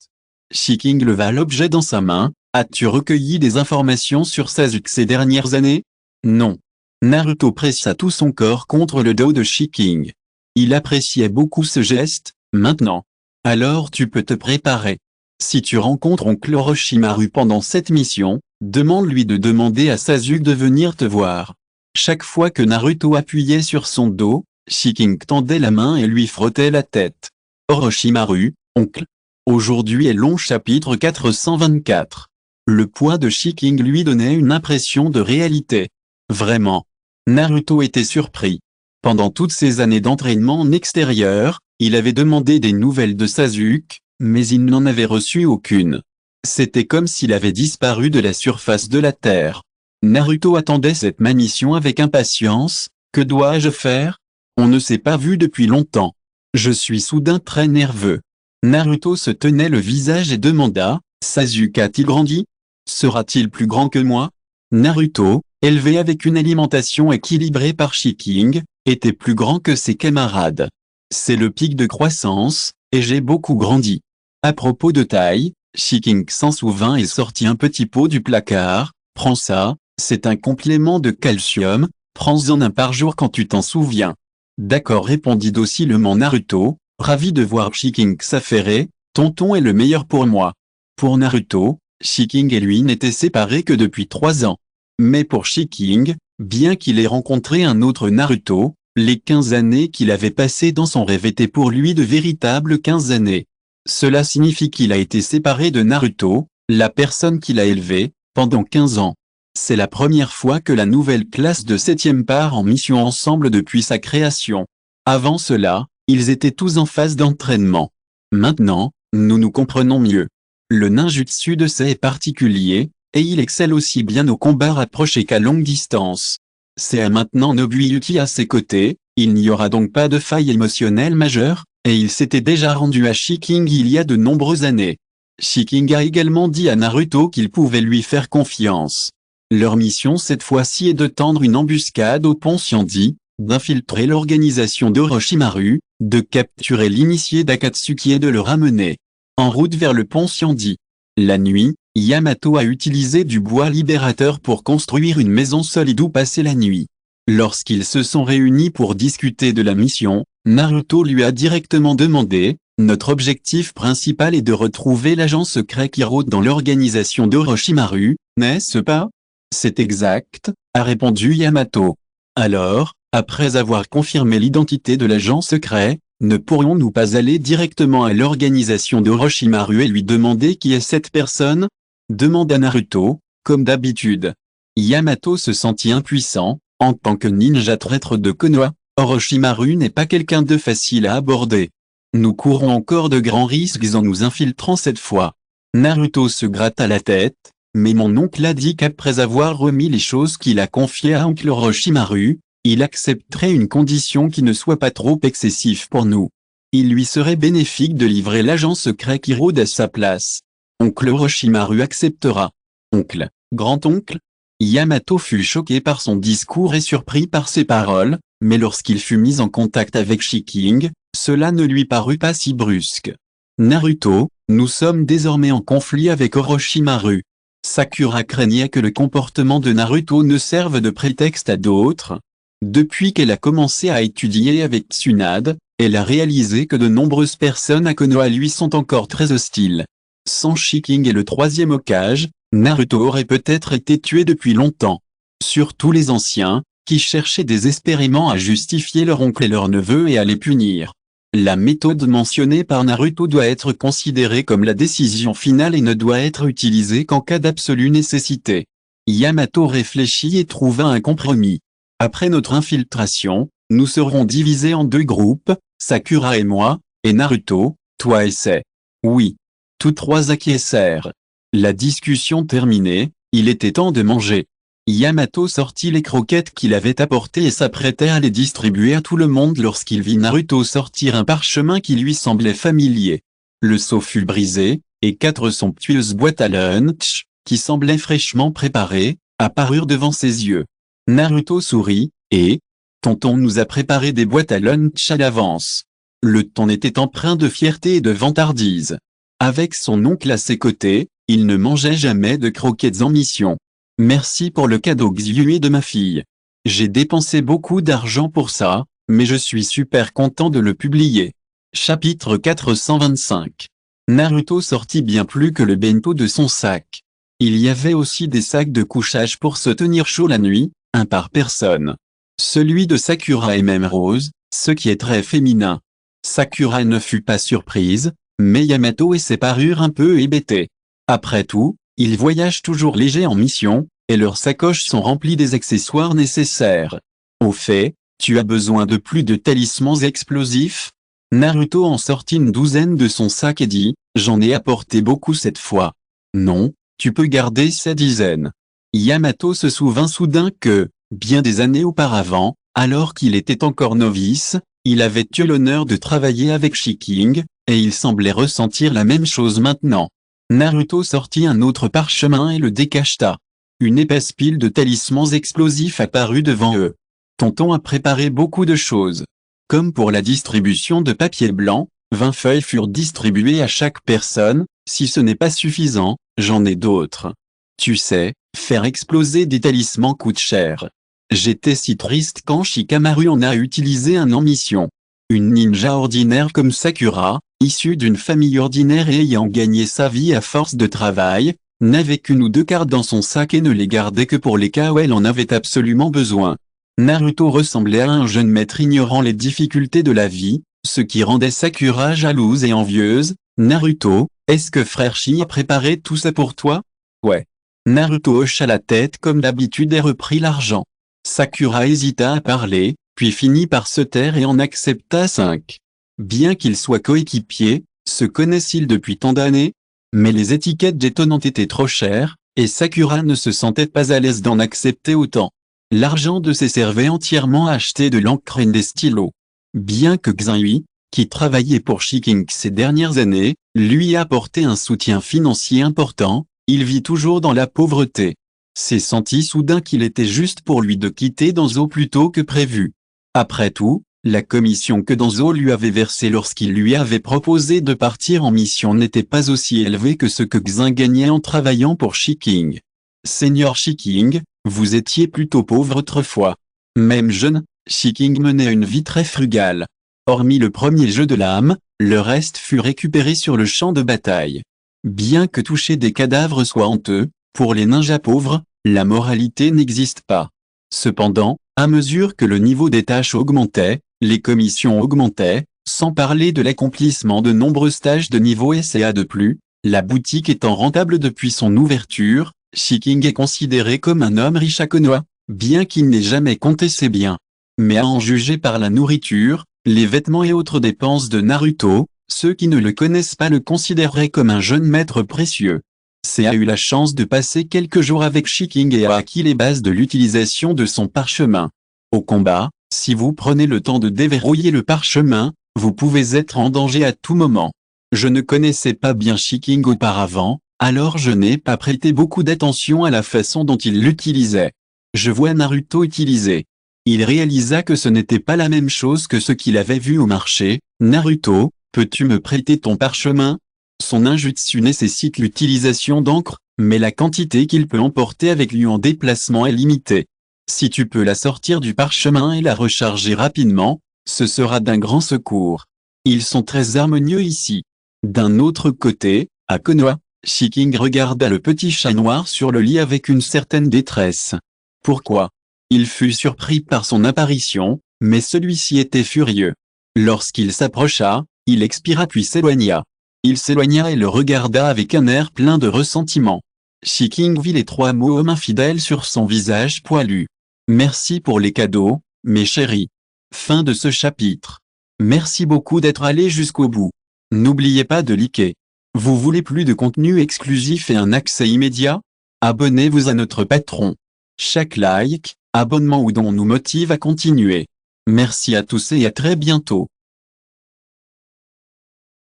Shiking leva l'objet dans sa main. As-tu recueilli des informations sur Sasuke ces dernières années? Non. Naruto pressa tout son corps contre le dos de Shiking. Il appréciait beaucoup ce geste. Maintenant. Alors tu peux te préparer. Si tu rencontres oncle Orochimaru pendant cette mission, demande-lui de demander à Sasuke de venir te voir. Chaque fois que Naruto appuyait sur son dos, Shiking tendait la main et lui frottait la tête. Orochimaru, oncle. Aujourd'hui est long chapitre 424. Le poids de Shiking lui donnait une impression de réalité. Vraiment. Naruto était surpris. Pendant toutes ces années d'entraînement en extérieur, il avait demandé des nouvelles de Sasuke, mais il n'en avait reçu aucune. C'était comme s'il avait disparu de la surface de la Terre. Naruto attendait cette mission avec impatience. Que dois-je faire? On ne s'est pas vu depuis longtemps. Je suis soudain très nerveux. Naruto se tenait le visage et demanda, Sasuke a-t-il grandi? Sera-t-il plus grand que moi? Naruto, élevé avec une alimentation équilibrée par Shiking, était plus grand que ses camarades. C'est le pic de croissance, et j'ai beaucoup grandi. À propos de taille, Shiking s'en souvint et sortit un petit pot du placard. Prends ça, c'est un complément de calcium, prends-en un par jour quand tu t'en souviens. D'accord, répondit docilement Naruto, ravi de voir Shiking s'affairer. Tonton est le meilleur pour moi. Pour Naruto, Shiking et lui n'étaient séparés que depuis 3 ans. Mais pour Shiking, bien qu'il ait rencontré un autre Naruto, les 15 années qu'il avait passées dans son rêve étaient pour lui de véritables 15 années. Cela signifie qu'il a été séparé de Naruto, la personne qu'il a élevée, pendant 15 ans. C'est la première fois que la nouvelle classe de 7e part en mission ensemble depuis sa création. Avant cela, ils étaient tous en phase d'entraînement. Maintenant, nous nous comprenons mieux. Le ninjutsu de Sei est particulier, et il excelle aussi bien au combat rapproché qu'à longue distance. Sei a maintenant Nobuyuki à ses côtés, il n'y aura donc pas de faille émotionnelle majeure, et il s'était déjà rendu à Shiking il y a de nombreuses années. Shiking a également dit à Naruto qu'il pouvait lui faire confiance. Leur mission cette fois-ci est de tendre une embuscade au pont Xiandi, d'infiltrer l'organisation d'Orochimaru, de capturer l'initié d'Akatsuki et de le ramener. En route vers le pont Xiandi. La nuit, Yamato a utilisé du bois libérateur pour construire une maison solide où passer la nuit. Lorsqu'ils se sont réunis pour discuter de la mission, Naruto lui a directement demandé, « Notre objectif principal est de retrouver l'agent secret qui rôde dans l'organisation d'Orochimaru, n'est-ce pas ?» C'est exact, a répondu Yamato. Alors, après avoir confirmé l'identité de l'agent secret, ne pourrions-nous pas aller directement à l'organisation d'Orochimaru et lui demander qui est cette personne? Demanda Naruto, comme d'habitude. Yamato se sentit impuissant. En tant que ninja traître de Konoha, Orochimaru n'est pas quelqu'un de facile à aborder. Nous courons encore de grands risques en nous infiltrant cette fois. Naruto se gratta la tête, mais mon oncle a dit qu'après avoir remis les choses qu'il a confiées à oncle Orochimaru, il accepterait une condition qui ne soit pas trop excessive pour nous. Il lui serait bénéfique de livrer l'agent secret qui rôde à sa place. Oncle Orochimaru acceptera. Oncle, grand-oncle? Yamato fut choqué par son discours et surpris par ses paroles, mais lorsqu'il fut mis en contact avec Shiking, cela ne lui parut pas si brusque. Naruto, nous sommes désormais en conflit avec Orochimaru. Sakura craignait que le comportement de Naruto ne serve de prétexte à d'autres. Depuis qu'elle a commencé à étudier avec Tsunade, elle a réalisé que de nombreuses personnes à Konoha lui sont encore très hostiles. Sans Shiking et le 3e Hokage, Naruto aurait peut-être été tué depuis longtemps. Surtout les anciens, qui cherchaient désespérément à justifier leur oncle et leur neveu et à les punir. La méthode mentionnée par Naruto doit être considérée comme la décision finale et ne doit être utilisée qu'en cas d'absolue nécessité. Yamato réfléchit et trouva un compromis. Après notre infiltration, nous serons divisés en 2 groupes, Sakura et moi, et Naruto, toi et Sei. Oui. Tous 3 acquiescèrent. La discussion terminée, il était temps de manger. Yamato sortit les croquettes qu'il avait apportées et s'apprêtait à les distribuer à tout le monde lorsqu'il vit Naruto sortir un parchemin qui lui semblait familier. Le seau fut brisé, et 4 somptueuses boîtes à lunch, qui semblaient fraîchement préparées, apparurent devant ses yeux. Naruto sourit, et « Tonton nous a préparé des boîtes à lunch à l'avance. Le ton était empreint de fierté et de vantardise. Avec son oncle à ses côtés, il ne mangeait jamais de croquettes en mission. Merci pour le cadeau Xiue de ma fille. J'ai dépensé beaucoup d'argent pour ça, mais je suis super content de le publier. Chapitre 425. Naruto sortit bien plus que le bento de son sac. Il y avait aussi des sacs de couchage pour se tenir chaud la nuit, un par personne. Celui de Sakura est même rose, ce qui est très féminin. Sakura ne fut pas surprise, mais Yamato et ses parurent un peu hébétés. Après tout, ils voyagent toujours légers en mission, et leurs sacoches sont remplies des accessoires nécessaires. Au fait, tu as besoin de plus de talismans explosifs? Naruto en sortit une douzaine de son sac et dit, j'en ai apporté beaucoup cette fois. Non, tu peux garder ces dizaines. Yamato se souvint soudain que, bien des années auparavant, alors qu'il était encore novice, il avait eu l'honneur de travailler avec Shiking, et il semblait ressentir la même chose maintenant. Naruto sortit un autre parchemin et le décacheta. Une épaisse pile de talismans explosifs apparut devant eux. Tonton a préparé beaucoup de choses. Comme pour la distribution de papier blanc, 20 feuilles furent distribuées à chaque personne. Si ce n'est pas suffisant, j'en ai d'autres. Tu sais, faire exploser des talismans coûte cher. J'étais si triste quand Shikamaru en a utilisé un en mission. Une ninja ordinaire comme Sakura, issue d'une famille ordinaire et ayant gagné sa vie à force de travail, n'avait qu'une ou deux cartes dans son sac et ne les gardait que pour les cas où elle en avait absolument besoin. Naruto ressemblait à un jeune maître ignorant les difficultés de la vie, ce qui rendait Sakura jalouse et envieuse. Naruto, est-ce que frère Shi a préparé tout ça pour toi? Ouais. Naruto hocha la tête comme d'habitude et reprit l'argent. Sakura hésita à parler, puis finit par se taire et en accepta 5. Bien qu'ils soient coéquipiers, se connaissent-ils depuis tant d'années? Mais les étiquettes étonnantes étaient trop chères, et Sakura ne se sentait pas à l'aise d'en accepter autant. L'argent de ses servait entièrement à acheter de l'encre et des stylos. Bien que Xiue, qui travaillait pour Shiking ces dernières années, lui apportait un soutien financier important, il vit toujours dans la pauvreté. S'est senti soudain qu'il était juste pour lui de quitter Danzo plus tôt que prévu. Après tout, la commission que Danzo lui avait versée lorsqu'il lui avait proposé de partir en mission n'était pas aussi élevée que ce que Xin gagnait en travaillant pour Shiking. Seigneur Shiking, vous étiez plutôt pauvre autrefois. Même jeune, Shiking menait une vie très frugale. Hormis le premier jeu de l'âme, le reste fut récupéré sur le champ de bataille. Bien que toucher des cadavres soit honteux, pour les ninjas pauvres, la moralité n'existe pas. Cependant, à mesure que le niveau des tâches augmentait, les commissions augmentaient, sans parler de l'accomplissement de nombreux stages de niveau SCA de plus, la boutique étant rentable depuis son ouverture, Shiking est considéré comme un homme riche à Konoha, bien qu'il n'ait jamais compté ses biens. Mais à en juger par la nourriture, les vêtements et autres dépenses de Naruto, ceux qui ne le connaissent pas le considéreraient comme un jeune maître précieux. C'est a eu la chance de passer quelques jours avec Shiking et a acquis les bases de l'utilisation de son parchemin. Au combat, si vous prenez le temps de déverrouiller le parchemin, vous pouvez être en danger à tout moment. Je ne connaissais pas bien Shiking auparavant, alors je n'ai pas prêté beaucoup d'attention à la façon dont il l'utilisait. Je vois Naruto utiliser. Il réalisa que ce n'était pas la même chose que ce qu'il avait vu au marché. Naruto, peux-tu me prêter ton parchemin? Son ninjutsu nécessite l'utilisation d'encre, mais la quantité qu'il peut emporter avec lui en déplacement est limitée. Si tu peux la sortir du parchemin et la recharger rapidement, ce sera d'un grand secours. Ils sont très harmonieux ici. D'un autre côté, à Konoha, Shiking regarda le petit chat noir sur le lit avec une certaine détresse. Pourquoi? Il fut surpris par son apparition, mais celui-ci était furieux. Lorsqu'il s'approcha, il expira puis s'éloigna. Il s'éloigna et le regarda avec un air plein de ressentiment. Shiking vit les 3 mots homme infidèle sur son visage poilu. Merci pour les cadeaux, mes chéris. Fin de ce chapitre. Merci beaucoup d'être allé jusqu'au bout. N'oubliez pas de liker. Vous voulez plus de contenu exclusif et un accès immédiat? Abonnez-vous à notre Patreon. Chaque like, abonnement ou don nous motive à continuer. Merci à tous et à très bientôt.